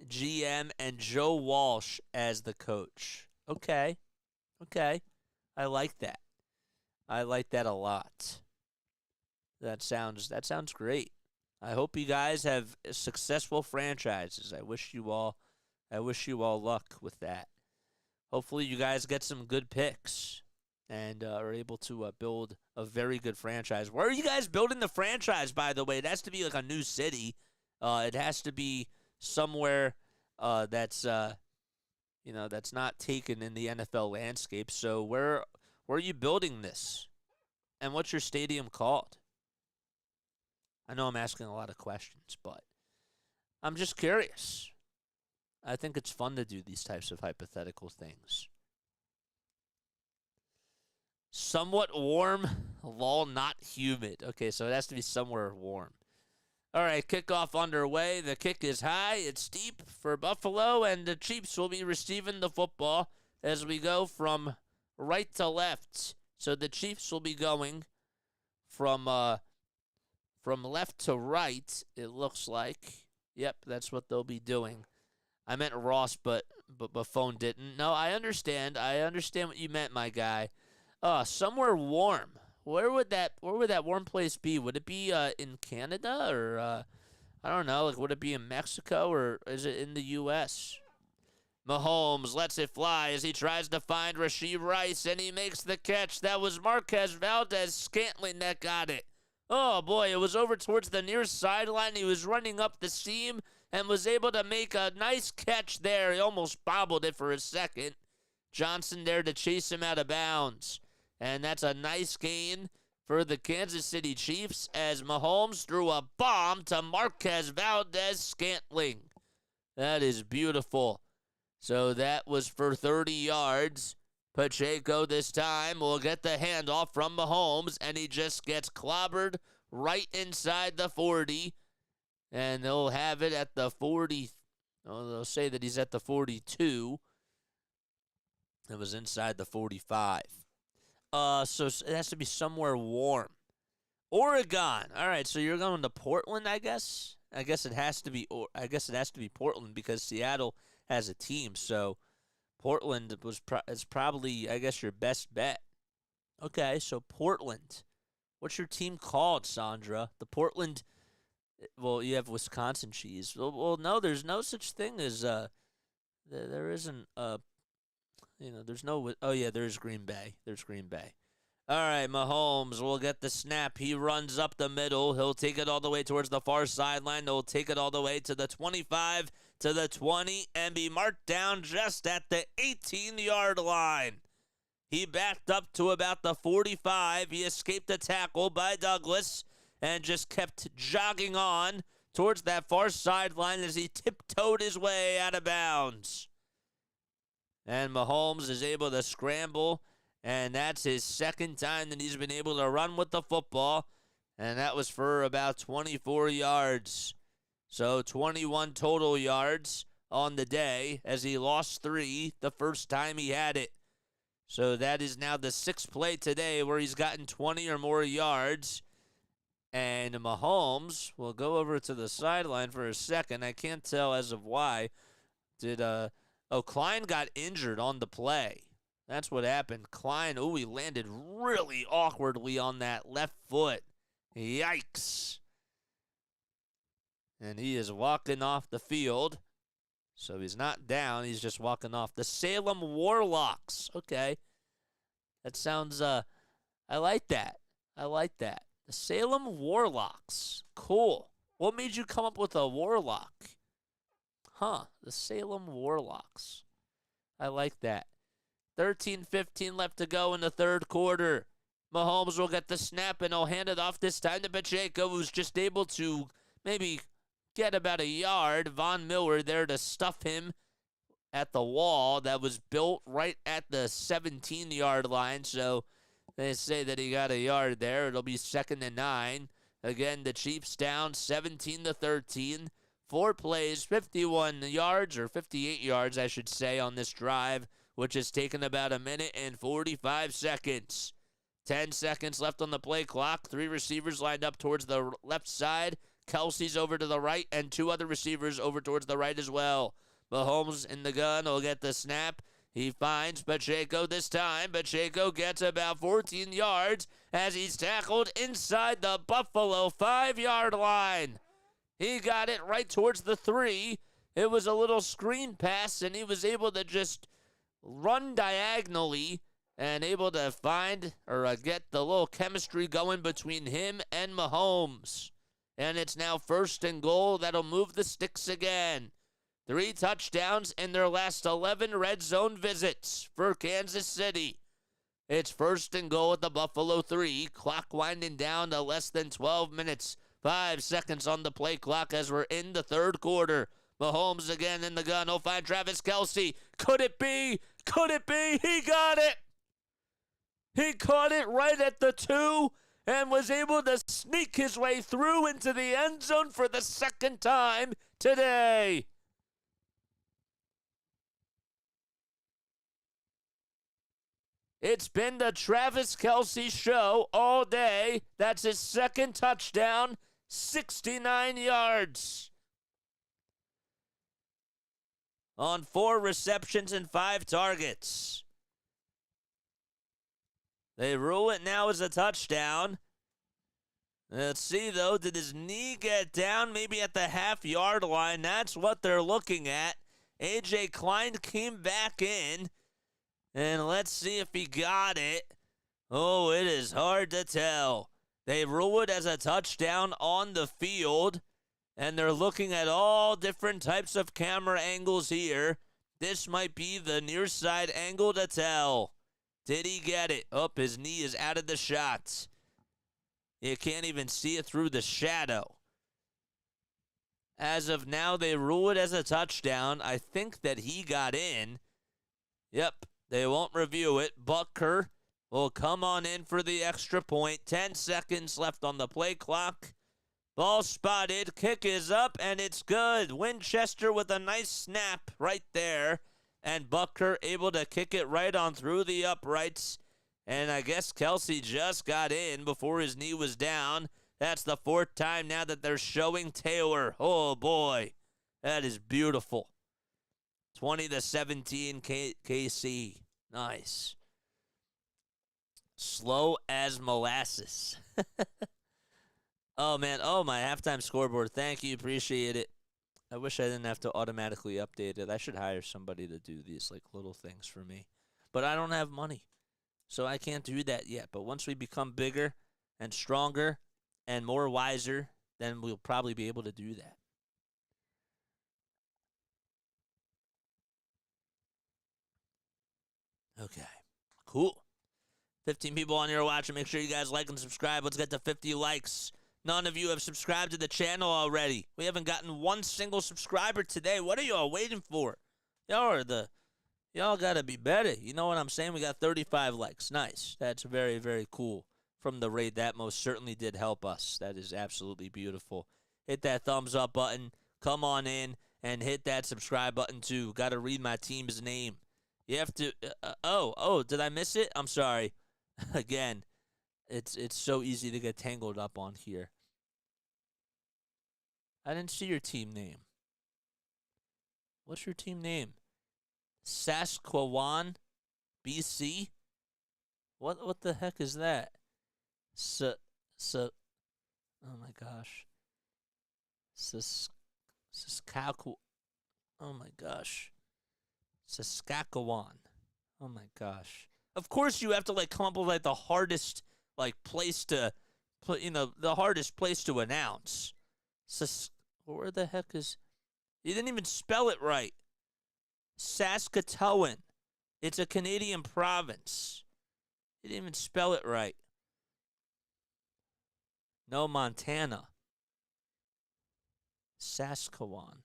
GM, and Joe Walsh as the coach. Okay. I like that. I like that a lot. That sounds great. I hope you guys have successful franchises. I wish you all luck with that. Hopefully you guys get some good picks and are able to build a very good franchise. Where are you guys building the franchise, by the way? It has to be like a new city. It has to be somewhere that's not taken in the NFL landscape. So where are you building this? And what's your stadium called? I know I'm asking a lot of questions, but I'm just curious. I think it's fun to do these types of hypothetical things. Somewhat warm, lol, not humid. Okay, so it has to be somewhere warm. All right, kickoff underway. The kick is high. It's steep for Buffalo, and the Chiefs will be receiving the football as we go from right to left. So the Chiefs will be going from left to right, it looks like. Yep, that's what they'll be doing. I meant Ross, but phone didn't. No, I understand. I understand what you meant, my guy. Somewhere warm. where would that warm place be? Would it be in Canada or I don't know, like would it be in Mexico or is it in the US? Mahomes lets it fly as he tries to find Rashee Rice, and he makes the catch. That was Marquez Valdez-Scantling that got it. Oh, boy, it was over towards the near sideline. He was running up the seam and was able to make a nice catch there. He almost bobbled it for a second. Johnson there to chase him out of bounds. And that's a nice gain for the Kansas City Chiefs as Mahomes threw a bomb to Marquez Valdez-Scantling. That is beautiful. So that was for 30 yards. Pacheco this time will get the handoff from Mahomes, and he just gets clobbered right inside the 40. And they'll have it at the 40. Oh, they'll say that he's at the 42. It was inside the 45. So it has to be somewhere warm. Oregon. All right, so you're going to Portland, I guess. I guess it has to be Portland because Seattle has a team. So Portland is probably, I guess, your best bet. Okay, so Portland. What's your team called, Sandra? The Portland. Well, you have Wisconsin cheese. Well, no, there's no such thing as there isn't there's no. Oh yeah, there's Green Bay. There's Green Bay. All right, Mahomes will get the snap. He runs up the middle. He'll take it all the way towards the far sideline. He'll take it all the way to the 25, to the 20, and be marked down just at the 18-yard line. He backed up to about the 45. He escaped the tackle by Douglas and just kept jogging on towards that far sideline as he tiptoed his way out of bounds. And Mahomes is able to scramble, and that's his second time that he's been able to run with the football, and that was for about 24 yards. So 21 total yards on the day as he lost 3 the first time he had it. So that is now the 6th play today where he's gotten 20 or more yards. And Mahomes will go over to the sideline for a second. I can't tell as of why. Klein got injured on the play. That's what happened. Klein, he landed really awkwardly on that left foot. Yikes. And he is walking off the field. So he's not down. He's just walking off. The Salem Warlocks. Okay. That sounds, I like that. I like that. The Salem Warlocks. Cool. What made you come up with a warlock? The Salem Warlocks. I like that. 13:15 left to go in the third quarter. Mahomes will get the snap, and he'll hand it off this time to Pacheco, who's just able to maybe get about a yard. Von Miller there to stuff him at the wall that was built right at the 17-yard line. So they say that he got a yard there. It'll be 2nd and 9. Again, the Chiefs down 17-13. 4 plays, 51 yards, or 58 yards, I should say, on this drive, which has taken about a minute and 45 seconds. 10 seconds left on the play clock. 3 receivers lined up towards the left side. Kelce's over to the right, and 2 other receivers over towards the right as well. Mahomes in the gun will get the snap. He finds Pacheco this time. Pacheco gets about 14 yards as he's tackled inside the Buffalo 5-yard line. He got it right towards the 3. It was a little screen pass, and he was able to just run diagonally and able to find or get the little chemistry going between him and Mahomes. And it's now 1st and goal. That'll move the sticks again. 3 touchdowns in their last 11 red zone visits for Kansas City. It's 1st and goal at the Buffalo 3. Clock winding down to less than 12 minutes. 5 seconds on the play clock as we're in the third quarter. Mahomes again in the gun. He'll find Travis Kelce. Could it be? Could it be? He got it. He caught it right at the 2 and was able to sneak his way through into the end zone for the 2nd time today. It's been the Travis Kelce show all day. That's his 2nd touchdown, 69 yards. On 4 receptions and 5 targets. They rule it now as a touchdown. Let's see, though. Did his knee get down maybe at the half-yard line? That's what they're looking at. A.J. Klein came back in. And let's see if he got it. Oh, it is hard to tell. They rule it as a touchdown on the field. And they're looking at all different types of camera angles here. This might be the near side angle to tell. Did he get it? Oh, his knee is out of the shot. You can't even see it through the shadow. As of now, they rule it as a touchdown. I think that he got in. Yep, they won't review it. Butker will come on in for the extra point. 10 seconds left on the play clock. Ball spotted. Kick is up, and it's good. Winchester with a nice snap right there. And Butker able to kick it right on through the uprights. And I guess Kelce just got in before his knee was down. That's the 4th time now that they're showing Taylor. Oh, boy. That is beautiful. 20-17 KC. Nice. Slow as molasses. Oh, man. Oh, my halftime scoreboard. Thank you. Appreciate it. I wish I didn't have to automatically update it. I should hire somebody to do these like little things for me. But I don't have money, so I can't do that yet. But once we become bigger and stronger and more wiser, then we'll probably be able to do that. Okay, cool. 15 people on here watching. Make sure you guys like and subscribe. Let's get to 50 likes. None of you have subscribed to the channel already. We haven't gotten one single subscriber today. What are y'all waiting for? Y'all gotta be better. You know what I'm saying? We got 35 likes. Nice. That's very, very cool. From the Reid, that most certainly did help us. That is absolutely beautiful. Hit that thumbs up button. Come on in and hit that subscribe button too. Gotta read my team's name. You have to. Did I miss it? I'm sorry. Again, it's so easy to get tangled up on here. I didn't see your team name. What's your team name? Saskatchewan, BC? What the heck is that? Oh my gosh. Saskatchewan. Oh my gosh. Saskatchewan. Oh my gosh. Of course you have to like come up with like the hardest like place to put, the hardest place to announce. Where the heck is... You didn't even spell it right. Saskatchewan. It's a Canadian province. You didn't even spell it right. No, Montana. Saskatchewan.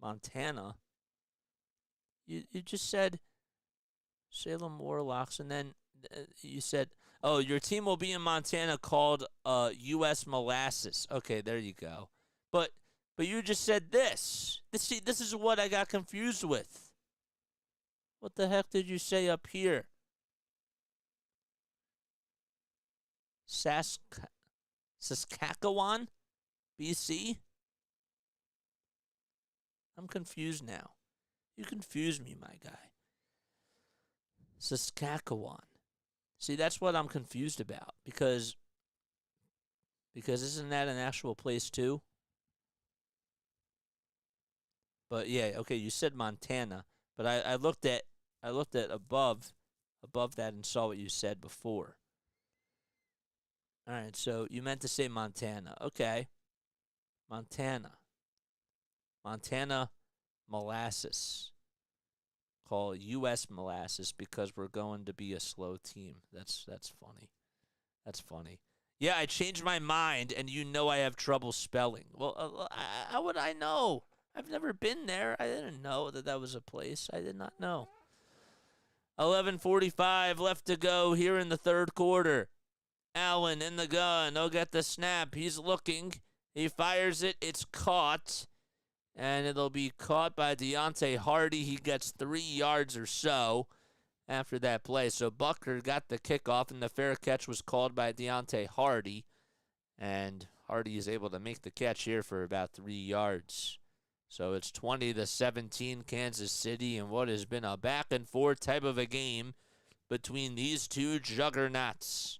Montana. You just said Salem Warlocks, and then you said, oh, your team will be in Montana called U.S. Molasses. Okay, there you go. But you just said this. This is what I got confused with. What the heck did you say up here? Saskatchewan, BC? I'm confused now. You confuse me, my guy. Saskatchewan. See, that's what I'm confused about. Because isn't that an actual place too? But yeah, okay, you said Montana. But I looked at above that and saw what you said before. All right, so you meant to say Montana. Okay. Montana Molasses. Call U.S. Molasses because we're going to be a slow team. That's funny. That's funny. Yeah, I changed my mind, and I have trouble spelling. Well, how would I know? I've never been there. I didn't know that was a place. I did not know. 11:45 left to go here in the third quarter. Allen in the gun. He'll get the snap. He's looking. He fires it. It's caught. And it'll be caught by Deontay Hardy. He gets 3 yards or so after that play. So Butker got the kickoff, and the fair catch was called by Deontay Hardy. And Hardy is able to make the catch here for about 3 yards. So it's 20-17 Kansas City in what has been a back and forth type of a game between these two juggernauts.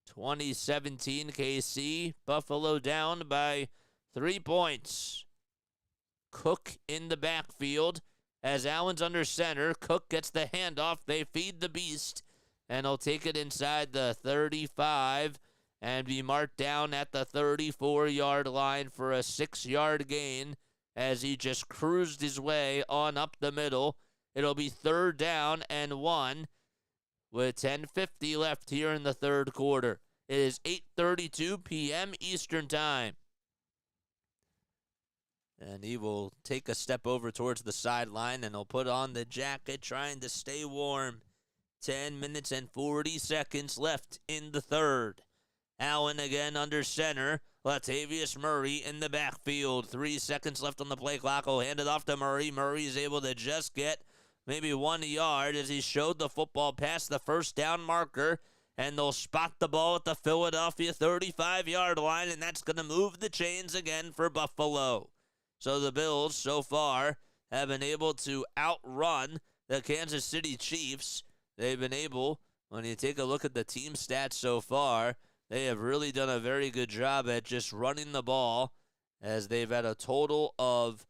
2017 KC, Buffalo down by 3 points. Cook in the backfield as Allen's under center. Cook gets the handoff. They feed the beast, and he'll take it inside the 35 and be marked down at the 34-yard line for a 6-yard gain as he just cruised his way on up the middle. It'll be 3rd down and 1 with 10:50 left here in the third quarter. It is 8:32 p.m. Eastern Time. And he will take a step over towards the sideline, and he'll put on the jacket, trying to stay warm. 10 minutes and 40 seconds left in the third. Allen again under center. Latavius Murray in the backfield. 3 seconds left on the play clock. He'll hand it off to Murray. Murray is able to just get maybe 1 yard as he showed the football past the first down marker. And they'll spot the ball at the Philadelphia 35-yard line, and that's going to move the chains again for Buffalo. So the Bills so far have been able to outrun the Kansas City Chiefs. They've been able, when you take a look at the team stats so far, they have really done a very good job at just running the ball, as they've had a total of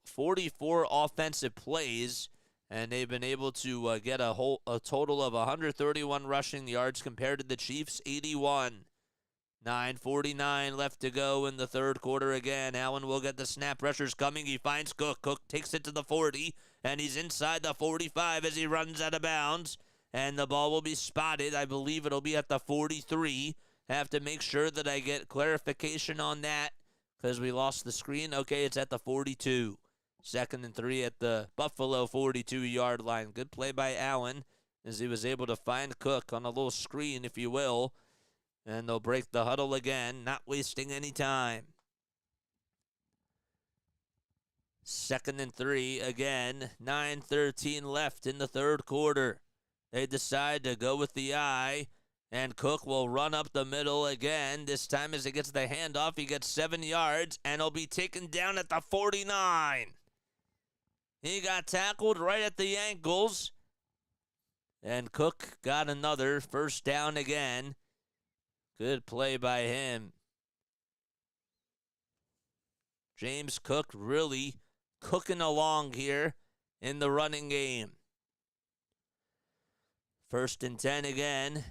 44 offensive plays, and they've been able to get a total of 131 rushing yards compared to the Chiefs' 81. 9:49 left to go in the third quarter again. Allen will get the snap. Pressure's coming. He finds Cook. Cook takes it to the 40, and he's inside the 45 as he runs out of bounds. And the ball will be spotted. I believe it'll be at the 43. I have to make sure that I get clarification on that because we lost the screen. Okay, it's at the 42. 2nd and 3 at the Buffalo 42-yard line. Good play by Allen as he was able to find Cook on a little screen, if you will. And they'll break the huddle again, not wasting any time. 2nd and 3 again. 9:13 left in the third quarter. They decide to go with the eye, and Cook will run up the middle again. This time as he gets the handoff, he gets 7 yards, and he'll be taken down at the 49. He got tackled right at the ankles, and Cook got another first down again. Good play by him. James Cook really cooking along here in the running game. 1st and 10 again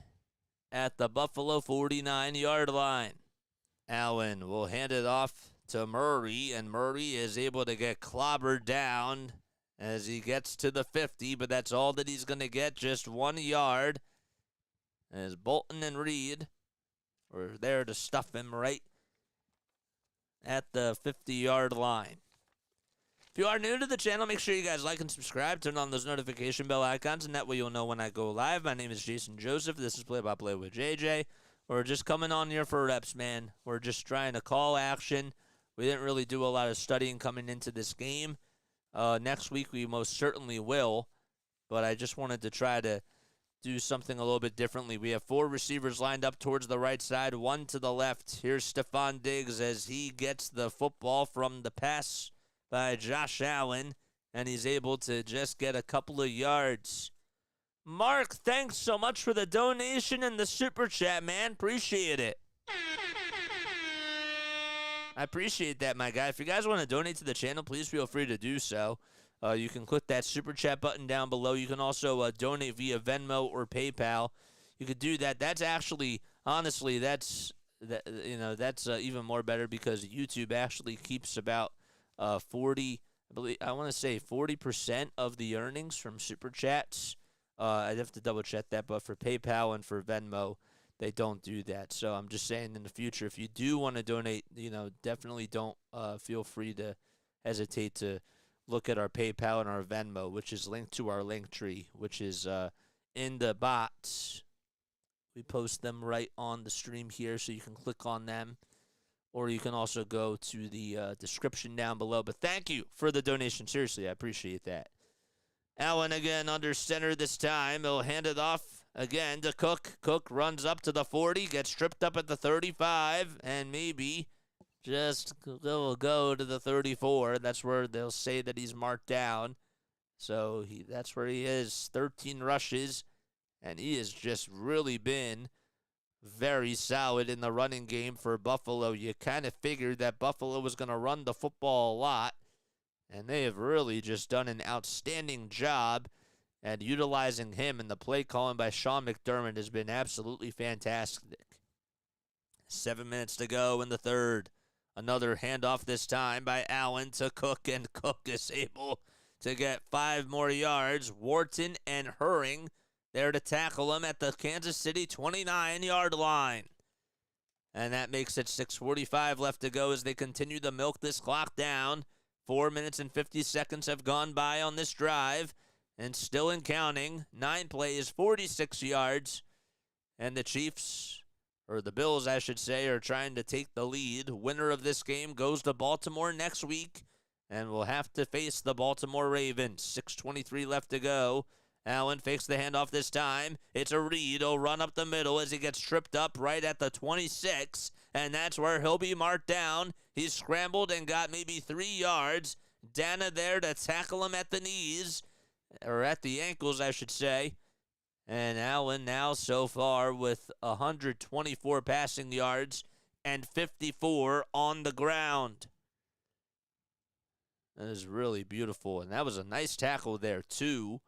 at the Buffalo 49-yard line. Allen will hand it off to Murray, and Murray is able to get clobbered down as he gets to the 50, but that's all that he's going to get, just 1 yard, as Bolton and Reid were there to stuff him right at the 50-yard line. If you are new to the channel, make sure you guys like and subscribe. Turn on those notification bell icons, and that way you'll know when I go live. My name is Jason Joseph. This is Play-by-Play with JJ. We're just coming on here for reps, man. We're just trying to call action. We didn't really do a lot of studying coming into this game. Next week we most certainly will, but I just wanted to try to do something a little bit differently. We have 4 receivers lined up towards the right side, 1 to the left. Here's Stephon Diggs as he gets the football from the pass by Josh Allen, and he's able to just get a couple of yards. Mark, thanks so much for the donation and the super chat, man. Appreciate it. I appreciate that, my guy. If you guys want to donate to the channel, please feel free to do so. You can click that super chat button down below. You can also donate via Venmo or PayPal. You could do that. That's actually, honestly, that's even more better because YouTube actually keeps about 40, I want to say 40% of the earnings from super chats. I'd have to double check that, but for PayPal and for Venmo, they don't do that. So I'm just saying in the future, if you do want to donate, definitely don't feel free to hesitate to look at our PayPal and our Venmo, which is linked to our LINKTREE, which is in the box. We post them right on the stream here, so you can click on them. Or you can also go to the description down below. But thank you for the donation. Seriously, I appreciate that. Allen again under center this time. He'll hand it off again to Cook. Cook runs up to the 40, gets tripped up at the 35, and maybe just will go to the 34. That's where they'll say that he's marked down. So that's where he is. 13 rushes, and he has just really been very solid in the running game for Buffalo. You kind of figured that Buffalo was going to run the football a lot, and they have really just done an outstanding job at utilizing him, and the play calling by Sean McDermott has been absolutely fantastic. 7 minutes to go in the third. Another handoff this time by Allen to Cook, and Cook is able to get 5 more yards. Wharton and Herring there to tackle him at the Kansas City 29-yard line. And that makes it 6:45 left to go as they continue to milk this clock down. 4 minutes and 50 seconds have gone by on this drive, and still in counting. 9 plays, 46 yards. And the Chiefs, or the Bills, I should say, are trying to take the lead. Winner of this game goes to Baltimore next week and will have to face the Baltimore Ravens. 6:23 left to go. Allen fakes the handoff this time. It's a Reid. He'll run up the middle as he gets tripped up right at the 26, and that's where he'll be marked down. He scrambled and got maybe 3 yards. Dana there to tackle him at the knees, or at the ankles, I should say. And Allen now so far with 124 passing yards and 54 on the ground. That is really beautiful, and that was a nice tackle there, too,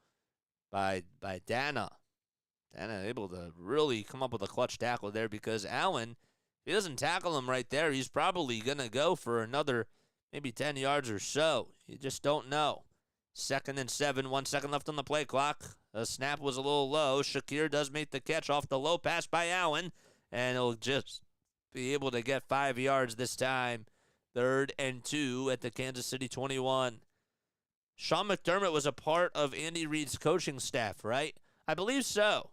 by Dana. Dana able to really come up with a clutch tackle there, because Allen, if he doesn't tackle him right there, he's probably going to go for another maybe 10 yards or so. You just don't know. 2nd and 7, 1 second left on the play clock. The snap was a little low. Shakir does make the catch off the low pass by Allen, and he'll just be able to get 5 yards this time. 3rd and 2 at the Kansas City 21. Sean McDermott was a part of Andy Reid's coaching staff, right? I believe so.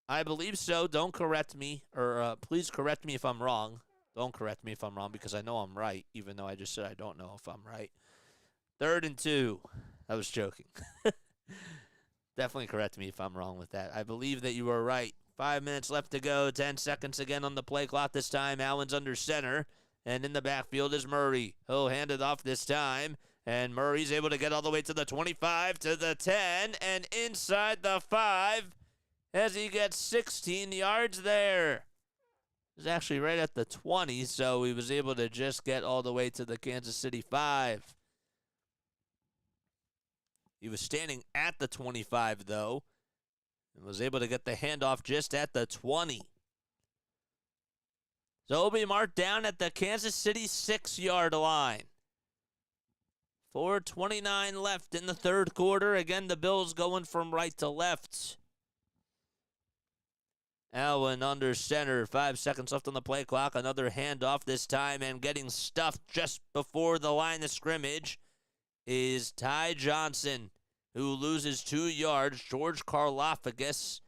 Don't correct me, or please correct me if I'm wrong. Don't correct me if I'm wrong, because I know I'm right, even though I just said I don't know if I'm right. 3rd and 2. I was joking. Definitely correct me if I'm wrong with that. I believe that you are right. 5 minutes left to go. 10 seconds again on the play clock this time. Allen's under center, and in the backfield is Murray. He'll hand it off this time. And Murray's able to get all the way to the 25, to the 10, and inside the 5 as he gets 16 yards there. It was actually right at the 20, so he was able to just get all the way to the Kansas City 5. He was standing at the 25, though, and was able to get the handoff just at the 20. So he'll be marked down at the Kansas City 6-yard line. 4:29 left in the third quarter. Again, the Bills going from right to left. Allen under center. 5 seconds left on the play clock. Another handoff this time, and getting stuffed just before the line of scrimmage is Ty Johnson, who loses 2 yards. George Karlaftis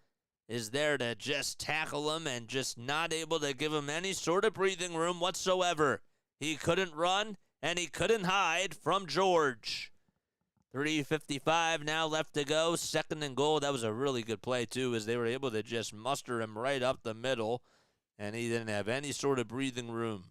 is there to just tackle him and just not able to give him any sort of breathing room whatsoever. He couldn't run, and he couldn't hide from George. 3:55 now left to go. 2nd and goal. That was a really good play, too, as they were able to just muster him right up the middle, and he didn't have any sort of breathing room.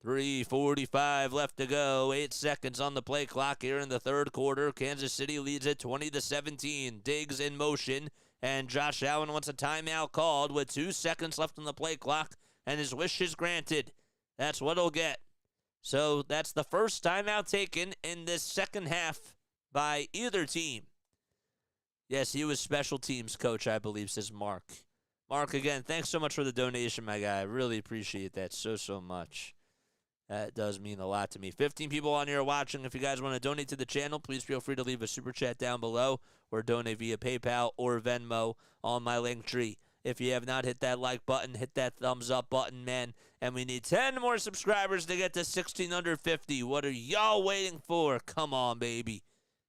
3:45 left to go. 8 seconds on the play clock here in the third quarter. Kansas City leads it 20-17. Diggs in motion, and Josh Allen wants a timeout called with 2 seconds left on the play clock, and his wish is granted. That's what he'll get. So that's the first timeout taken in this second half by either team. Yes, he was special teams coach, I believe, says Mark. Mark, again, thanks so much for the donation, my guy. I really appreciate that so much. That does mean a lot to me. 15 people on here watching. If you guys want to donate to the channel, please feel free to leave a super chat down below or donate via PayPal or Venmo on my Linktree. If you have not hit that like button, hit that thumbs up button, man. And we need 10 more subscribers to get to 1,650. What are y'all waiting for? Come on, baby.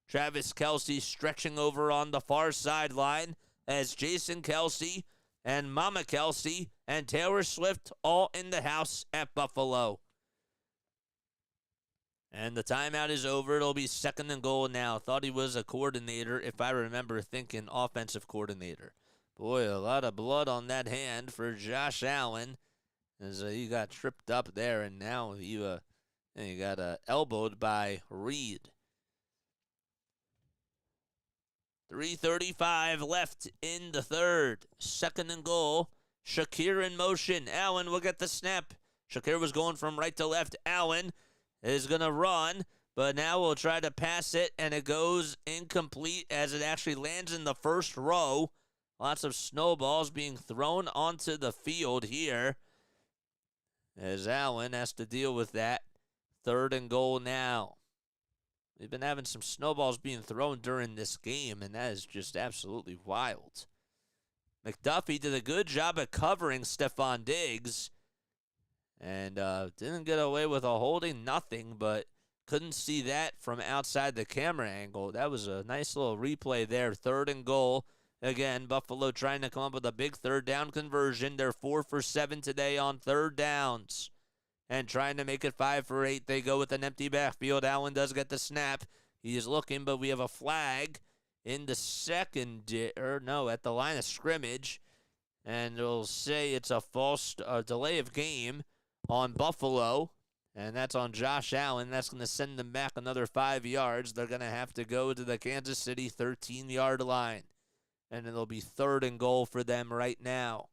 Travis Kelce stretching over on the far sideline as Jason Kelce and Mama Kelce and Taylor Swift all in the house at Buffalo. And the timeout is over. It'll be 2nd and goal now. Thought he was a coordinator, if I remember thinking offensive coordinator. Boy, a lot of blood on that hand for Josh Allen as he got tripped up there, and now he got elbowed by Reid. 3:35 left in the third. 2nd and goal. Shakir in motion. Allen will get the snap. Shakir was going from right to left. Allen is going to run, but now we'll try to pass it, and it goes incomplete as it actually lands in the first row. Lots of snowballs being thrown onto the field here as Allen has to deal with that. 3rd and goal now. We've been having some snowballs being thrown during this game, and that is just absolutely wild. McDuffie did a good job at covering Stephon Diggs and didn't get away with a holding, nothing, but couldn't see that from outside the camera angle. That was a nice little replay there. 3rd and goal. Again, Buffalo trying to come up with a big 3rd down conversion. They're 4 for 7 today on 3rd downs. And trying to make it 5 for 8. They go with an empty backfield. Allen does get the snap. He is looking, but we have a flag in the at the line of scrimmage. And it'll say it's a false delay of game on Buffalo. And that's on Josh Allen. That's going to send them back another 5 yards. They're going to have to go to the Kansas City 13-yard line. And it'll be 3rd and goal for them right now.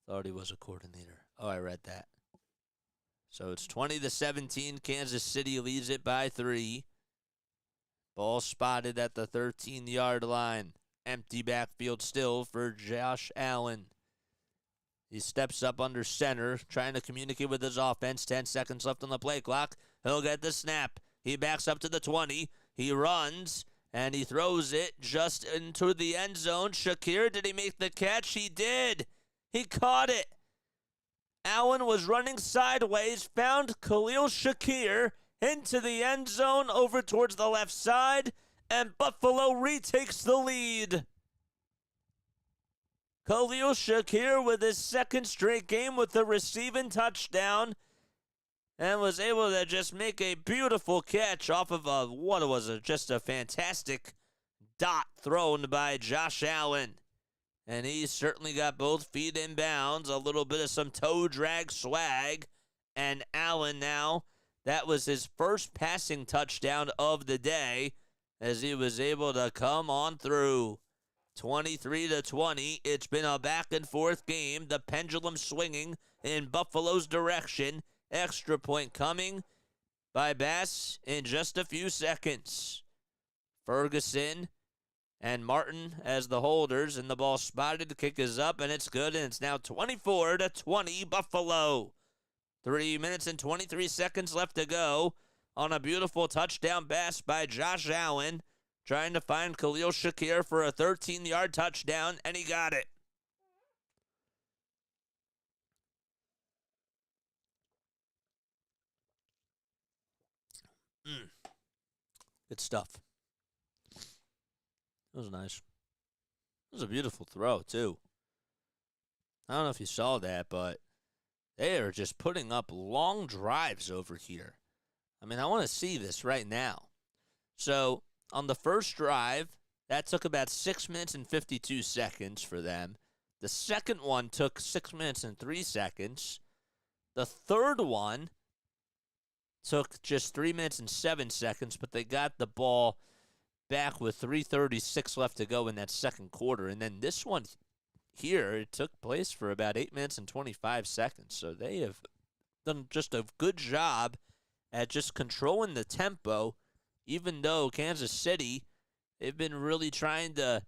Thought he was a coordinator. Oh, I read that. So it's 20-17. Kansas City leads it by 3. Ball spotted at the 13-yard line. Empty backfield still for Josh Allen. He steps up under center, trying to communicate with his offense. 10 seconds left on the play clock. He'll get the snap. He backs up to the 20. He runs, and he throws it just into the end zone. Shakir, did he make the catch? He did. He caught it. Allen was running sideways, found Khalil Shakir into the end zone over towards the left side, and Buffalo retakes the lead. Khalil Shakir with his 2nd straight game with the receiving touchdown and was able to just make a beautiful catch off of just a fantastic dot thrown by Josh Allen. And he certainly got both feet in bounds, a little bit of some toe drag swag. And Allen now, that was his first passing touchdown of the day as he was able to come on through. 23-20. It's been a back and forth game. The pendulum swinging in Buffalo's direction. Extra point coming by Bass in just a few seconds. Ferguson and Martin as the holders, and the ball spotted. The kick is up, and it's good, and it's now 24-20 Buffalo. 3 minutes and 23 seconds left to go on a beautiful touchdown pass by Josh Allen, trying to find Khalil Shakir for a 13-yard touchdown, and he got it. Good stuff. That was nice. It was a beautiful throw, too. I don't know if you saw that, but they are just putting up long drives over here. I mean, I want to see this right now. So, on the first drive, that took about 6 minutes and 52 seconds for them. The second one took 6 minutes and 3 seconds. The third one took just 3 minutes and 7 seconds, but they got the ball back with 3:36 left to go in that second quarter. And then this one here, it took place for about 8 minutes and 25 seconds. So they have done just a good job at just controlling the tempo, even though Kansas City, they've been really trying to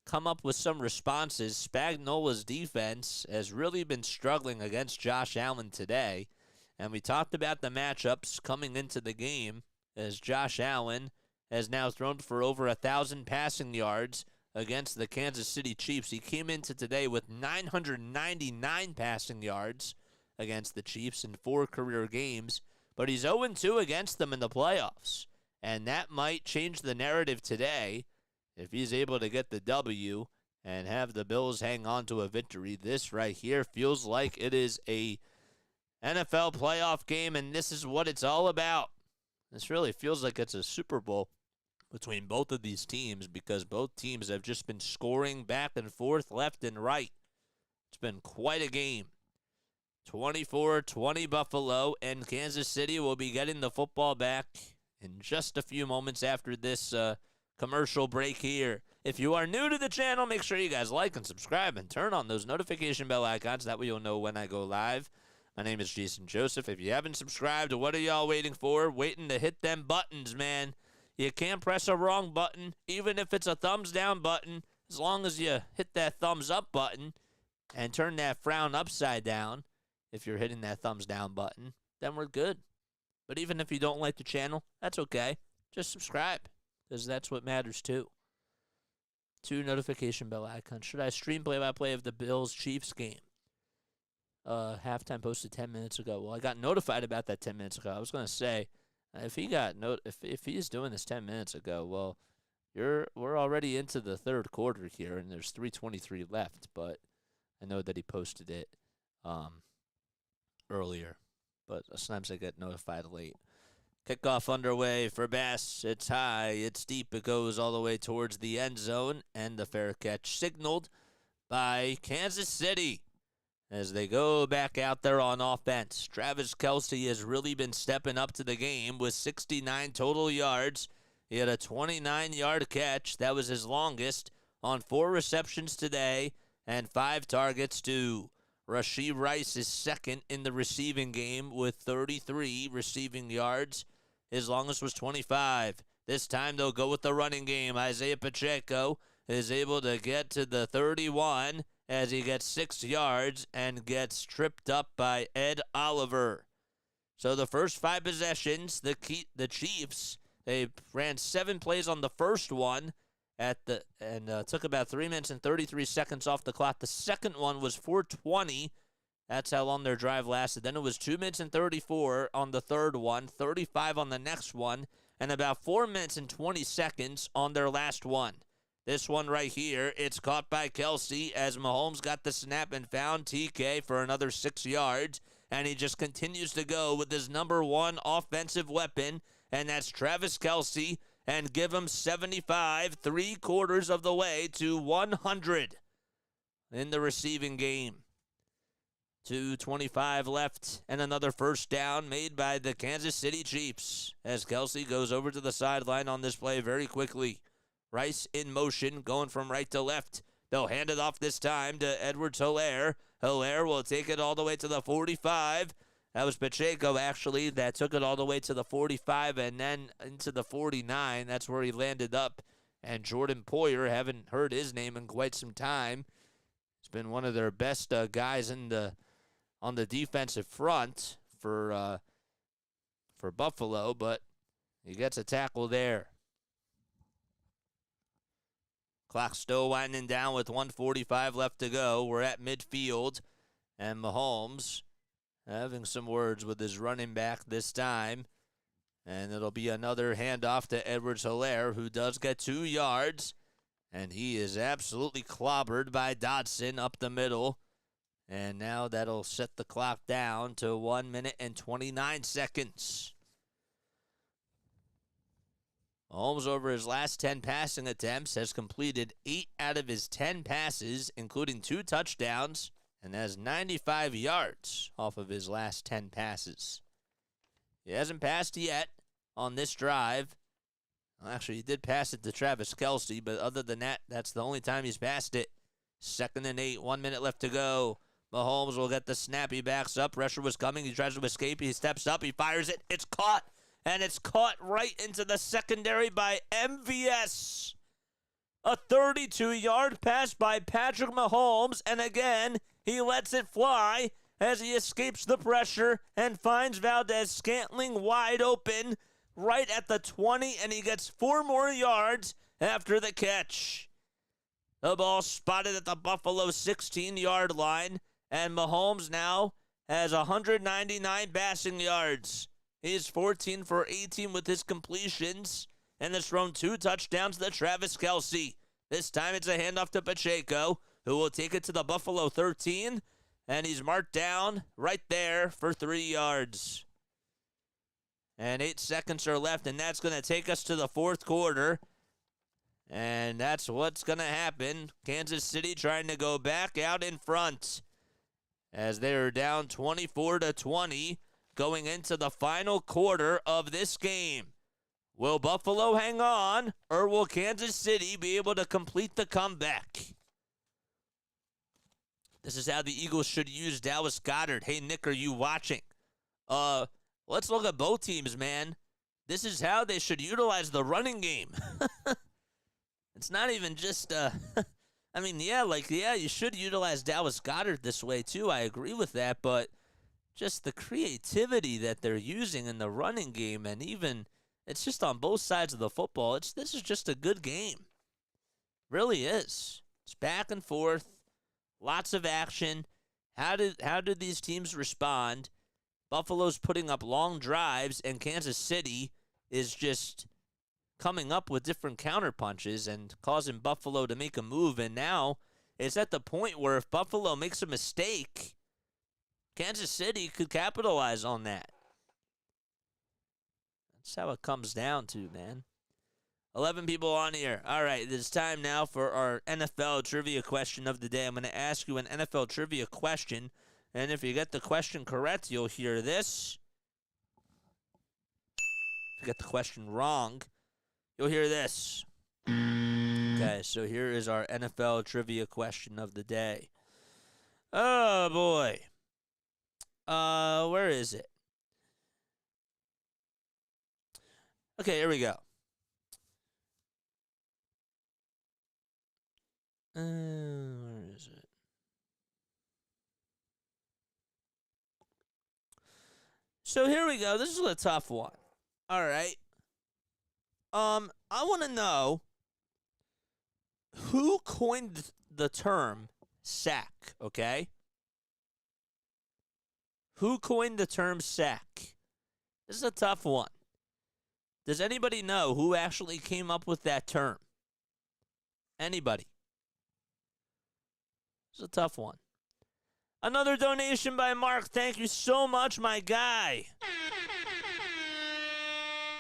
come up with some responses. Spagnuolo's defense has really been struggling against Josh Allen today. And we talked about the matchups coming into the game as Josh Allen has now thrown for over 1,000 passing yards against the Kansas City Chiefs. He came into today with 999 passing yards against the Chiefs in 4 career games, but he's 0-2 against them in the playoffs. And that might change the narrative today if he's able to get the W and have the Bills hang on to a victory. This right here feels like it is a NFL playoff game, and this is what it's all about. This really feels like it's a Super Bowl. between both of these teams because both teams have just been scoring back and forth, left and right. It's been quite a game. 24-20 Buffalo, and Kansas City will be getting the football back in just a few moments after this commercial break here. If you are new to the channel, make sure you guys like and subscribe and turn on those notification bell icons. That way you'll know when I go live. My name is Jason Joseph. If you haven't subscribed, what are y'all waiting for? Waiting to hit them buttons, man. You can't press a wrong button, even if it's a thumbs down button. As long as you hit that thumbs up button and turn that frown upside down, if you're hitting that thumbs down button, then we're good. But even if you don't like the channel, that's okay. Just subscribe, because that's what matters too. 2 notification bell icons. Should I stream play-by-play of the Bills-Chiefs game? Halftime posted 10 minutes ago. Well, I got notified about that 10 minutes ago. I was going to say, if he's doing this 10 minutes ago, well, we're already into the third quarter here, and there's 3:23 left. But I know that he posted it earlier, but sometimes I get notified late. Kickoff underway for Bass. It's high, it's deep, it goes all the way towards the end zone, and the fair catch signaled by Kansas City as they go back out there on offense. Travis Kelce has really been stepping up to the game with 69 total yards. He had a 29-yard catch. That was his longest on 4 receptions today and 5 targets too. Rashee Rice is second in the receiving game with 33 receiving yards. His longest was 25. This time they'll go with the running game. Isaiah Pacheco is able to get to the 31 as he gets 6 yards and gets tripped up by Ed Oliver. So the first 5 possessions, the Chiefs, they ran 7 plays on the first one took about 3 minutes and 33 seconds off the clock. The second one was 4:20. That's how long their drive lasted. Then it was 2 minutes and 34 on the third one, 35 on the next one, and about 4 minutes and 20 seconds on their last one. This one right here, it's caught by Kelce as Mahomes got the snap and found TK for another 6 yards, and he just continues to go with his number 1 offensive weapon, and that's Travis Kelce, and give him 75, 3/4 of the way to 100 in the receiving game. 2:25 left, and another first down made by the Kansas City Chiefs as Kelce goes over to the sideline on this play very quickly. Rice in motion, going from right to left. They'll hand it off this time to Edwards-Helaire. Helaire will take it all the way to the 45. That was Pacheco, actually, that took it all the way to the 45 and then into the 49. That's where he landed up. And Jordan Poyer, haven't heard his name in quite some time. He's been one of their best guys on the defensive front for Buffalo, but he gets a tackle there. Clock still winding down with 1:45 left to go. We're at midfield, and Mahomes having some words with his running back this time. And it'll be another handoff to Edwards-Helaire, who does get 2 yards. And he is absolutely clobbered by Dodson up the middle. And now that'll set the clock down to 1 minute and 29 seconds. Mahomes, over his last 10 passing attempts, has completed 8 out of his 10 passes, including 2 touchdowns, and has 95 yards off of his last 10 passes. He hasn't passed yet on this drive. Well, actually, he did pass it to Travis Kelce, but other than that, that's the only time he's passed it. 2nd and 8, 1 minute left to go. Mahomes will get the snap. He backs up. Pressure was coming. He tries to escape. He steps up. He fires it. It's caught. And it's caught right into the secondary by MVS. A 32-yard pass by Patrick Mahomes. And again, he lets it fly as he escapes the pressure and finds Valdez-Scantling wide open right at the 20. And he gets 4 more yards after the catch. The ball spotted at the Buffalo 16-yard line. And Mahomes now has 199 passing yards. He's 14 for 18 with his completions and has thrown 2 touchdowns to Travis Kelce. This time it's a handoff to Pacheco, who will take it to the Buffalo 13, and he's marked down right there for 3 yards. And 8 seconds are left, and that's going to take us to the fourth quarter. And that's what's going to happen. Kansas City trying to go back out in front as they are down 24-20 going into the final quarter of this game. Will Buffalo hang on, or will Kansas City be able to complete the comeback? This is how the Eagles should use Dallas Goedert. Hey, Nick, are you watching? Let's look at both teams, man. This is how they should utilize the running game. It's not even just, I mean, yeah, you should utilize Dallas Goedert this way, too. I agree with that, but just the creativity that they're using in the running game, and even, it's just on both sides of the football. This is just a good game. Really is. It's back and forth, lots of action. How did these teams respond? Buffalo's putting up long drives, and Kansas City is just coming up with different counterpunches and causing Buffalo to make a move. And now it's at the point where if Buffalo makes a mistake, Kansas City could capitalize on that. That's how it comes down to, man. 11 people on here. All right, it's time now for our NFL trivia question of the day. I'm going to ask you an NFL trivia question, and if you get the question correct, you'll hear this. If you get the question wrong, you'll hear this. Okay, so here is our NFL trivia question of the day. Oh, boy. Where is it? Okay, here we go. Where is it? So here we go. This is a tough one. All right. I want to know who coined the term sack, okay? Who coined the term sack? This is a tough one. Does anybody know who actually came up with that term? Anybody? It's a tough one. Another donation by Mark. Thank you so much, my guy.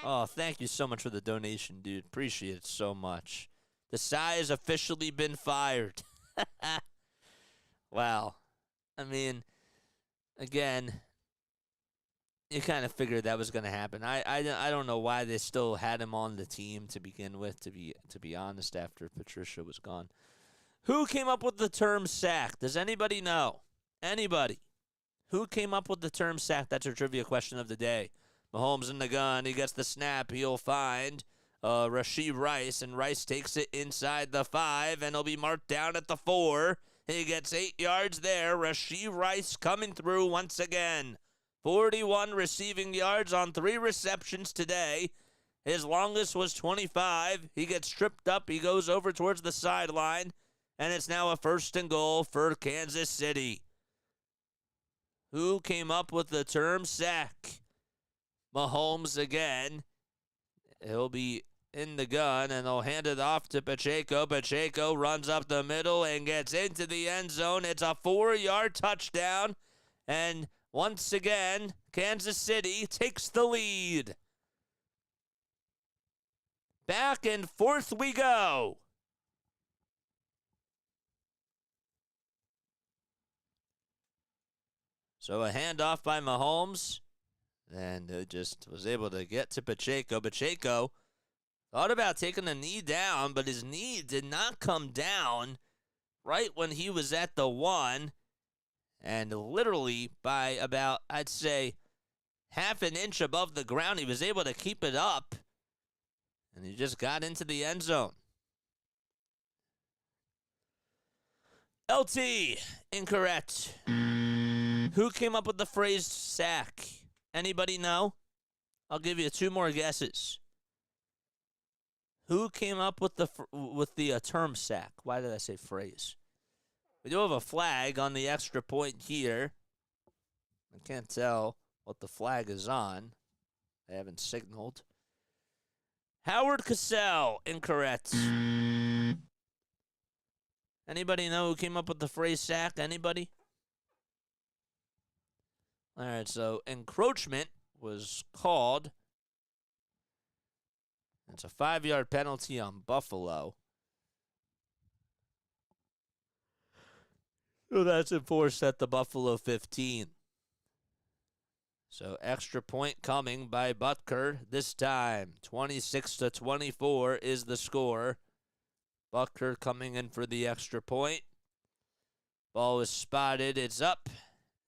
Oh, thank you so much for the donation, dude. Appreciate it so much. The sigh has officially been fired. Wow. I mean, again, you kind of figured that was going to happen. I don't know why they still had him on the team to begin with, to be honest, after Patricia was gone. Who came up with the term sack? Does anybody know? Anybody? Who came up with the term sack? That's our trivia question of the day. Mahomes in the gun. He gets the snap. He'll find Rashee Rice, and Rice takes it inside the 5, and he'll be marked down at the 4. He gets 8 yards there. Rashee Rice coming through once again. 41 receiving yards on 3 receptions today. His longest was 25. He gets tripped up. He goes over towards the sideline. And it's now a 1st and goal for Kansas City. Who came up with the term sack? Mahomes again. He'll be in the gun, and they'll hand it off to Pacheco. Pacheco runs up the middle and gets into the end zone. It's a 4-yard touchdown. And once again, Kansas City takes the lead. Back and forth we go. So a handoff by Mahomes, and just was able to get to Pacheco. Pacheco thought about taking a knee down, but his knee did not come down right when he was at the 1. And literally by about, I'd say, half an inch above the ground, he was able to keep it up. And he just got into the end zone. LT, incorrect. Who came up with the phrase sack? Anybody know? I'll give you 2 more guesses. Who came up with the term sack? Why did I say phrase? We do have a flag on the extra point here. I can't tell what the flag is on. They haven't signaled. Howard Cosell, incorrect. Anybody know who came up with the phrase sack? Anybody? All right, so encroachment was called It's a 5-yard penalty on Buffalo. So that's enforced at the Buffalo 15. So extra point coming by Butker this time. 26-24 is the score. Butker coming in for the extra point. Ball is spotted. It's up,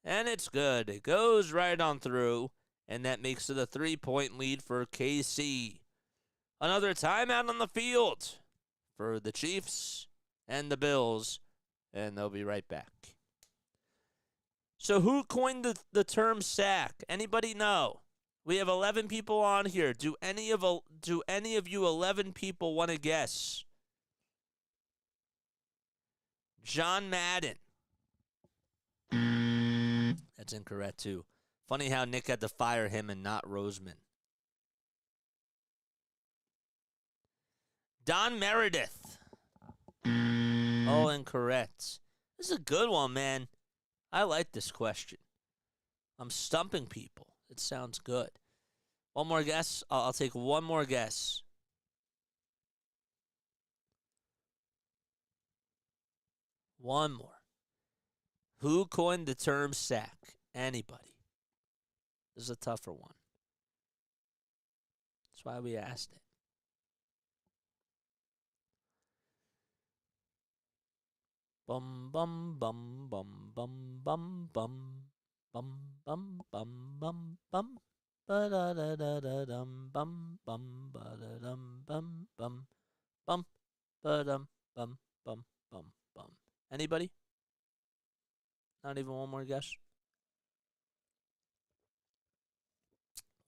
and it's good. It goes right on through, and that makes it a 3-point lead for KC. Another timeout on the field for the Chiefs and the Bills, and they'll be right back. So who coined the term sack? Anybody know? We have 11 people on here. Do any of you 11 people want to guess? John Madden. That's incorrect, too. Funny how Nick had to fire him and not Roseman. Don Meredith. Oh, incorrect. This is a good one, man. I like this question. I'm stumping people. It sounds good. One more guess. I'll take one more guess. One more. Who coined the term sack? Anybody. This is a tougher one. That's why we asked it. Bum bum bum bum bum bum bum bum bum bum bum bum ba da da da da dum bum bum ba da dum bum bum bum ba dum bum bum bum bum. Anybody? Not even one more guess.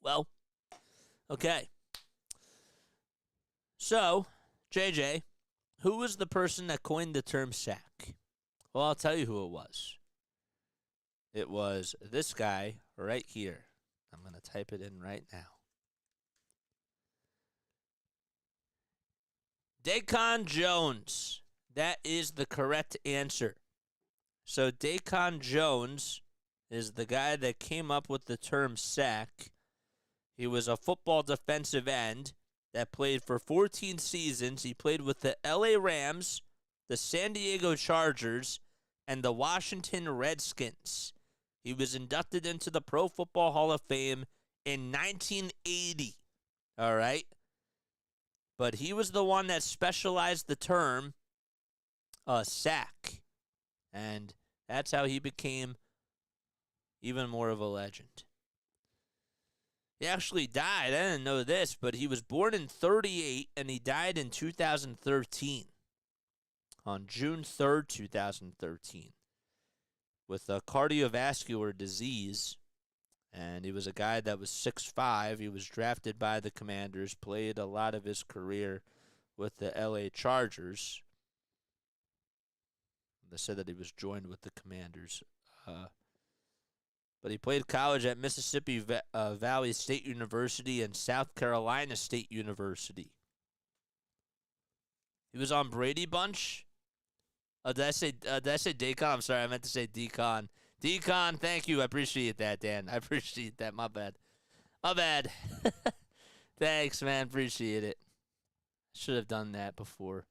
Well, okay. So, JJ, who was the person that coined the term sack? Well, I'll tell you who it was. It was this guy right here. I'm going to type it in right now. Daquan Jones. That is the correct answer. So Daquan Jones is the guy that came up with the term sack. He was a football defensive end that played for 14 seasons. He played with the LA Rams, the San Diego Chargers, and the Washington Redskins. He was inducted into the Pro Football Hall of Fame in 1980. All right? But he was the one that specialized the term sack. And that's how he became even more of a legend. He actually died. I didn't know this, but he was born in 1938, and he died in 2013. On June 3rd, 2013. With a cardiovascular disease. And he was a guy that was 6'5". He was drafted by the Commanders, played a lot of his career with the LA Chargers. They said that he was joined with the Commanders. But he played college at Mississippi Valley State University and South Carolina State University. He was on Brady Bunch. Did I say Daquan? I'm sorry, I meant to say Decon. Decon, thank you. I appreciate that, Dan. I appreciate that. My bad. Thanks, man. Appreciate it. Should have done that before.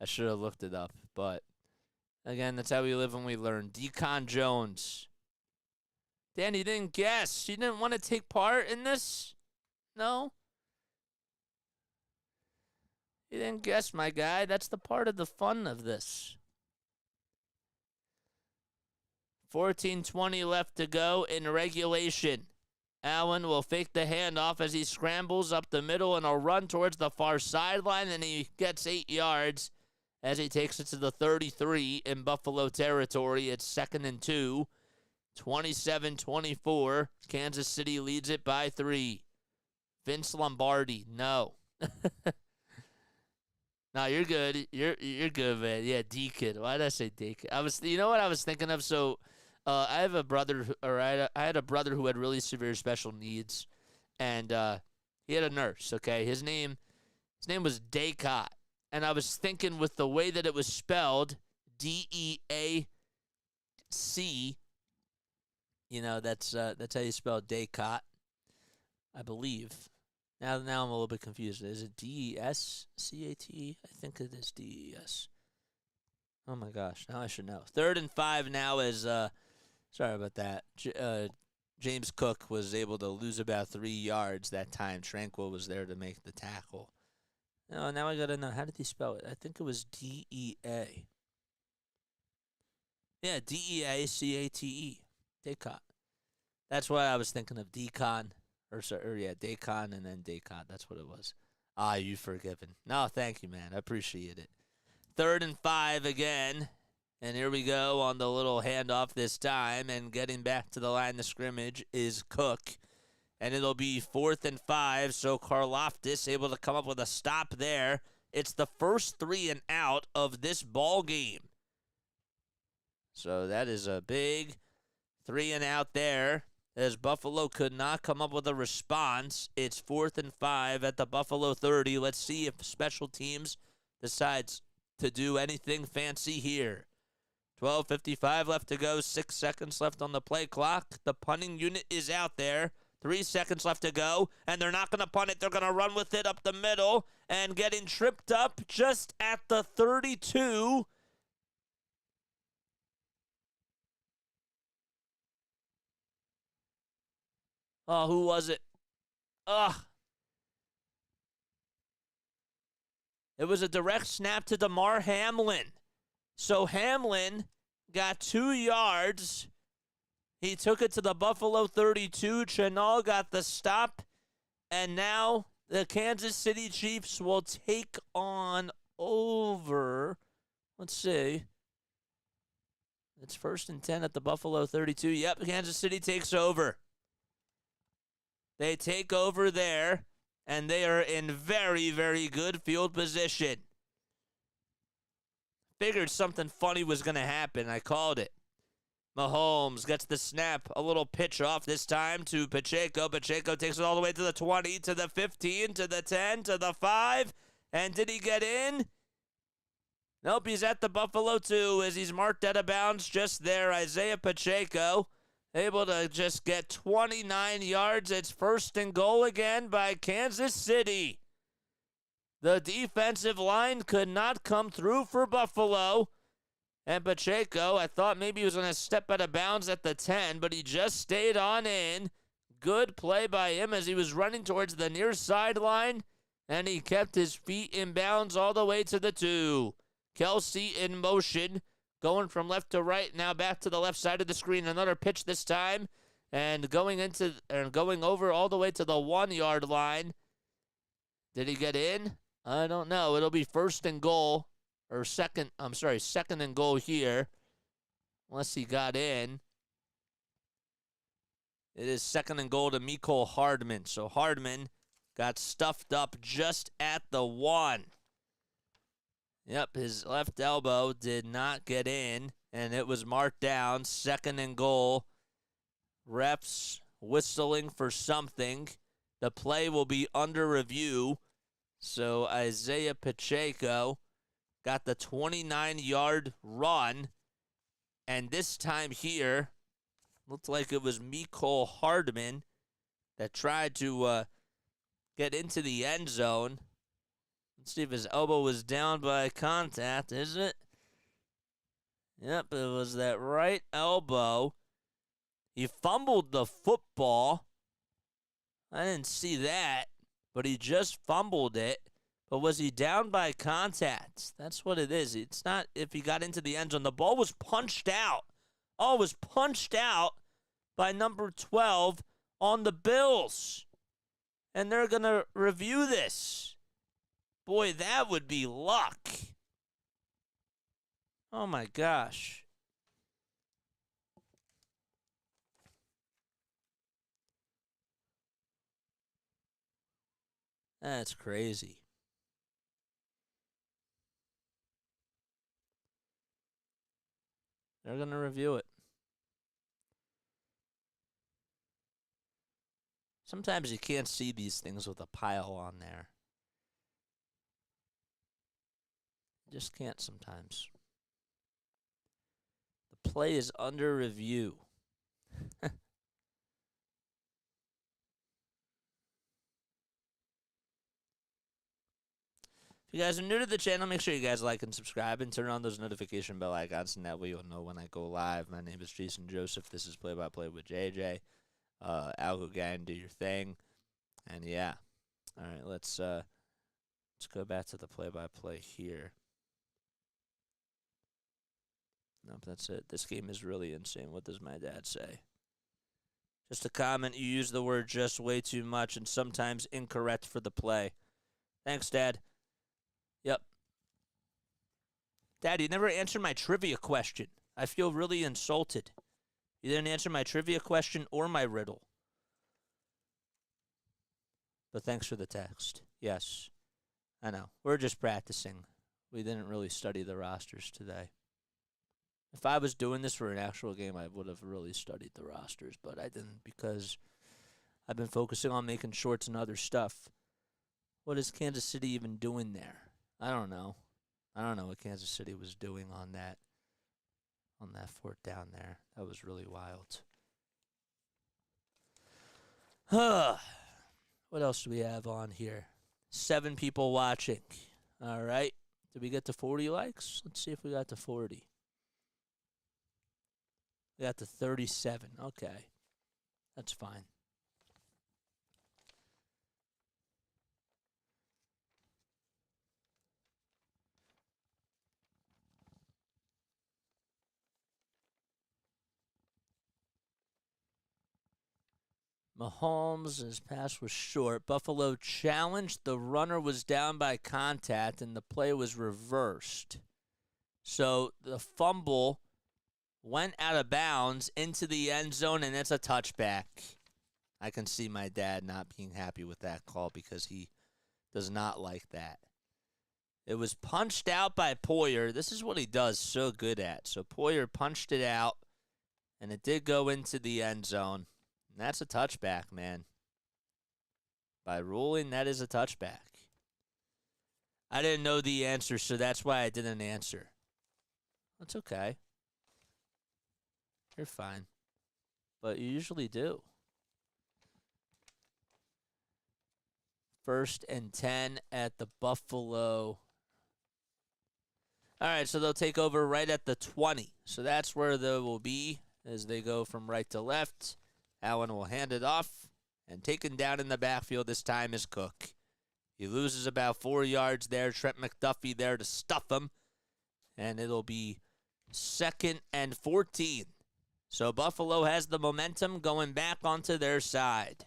I should have looked it up. But, again, that's how we live and we learn. Daquan Jones. Dan, you didn't guess. You didn't want to take part in this? No? You didn't guess, my guy. That's the part of the fun of this. 14:20 left to go in regulation. Allen will fake the handoff as he scrambles up the middle and a run towards the far sideline, and he gets 8 yards as he takes it to the 33 in Buffalo territory. It's 2nd and 2. 27-24. Kansas City leads it by 3. Vince Lombardi, no. No, you're good. You're good, man. Yeah, D-Kid. Why did I say D-Kid? You know what I was thinking of? So, I have a brother, I had a brother who had really severe special needs, and he had a nurse. Okay, his name was Daycott, and I was thinking with the way that it was spelled, D-E-A-C. You know, that's how you spell Daycott, I believe. Now I'm a little bit confused. Is it DESCAT? I think it is DES. Oh my gosh, now I should know. 3rd and 5 now is sorry about that. James Cook was able to lose about 3 yards that time. Tranquil was there to make the tackle. Oh, now I gotta know, how did he spell it? I think it was DEA. Yeah, DEACATE. Descot. That's what I was thinking of. Decon. Dacon and then Descot. That's what it was. Ah, you forgiven. No, thank you, man. I appreciate it. 3rd and 5 again. And here we go on the little handoff this time. And getting back to the line of scrimmage is Cook. And it'll be 4th and 5. So Karlaftis able to come up with a stop there. It's the first 3 and out of this ball game. So that is a big 3 and out there, as Buffalo could not come up with a response. It's 4th and 5 at the Buffalo 30. Let's see if special teams decides to do anything fancy here. 12:55 left to go, 6 seconds left on the play clock. The punting unit is out there. 3 seconds left to go, and they're not going to punt it. They're going to run with it up the middle, and getting tripped up just at the 32. Oh, who was it? Ugh. It was a direct snap to Damar Hamlin. So Hamlin got 2 yards. He took it to the Buffalo 32. Chenal got the stop. And now the Kansas City Chiefs will take on over. Let's see. It's 1st and 10 at the Buffalo 32. Yep, Kansas City takes over. They take over there, and they are in very, very good field position. Figured something funny was going to happen. I called it. Mahomes gets the snap. A little pitch off this time to Pacheco. Pacheco takes it all the way to the 20, to the 15, to the 10, to the 5. And did he get in? Nope, he's at the Buffalo 2 as he's marked out of bounds just there. Isaiah Pacheco able to just get 29 yards. It's 1st and goal again by Kansas City. The defensive line could not come through for Buffalo. And Pacheco, I thought maybe he was going to step out of bounds at the 10, but he just stayed on in. Good play by him as he was running towards the near sideline, and he kept his feet in bounds all the way to the 2. Kelce in motion, going from left to right, now back to the left side of the screen. Another pitch this time, and going over all the way to the 1 yard line. Did he get in? I don't know. It'll be 1st and goal, or second and goal here, unless he got in. It is 2nd and goal to Mecole Hardman. So Hardman got stuffed up just at the 1. Yep, his left elbow did not get in, and it was marked down. 2nd and goal. Refs whistling for something. The play will be under review. So Isaiah Pacheco got the 29-yard run, and this time here, looked like it was Mecole Hardman that tried to get into the end zone. Let's see if his elbow was down by contact, isn't it? Yep, it was that right elbow. He fumbled the football. I didn't see that, but he just fumbled it. But was he down by contact? That's what it is. It's not if he got into the end zone. The ball was punched out. Oh, it was punched out by number 12 on the Bills. And they're going to review this. Boy, that would be luck. Oh, my gosh. That's crazy. They're going to review it. Sometimes you can't see these things with a pile on there. Just can't sometimes. The play is under review. If you guys are new to the channel, make sure you guys like and subscribe and turn on those notification bell icons, and that way you'll know when I go live. My name is Jason Joseph. This is Play by Play with JJ. Algo Gang, do your thing. And yeah. All right, let's go back to the play by play here. Nope, that's it. This game is really insane. What does my dad say? Just a comment. You use the word just way too much and sometimes incorrect for the play. Thanks, Dad. Yep. Dad, you never answered my trivia question. I feel really insulted. You didn't answer my trivia question or my riddle. But thanks for the text. Yes. I know. We're just practicing. We didn't really study the rosters today. If I was doing this for an actual game, I would have really studied the rosters, but I didn't because I've been focusing on making shorts and other stuff. What is Kansas City even doing there? I don't know. I don't know what Kansas City was doing on that fourth down there. That was really wild. What else do we have on here? 7 people watching. All right. Did we get to 40 likes? Let's see if we got to 40. We got to 37. Okay. That's fine. Mahomes, his pass was short. Buffalo challenged. The runner was down by contact, and the play was reversed. So the fumble went out of bounds into the end zone, and it's a touchback. I can see my dad not being happy with that call because he does not like that. It was punched out by Poyer. This is what he does so good at. So Poyer punched it out, and it did go into the end zone. And that's a touchback, man. By ruling, that is a touchback. I didn't know the answer, so that's why I didn't answer. That's okay. You're fine. But you usually do. 1st and 10 at the Buffalo. All right, so they'll take over right at the 20. So that's where they will be as they go from right to left. Allen will hand it off, and taken down in the backfield this time is Cook. He loses about 4 yards there. Trent McDuffie there to stuff him, and it'll be 2nd and 14. So Buffalo has the momentum going back onto their side,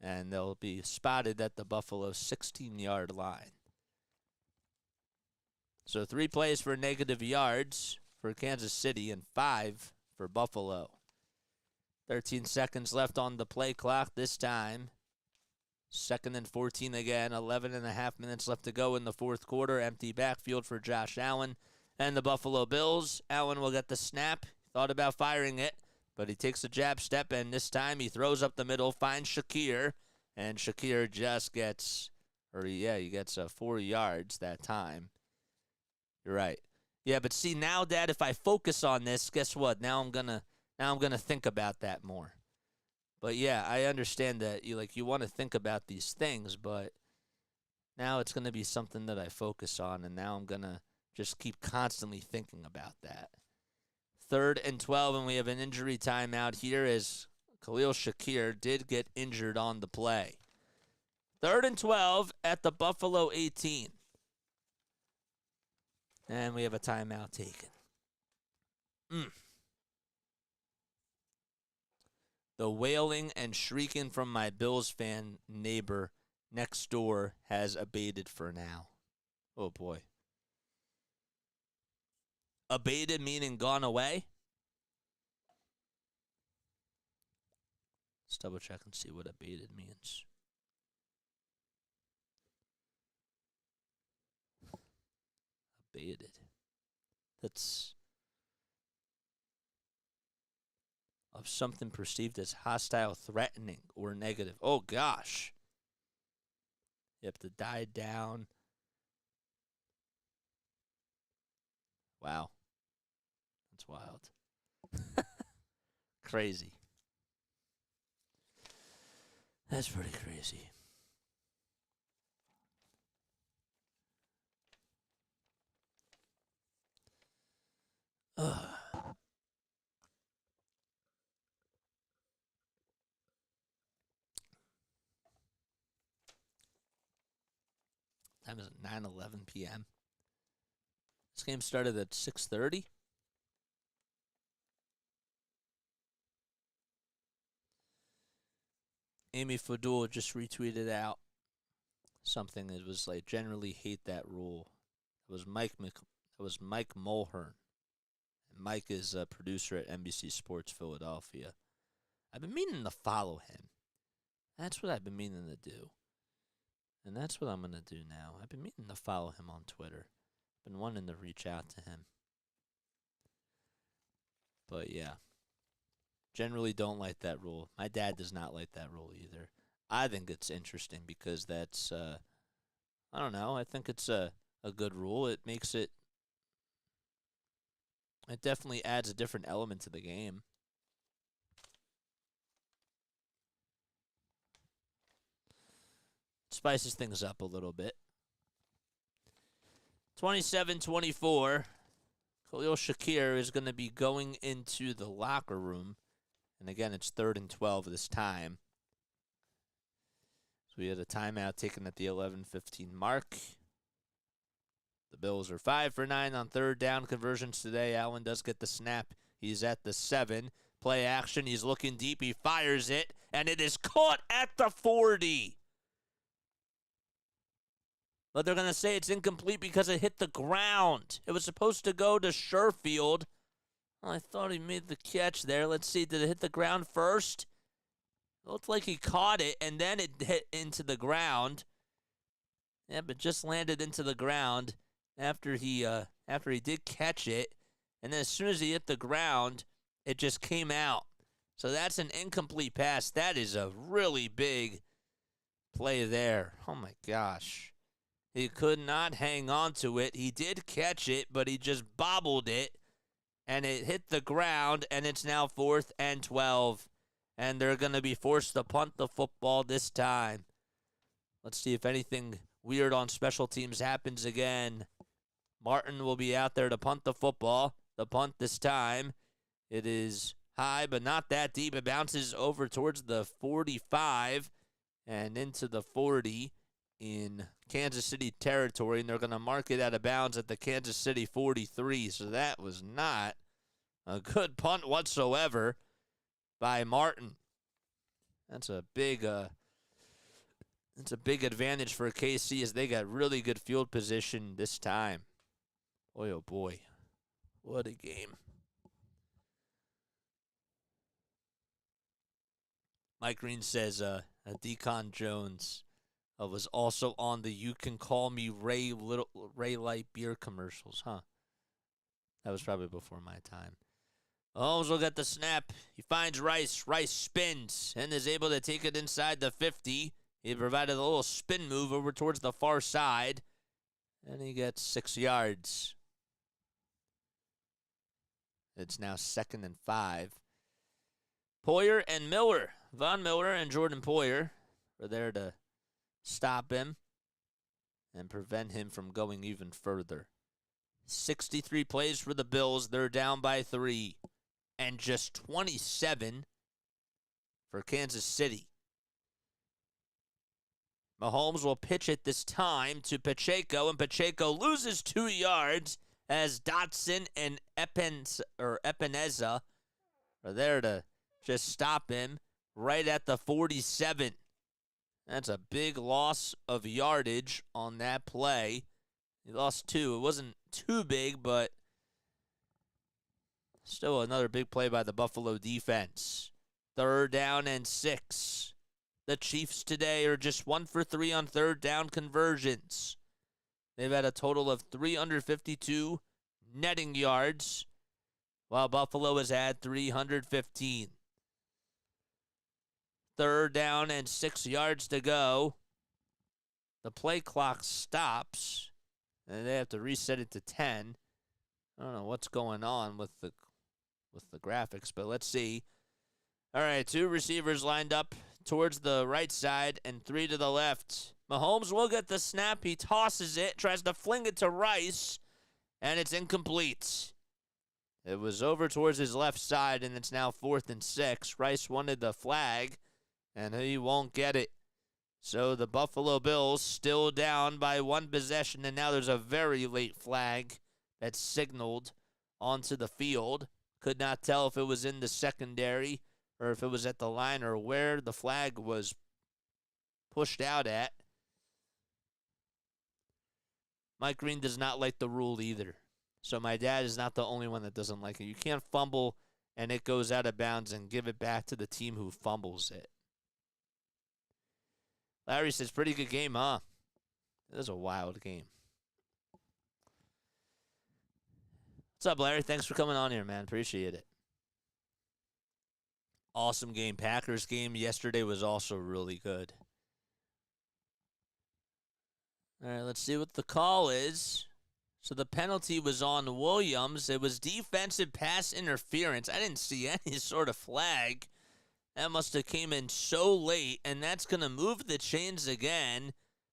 and they'll be spotted at the Buffalo 16-yard line. So 3 plays for negative yards for Kansas City and 5 for Buffalo. 13 seconds left on the play clock this time. 2nd and 14 again. 11 and a half minutes left to go in the fourth quarter. Empty backfield for Josh Allen and the Buffalo Bills. Allen will get the snap. Thought about firing it, but he takes a jab step, and this time he throws up the middle, finds Shakir, and Shakir just gets, he gets 4 yards that time. You're right. Yeah, but see, now, Dad, if I focus on this, guess what? Now I'm gonna think about that more. But yeah, I understand that you want to think about these things, but now it's gonna be something that I focus on, and now I'm gonna just keep constantly thinking about that. 3rd and 12, and we have an injury timeout here as Khalil Shakir did get injured on the play. 3rd and 12 at the Buffalo 18. And we have a timeout taken. The wailing and shrieking from my Bills fan neighbor next door has abated for now. Oh, boy. Abated meaning gone away? Let's double check and see what abated means. Abated. That's of something perceived as hostile, threatening, or negative. Oh, gosh. You have to die down. Wow. That's wild. Crazy. That's pretty crazy. Ugh. Time is 9:11 p.m. This game started at 6:30. Amy Fadul just retweeted out something that was like, generally hate that rule. It was Mike Mulhern. And Mike is a producer at NBC Sports Philadelphia. I've been meaning to follow him. That's what I've been meaning to do. And that's what I'm going to do now. I've been meaning to follow him on Twitter. I've been wanting to reach out to him. But yeah. Generally don't like that rule. My dad does not like that rule either. I think it's interesting because that's, I don't know, I think it's a good rule. It makes it definitely adds a different element to the game. Spices things up a little bit. 27-24. Khalil Shakir is going to be going into the locker room. And again, it's 3rd and 12 this time. So we had a timeout taken at the 11:15 mark. The Bills are 5 for 9 on 3rd down conversions today. Allen does get the snap. He's at the 7. Play action. He's looking deep. He fires it. And it is caught at the 40. But they're going to say it's incomplete because it hit the ground. It was supposed to go to Sherfield. Well, I thought he made the catch there. Let's see. Did it hit the ground first? It looked like he caught it, and then it hit into the ground. Yeah, but just landed into the ground after he did catch it. And then as soon as he hit the ground, it just came out. So that's an incomplete pass. That is a really big play there. Oh, my gosh. He could not hang on to it. He did catch it, but he just bobbled it. And it hit the ground, and it's now 4th and 12. And they're going to be forced to punt the football this time. Let's see if anything weird on special teams happens again. Martin will be out there to punt the football. The punt this time. It is high, but not that deep. It bounces over towards the 45 and into the 40 in Kansas City territory, and they're going to mark it out of bounds at the Kansas City 43. So that was not a good punt whatsoever by Martin. That's a big advantage for KC as they got really good field position this time. Boy, oh boy. What a game. Mike Green says Deacon Jones was also on the "You Can Call Me Ray Light beer commercials, huh? That was probably before my time. Mahomes will get the snap. He finds Rice. Rice spins and is able to take it inside the 50. He provided a little spin move over towards the far side, and he gets 6 yards. It's now 2nd and 5. Poyer and Miller, Von Miller and Jordan Poyer, are there to stop him and prevent him from going even further. 63 plays for the Bills. They're down by 3. And just 27 for Kansas City. Mahomes will pitch it this time to Pacheco, and Pacheco loses 2 yards as Dotson and Epineza are there to just stop him right at the 47. That's a big loss of yardage on that play. He lost 2. It wasn't too big, but still another big play by the Buffalo defense. 3rd down and 6. The Chiefs today are just 1 for 3 on 3rd down conversions. They've had a total of 352 netting yards, while Buffalo has had 315. 3rd down and 6 yards to go. The play clock stops, and they have to reset it to 10. I don't know what's going on with the graphics, but let's see. All right, 2 receivers lined up towards the right side and 3 to the left. Mahomes will get the snap. He tosses it, tries to fling it to Rice, and it's incomplete. It was over towards his left side, and it's now 4th and 6. Rice wanted the flag, and he won't get it. So the Buffalo Bills still down by 1 possession, and now there's a very late flag that's signaled onto the field. Could not tell if it was in the secondary or if it was at the line or where the flag was pushed out at. Mike Green does not like the rule either. So my dad is not the only one that doesn't like it. You can't fumble and it goes out of bounds and give it back to the team who fumbles it. Larry says, pretty good game, huh? It was a wild game. What's up, Larry? Thanks for coming on here, man. Appreciate it. Awesome game. Packers game yesterday was also really good. All right, let's see what the call is. So the penalty was on Williams. It was defensive pass interference. I didn't see any sort of flag. That must have came in so late, and that's going to move the chains again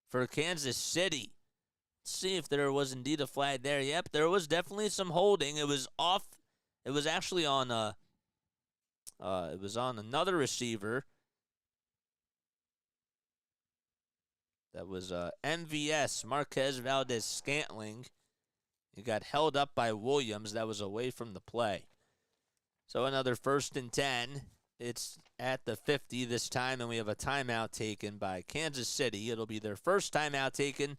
for Kansas City. Let's see if there was indeed a flag there. Yep, there was definitely some holding. It was off. It was actually on it was on another receiver. That was MVS, Marquez Valdez-Scantling. He got held up by Williams. That was away from the play. So another 1st and 10. It's at the 50 this time, and we have a timeout taken by Kansas City. It'll be their first timeout taken.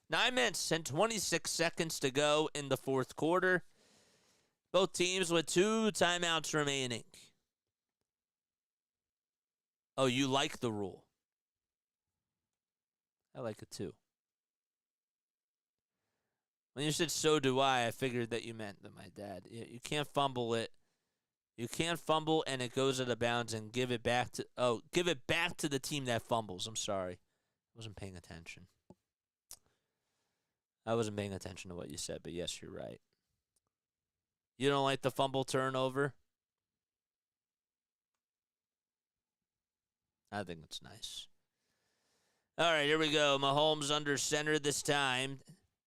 9 minutes and 26 seconds to go in the 4th quarter. Both teams with 2 timeouts remaining. Oh, you like the rule? I like it too. When you said so do I figured that you meant that my dad. You can't fumble it. You can't fumble and it goes out of bounds and give it back to the team that fumbles. I'm sorry. I wasn't paying attention. I wasn't paying attention to what you said, but yes, you're right. You don't like the fumble turnover? I think it's nice. All right, here we go. Mahomes under center this time.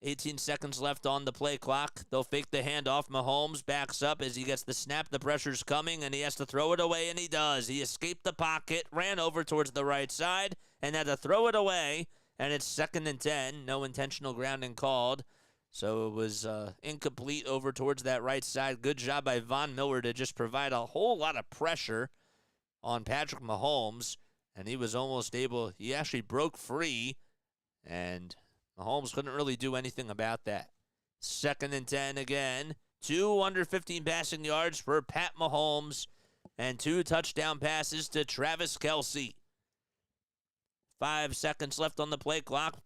18 seconds left on the play clock. They'll fake the handoff. Mahomes backs up as he gets the snap. The pressure's coming, and he has to throw it away, and he does. He escaped the pocket, ran over towards the right side, and had to throw it away, and it's 2nd and 10. No intentional grounding called. So it was incomplete over towards that right side. Good job by Von Miller to just provide a whole lot of pressure on Patrick Mahomes, and he was almost able, he actually broke free, and Mahomes couldn't really do anything about that. 2nd and 10 again. 2 under 15 passing yards for Pat Mahomes and 2 touchdown passes to Travis Kelce. 5 seconds left on the play clock.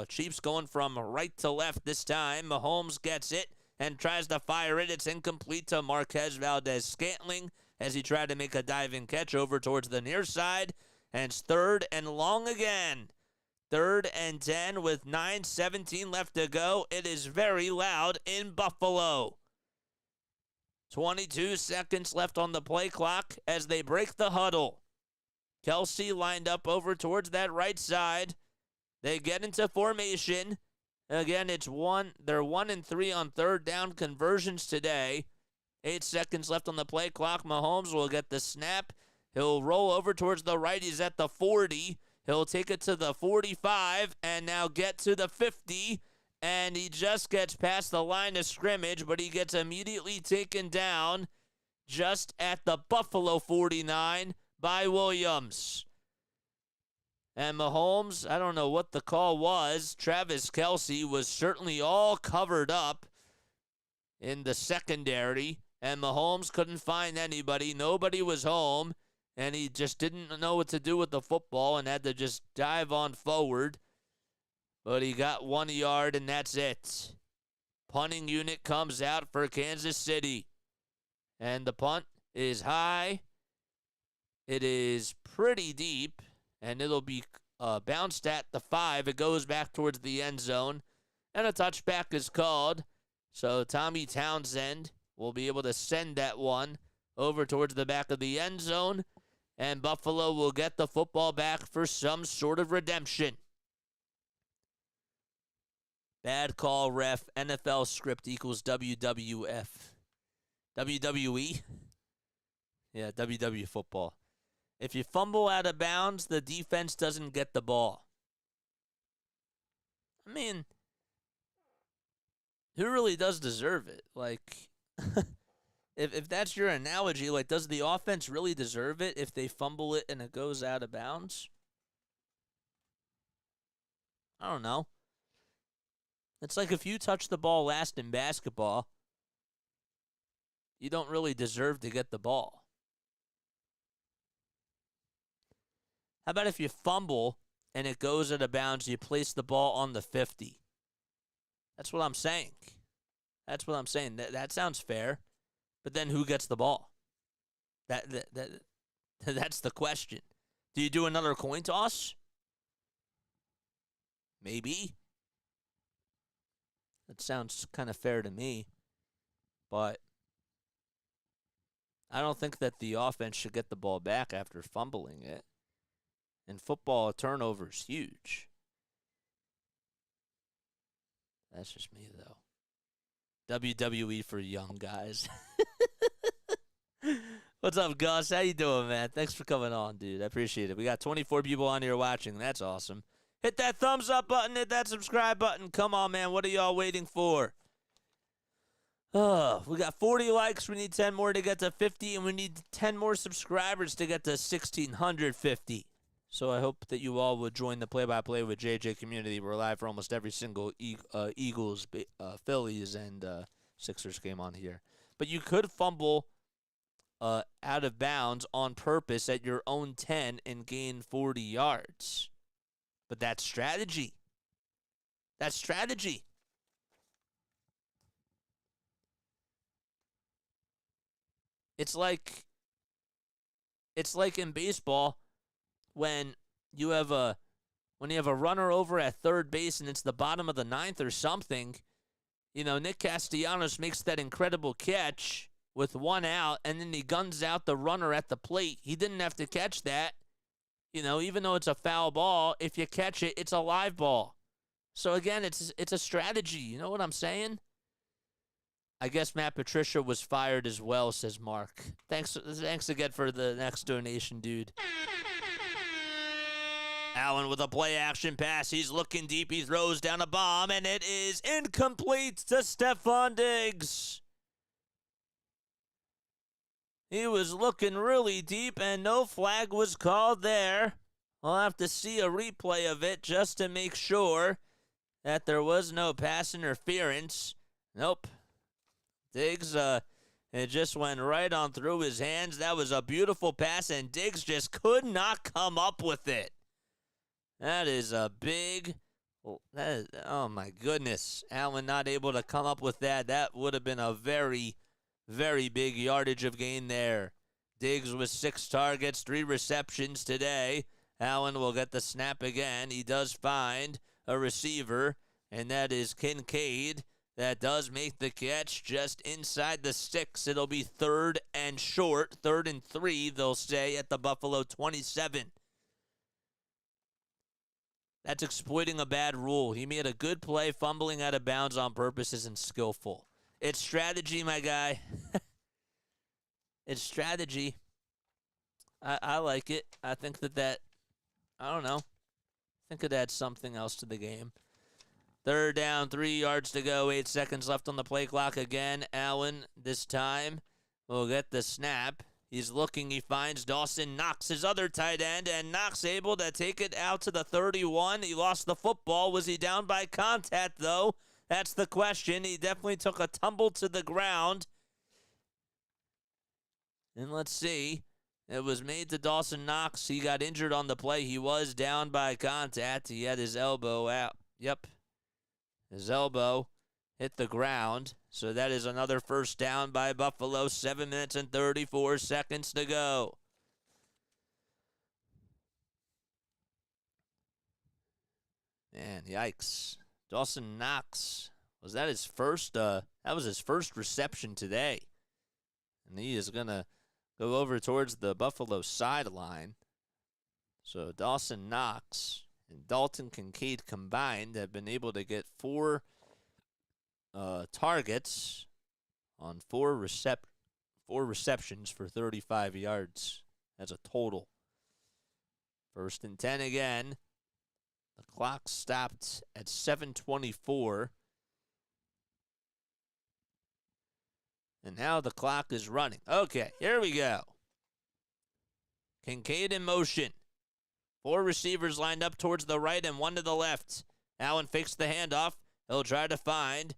Chiefs going from right to left this time. Mahomes gets it and tries to fire it. It's incomplete to Marquez Valdez-Scantling as he tried to make a diving catch over towards the near side. And it's 3rd and long again. 3rd and 10 with 9:17 left to go. It is very loud in Buffalo. 22 seconds left on the play clock as they break the huddle. Kelce lined up over towards that right side. They get into formation. Again, they're 1 and 3 on 3rd down conversions today. 8 seconds left on the play clock. Mahomes will get the snap. He'll roll over towards the right. He's at the 40. He'll take it to the 45 and now get to the 50. And he just gets past the line of scrimmage, but he gets immediately taken down just at the Buffalo 49 by Williams. And Mahomes, I don't know what the call was. Travis Kelce was certainly all covered up in the secondary, and Mahomes couldn't find anybody. Nobody was home. And he just didn't know what to do with the football and had to just dive on forward. But he got 1 yard, and that's it. Punting unit comes out for Kansas City. And the punt is high. It is pretty deep, and it'll be bounced at the 5. It goes back towards the end zone, and a touchback is called. So Tommy Townsend will be able to send that one over towards the back of the end zone. And Buffalo will get the football back for some sort of redemption. Bad call, ref. NFL script equals WWF. WWE? Yeah, WWE football. If you fumble out of bounds, the defense doesn't get the ball. I mean, who really does deserve it? Like, if that's your analogy, like, does the offense really deserve it if they fumble it and it goes out of bounds? I don't know. It's like if you touch the ball last in basketball, you don't really deserve to get the ball. How about if you fumble and it goes out of bounds, you place the ball on the 50? That's what I'm saying. That's what I'm saying. That sounds fair. But then who gets the ball? That's the question. Do you do another coin toss? Maybe. That sounds kind of fair to me. But I don't think that the offense should get the ball back after fumbling it. In football, a turnover is huge. That's just me, though. WWE for young guys. What's up, Gus? How you doing, man? Thanks for coming on, dude. I appreciate it. We got 24 people on here watching. That's awesome. Hit that thumbs up button. Hit that subscribe button. Come on, man. What are y'all waiting for? We got 40 likes. We need 10 more to get to 50, and we need 10 more subscribers to get to 1,650. So I hope that you all would join the play-by-play with JJ community. We're live for almost every single Eagles, Phillies, and Sixers game on here. But you could fumble out of bounds on purpose at your own 10 and gain 40 yards. But that's strategy. That's strategy. It's like in baseball when you have a runner over at third base and it's the bottom of the ninth or something. You know, Nick Castellanos makes that incredible catch with one out, and then he guns out the runner at the plate. He didn't have to catch that. You know, even though it's a foul ball, if you catch it, it's a live ball. So again, it's a strategy. You know what I'm saying? I guess Matt Patricia was fired as well, says Mark. Thanks again for the next donation, dude. Allen with a play-action pass. He's looking deep. He throws down a bomb, and it is incomplete to Stephon Diggs. He was looking really deep, and no flag was called there. We'll have to see a replay of it just to make sure that there was no pass interference. Nope. Diggs, it just went right on through his hands. That was a beautiful pass, and Diggs just could not come up with it. That is a big, oh my goodness. Allen not able to come up with that. That would have been a very, very big yardage of gain there. Diggs with 6 targets, 3 receptions today. Allen will get the snap again. He does find a receiver, and that is Kincaid. That does make the catch just inside the sticks. It'll be 3rd and short, 3rd and 3, they'll say, at the Buffalo 27. That's exploiting a bad rule. He made a good play. Fumbling out of bounds on purpose isn't skillful. It's strategy, my guy. It's strategy. I like it. I think that, I don't know. I think it adds something else to the game. 3rd down, 3 yards to go, 8 seconds left on the play clock again. Allen, this time, will get the snap. He's looking, he finds Dawson Knox, his other tight end, and Knox able to take it out to the 31. He lost the football. Was he down by contact, though? That's the question. He definitely took a tumble to the ground. And let's see. It was made to Dawson Knox. He got injured on the play. He was down by contact. He had his elbow out. Yep. His elbow hit the ground. So that is another 1st down by Buffalo. 7 minutes and 34 seconds to go. Man, yikes. Dawson Knox. Was that his first? That was his first reception today. And he is going to go over towards the Buffalo sideline. So Dawson Knox and Dalton Kincaid combined have been able to get 4 targets on 4 4 receptions for 35 yards as a total. 1st and 10 again. The clock stopped at 7:24. And now the clock is running. Okay, here we go. Kincaid in motion. 4 receivers lined up towards the right and 1 to the left. Allen fakes the handoff. He'll try to find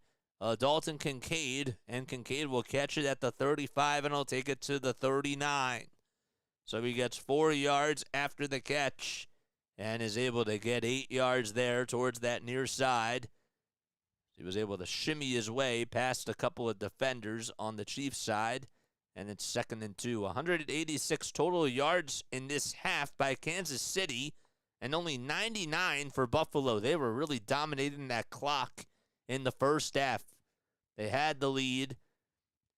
Dalton Kincaid, and Kincaid will catch it at the 35, and he'll take it to the 39. So he gets 4 yards after the catch and is able to get 8 yards there towards that near side. He was able to shimmy his way past a couple of defenders on the Chiefs side, and it's 2nd and 2. 186 total yards in this half by Kansas City, and only 99 for Buffalo. They were really dominating that clock in the first half. They had the lead,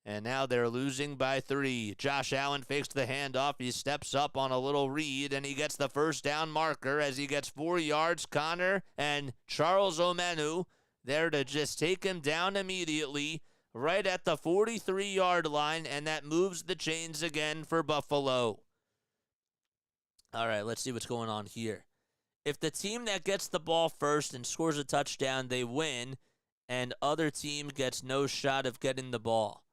and now they're losing by 3. Josh Allen fakes the handoff. He steps up on a little read, and he gets the first down marker as he gets 4 yards. Connor and Charles Omenu there to just take him down immediately right at the 43-yard line, and that moves the chains again for Buffalo. All right, let's see what's going on here. If the team that gets the ball first and scores a touchdown, they win, and other team gets no shot of getting the ball.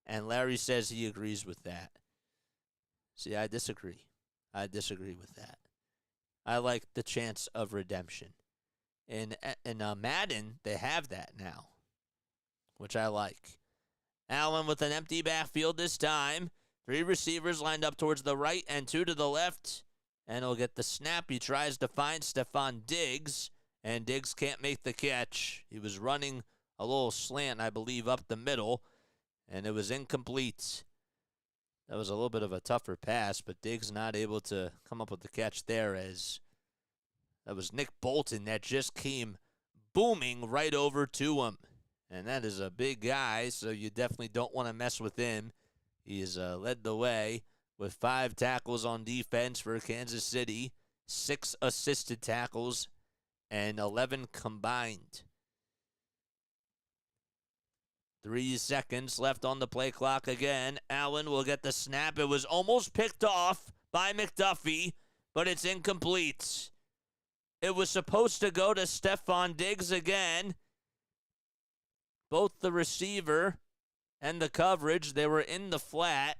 And Larry says he agrees with that. See, I disagree. I disagree with that. I like the chance of redemption. In Madden, they have that now, which I like. Allen with an empty backfield this time. 3 receivers lined up towards the right and 2 to the left. And he'll get the snap. He tries to find Stephon Diggs, and Diggs can't make the catch. He was running a little slant, I believe, up the middle, and it was incomplete. That was a little bit of a tougher pass, but Diggs not able to come up with the catch there, as that was Nick Bolton that just came booming right over to him. And that is a big guy, so you definitely don't want to mess with him. He has led the way with 5 tackles on defense for Kansas City, 6 assisted tackles, and 11 combined. 3 seconds left on the play clock again. Allen will get the snap. It was almost picked off by McDuffie, but it's incomplete. It was supposed to go to Stephon Diggs again. Both the receiver and the coverage, they were in the flat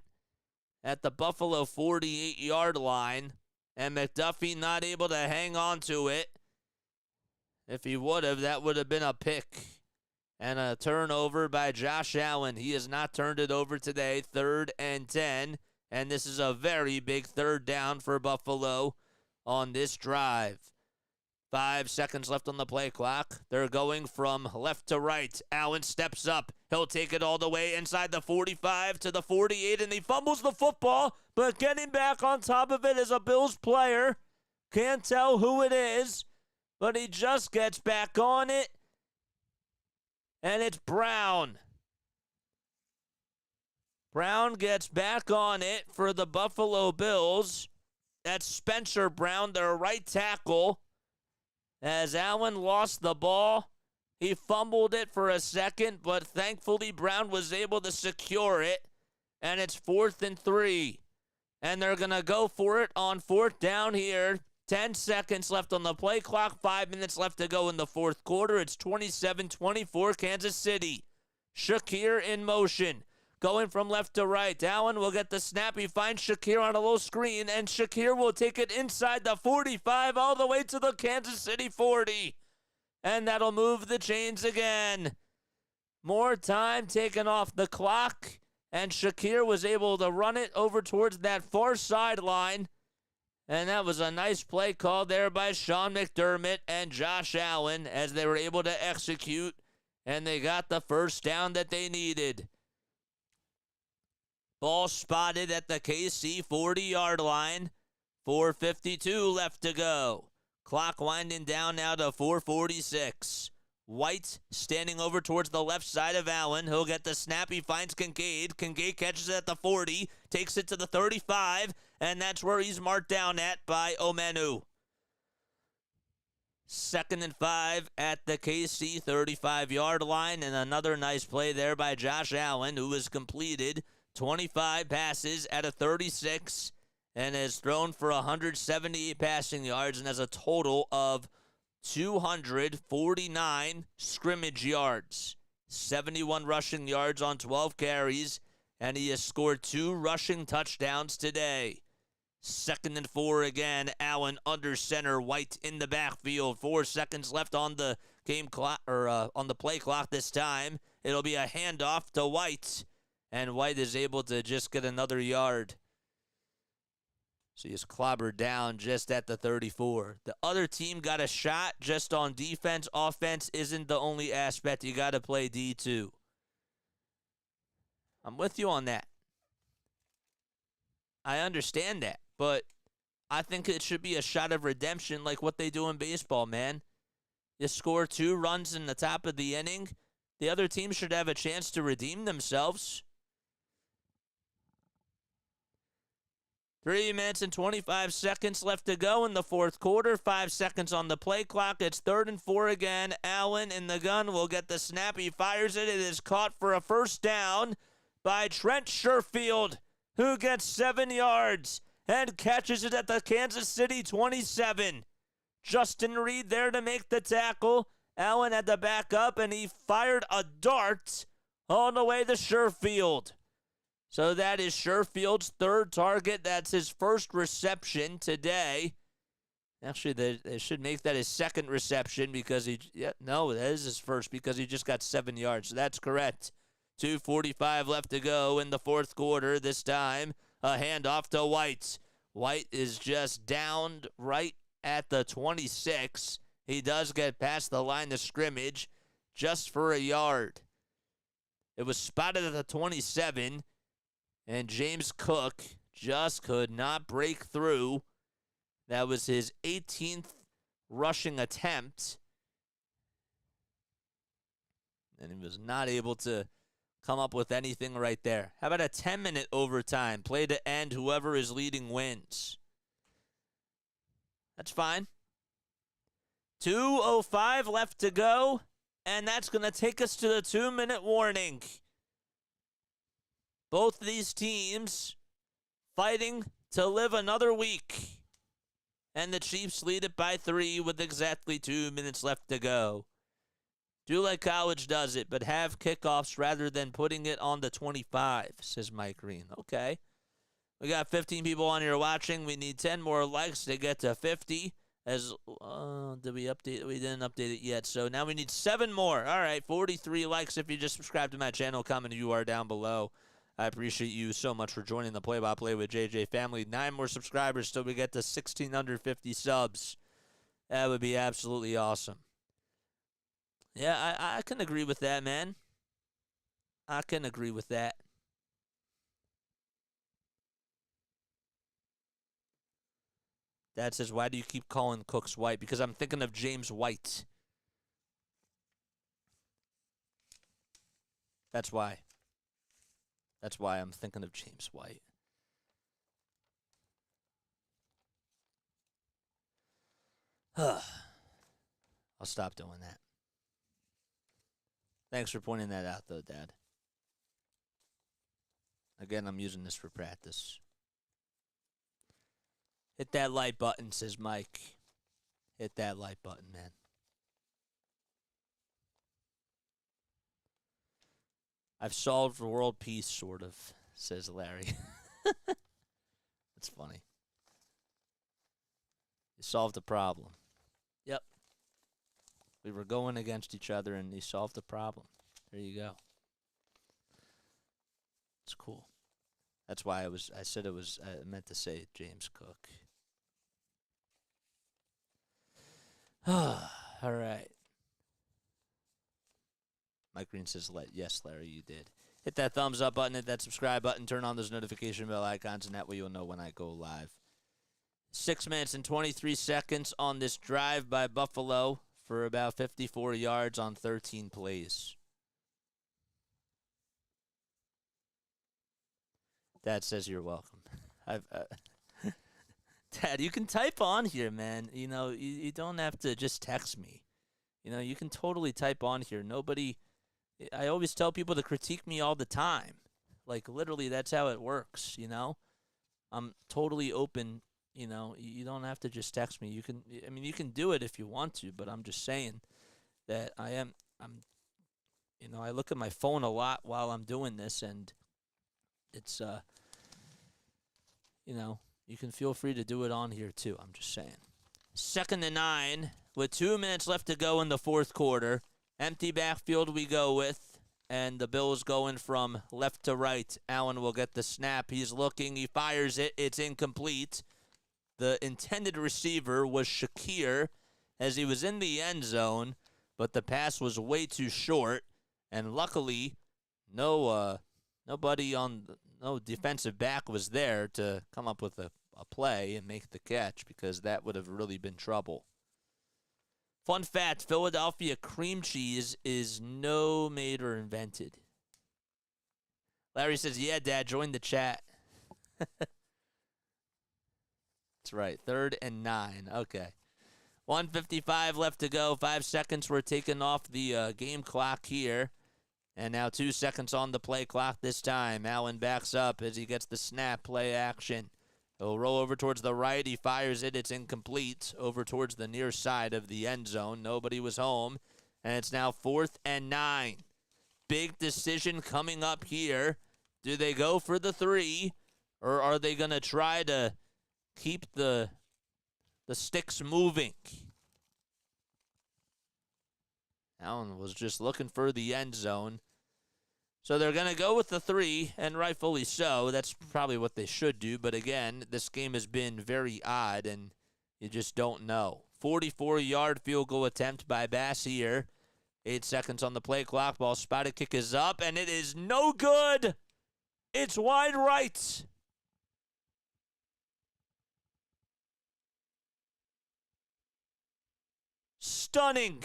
at the Buffalo 48-yard line, and McDuffie not able to hang on to it. If he would have, that would have been a pick and a turnover by Josh Allen. He has not turned it over today. 3rd and 10, and this is a very big 3rd down for Buffalo on this drive. 5 seconds left on the play clock. They're going from left to right. Allen steps up. He'll take it all the way inside the 45 to the 48, and he fumbles the football, but getting back on top of it is a Bills player. Can't tell who it is, but he just gets back on it, and it's Brown. Brown gets back on it for the Buffalo Bills. That's Spencer Brown, their right tackle. As Allen lost the ball, he fumbled it for a second, but thankfully Brown was able to secure it, and it's 4th and 3. And they're going to go for it on 4th down here. 10 seconds left on the play clock, 5 minutes left to go in the 4th quarter. It's 27-24 Kansas City. Shakir in motion. Going from left to right. Allen will get the snap. He finds Shakir on a little screen, and Shakir will take it inside the 45 all the way to the Kansas City 40. And that'll move the chains again. More time taken off the clock, and Shakir was able to run it over towards that far sideline. And that was a nice play call there by Sean McDermott and Josh Allen as they were able to execute, and they got the first down that they needed. Ball spotted at the KC 40-yard line. 4:52 left to go. Clock winding down now to 4:46. White standing over towards the left side of Allen. He'll get the snap. He finds Kincaid. Kincaid catches it at the 40, takes it to the 35, and that's where he's marked down at by Omenu. 2nd and 5 at the KC 35-yard line, and another nice play there by Josh Allen, who was completed 25 passes out of 36 and has thrown for 178 passing yards and has a total of 249 scrimmage yards, 71 rushing yards on 12 carries, and he has scored 2 rushing touchdowns today. 2nd and 4 again. Allen under center. White in the backfield. 4 seconds left on the game clock, or on the play clock this time. It'll be a handoff to White, and White is able to just get another yard. So he's clobbered down just at the 34. The other team got a shot just on defense. Offense isn't the only aspect. You got to play D2. I'm with you on that. I understand that, but I think it should be a shot of redemption like what they do in baseball, man. You score 2 runs in the top of the inning. The other team should have a chance to redeem themselves. 3 minutes and 25 seconds left to go in the 4th quarter. 5 seconds on the play clock. It's 3rd and 4 again. Allen in the gun will get the snap. He fires it. It is caught for a first down by Trent Sherfield, who gets 7 yards and catches it at the Kansas City 27. Justin Reid there to make the tackle. Allen had to back up, and he fired a dart all the way to Sherfield. So that is Sherfield's 3rd target. That's his 1st reception today. Actually, they should make that his 2nd reception because that is his 1st because he just got 7 yards. So that's correct. 2:45 left to go in the 4th quarter. This time, a handoff to White. White is just downed right at the 26. He does get past the line of scrimmage just for a yard. It was spotted at the 27, and James Cook just could not break through. That was his 18th rushing attempt, and he was not able to come up with anything right there. How about a 10-minute overtime? Play to end. Whoever is leading wins. That's fine. 2:05 left to go, and that's going to take us to the 2-minute warning. Both these teams fighting to live another week. And the Chiefs lead it by 3 with exactly 2 minutes left to go. Do like college does it, but have kickoffs rather than putting it on the 25, says Mike Green. Okay. We got 15 people on here watching. We need 10 more likes to get to 50. Did we update it? We didn't update it yet. So now we need 7 more. All right, 43 likes if you just subscribe to my channel. Comment if you are down below. I appreciate you so much for joining the Play-by-Play with JJ family. 9 more subscribers till we get to 1,650 subs. That would be absolutely awesome. Yeah, I can agree with that, man. I can agree with that. Dad says, why do you keep calling Cooks White? Because I'm thinking of James White. That's why. That's why I'm thinking of James White. I'll stop doing that. Thanks for pointing that out, though, Dad. Again, I'm using this for practice. Hit that like button, says Mike. Hit that like button, man. I've solved world peace, sort of, says Larry. That's funny. You solved the problem. Yep. We were going against each other, and he solved the problem. There you go. It's cool. That's why I meant to say James Cook. All right. Mike Green says, yes, Larry, you did. Hit that thumbs up button, hit that subscribe button, turn on those notification bell icons, and that way you'll know when I go live. 6 minutes and 23 seconds on this drive by Buffalo for about 54 yards on 13 plays. Dad says you're welcome. Dad, you can type on here, man. You know, you don't have to just text me. You know, you can totally type on here. I always tell people to critique me all the time. Like, literally, that's how it works, you know? I'm totally open, you know? You don't have to just text me. I mean, you can do it if you want to, but I'm just saying that I'm, you know, I look at my phone a lot while I'm doing this, and it's, you know, you can feel free to do it on here too. I'm just saying. 2nd and 9 with 2 minutes left to go in the fourth quarter. Empty backfield we go with, and the Bills going from left to right. Allen will get the snap. He's looking. He fires it. It's incomplete. The intended receiver was Shakir as he was in the end zone, but the pass was way too short. And luckily, no defensive back was there to come up with a play and make the catch, because that would have really been trouble. Fun fact, Philadelphia cream cheese is no made or invented. Larry says, yeah, Dad, join the chat. That's right, 3rd and 9. Okay. 1:55 left to go. 5 seconds were taken off the game clock here. And now 2 seconds on the play clock this time. Allen backs up as he gets the snap, play action. He'll roll over towards the right. He fires it. It's incomplete. Over towards the near side of the end zone. Nobody was home. And it's now 4th and 9. Big decision coming up here. Do they go for the 3? Or are they going to try to keep the sticks moving? Allen was just looking for the end zone. So they're going to go with the 3, and rightfully so. That's probably what they should do. But again, this game has been very odd, and you just don't know. 44-yard field goal attempt by Bass here. 8 seconds on the play clock. Ball spotted. Kick is up, and it is no good. It's wide right. Stunning.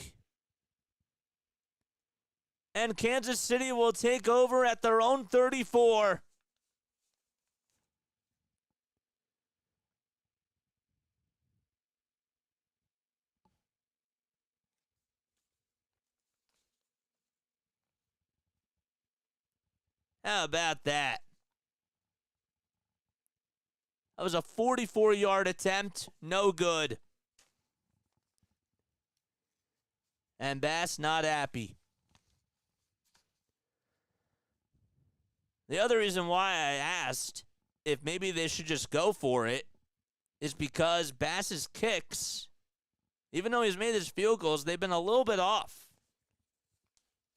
And Kansas City will take over at their own 34. How about that? That was a 44-yard attempt. No good. And Bass not happy. The other reason why I asked if maybe they should just go for it is because Bass's kicks, even though he's made his field goals, they've been a little bit off.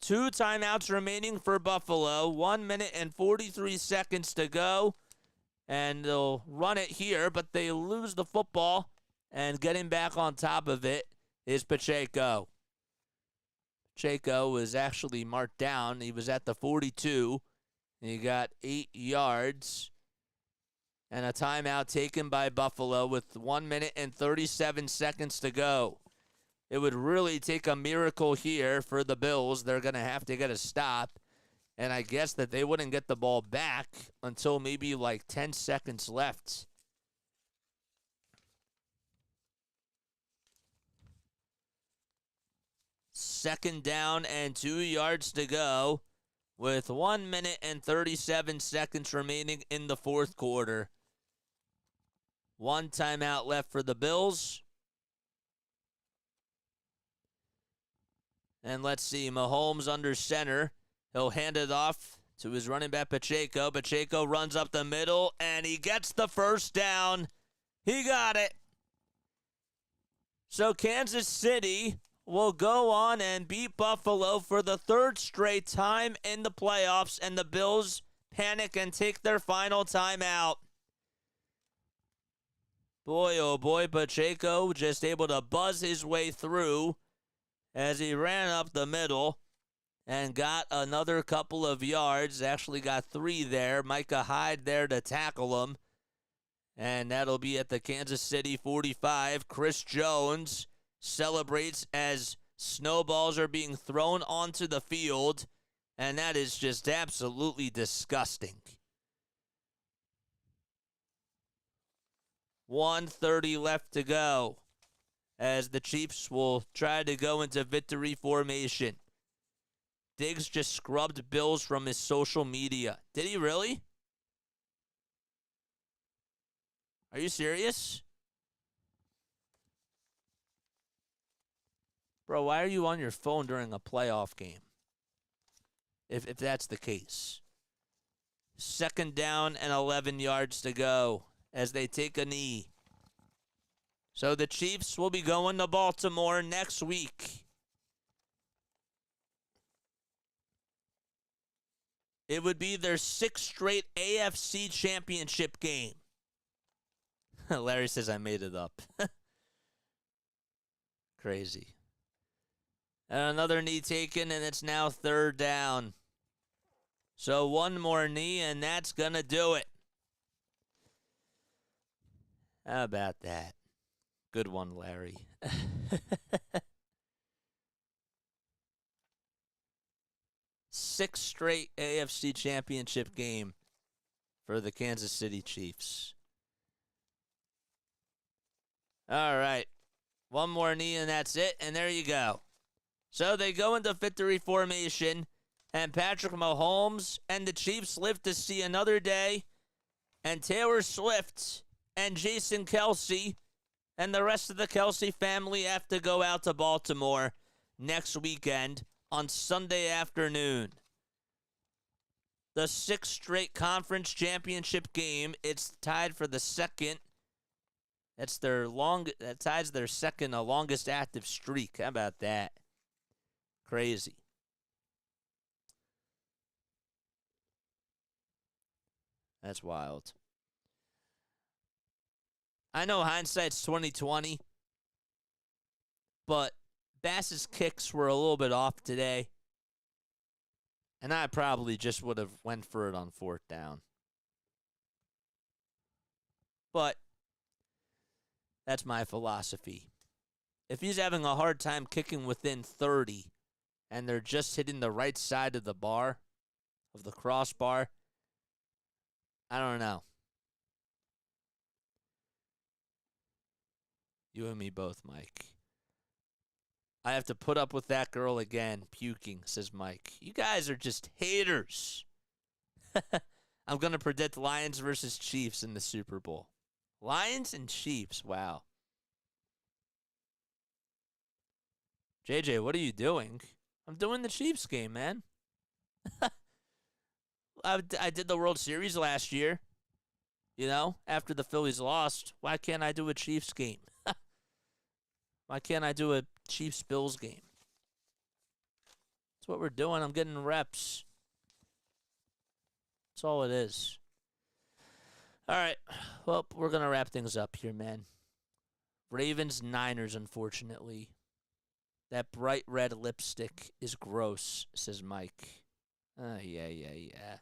2 timeouts remaining for Buffalo. 1 minute and 43 seconds to go. And they'll run it here, but they lose the football. And getting back on top of it is Pacheco. Pacheco was actually marked down. He was at the 42. He got 8 yards. And a timeout taken by Buffalo with 1 minute and 37 seconds to go. It would really take a miracle here for the Bills. They're going to have to get a stop. And I guess that they wouldn't get the ball back until maybe like 10 seconds left. Second down and 2 yards to go with 1 minute and 37 seconds remaining in the fourth quarter. 1 timeout left for the Bills. And let's see, Mahomes under center. He'll hand it off to his running back, Pacheco. Pacheco runs up the middle, and he gets the first down. He got it. So Kansas City will go on and beat Buffalo for the 3rd straight time in the playoffs, and the Bills panic and take their final timeout. Boy, oh boy, Pacheco just able to buzz his way through as he ran up the middle and got another couple of yards. Actually got 3 there. Micah Hyde there to tackle him. And that'll be at the Kansas City 45. Chris Jones celebrates as snowballs are being thrown onto the field. And that is just absolutely disgusting. 1:30 left to go as the Chiefs will try to go into victory formation. Diggs just scrubbed Bills from his social media. Did he really? Are you serious? Bro, why are you on your phone during a playoff game? If that's the case. 2nd down and 11 yards to go as they take a knee. So the Chiefs will be going to Baltimore next week. It would be their 6th straight AFC championship game. Larry says I made it up. Crazy. And another knee taken, and it's now 3rd down. So one more knee, and that's going to do it. How about that? Good one, Larry. 6th straight AFC championship game for the Kansas City Chiefs. All right. One more knee, and that's it, and there you go. So they go into victory formation, and Patrick Mahomes and the Chiefs live to see another day, and Taylor Swift and Jason Kelce and the rest of the Kelce family have to go out to Baltimore next weekend on Sunday afternoon. The 6th straight conference championship game. It's tied for the 2nd. That ties their 2nd longest active streak. How about that? Crazy. That's wild. I know hindsight's 20/20, but Bass's kicks were a little bit off today, and I probably just would have went for it on 4th down. But that's my philosophy. If he's having a hard time kicking within 30 and they're just hitting the right side of the bar, of the crossbar, I don't know. You and me both, Mike. I have to put up with that girl again, puking, says Mike. You guys are just haters. I'm going to predict Lions versus Chiefs in the Super Bowl. Lions and Chiefs, wow. JJ, what are you doing? I'm doing the Chiefs game, man. I did the World Series last year. You know, after the Phillies lost, why can't I do a Chiefs game? Why can't I do a Chiefs-Bills game? That's what we're doing. I'm getting reps. That's all it is. All right. Well, we're going to wrap things up here, man. Ravens-Niners, unfortunately. That bright red lipstick is gross, says Mike. Yeah.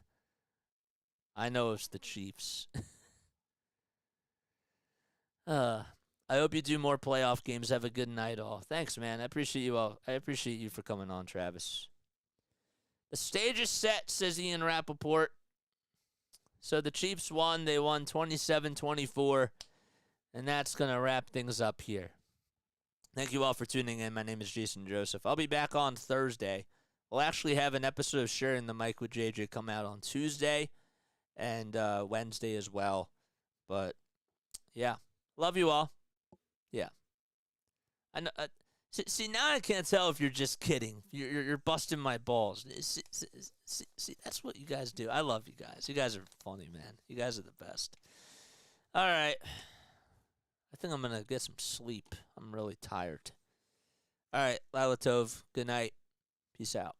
I know it's the Chiefs. I hope you do more playoff games. Have a good night, all. Thanks, man. I appreciate you all. I appreciate you for coming on, Travis. The stage is set, says Ian Rappaport. So the Chiefs won. They won 27-24. And that's going to wrap things up here. Thank you all for tuning in. My name is Jason Joseph. I'll be back on Thursday. We'll actually have an episode of Sharing the Mic with JJ come out on Tuesday and Wednesday as well. But, yeah. Love you all. Yeah. I know. See, now I can't tell if you're just kidding. You're busting my balls. See, that's what you guys do. I love you guys. You guys are funny, man. You guys are the best. All right. I think I'm going to get some sleep. I'm really tired. All right. Lala Tov. Good night. Peace out.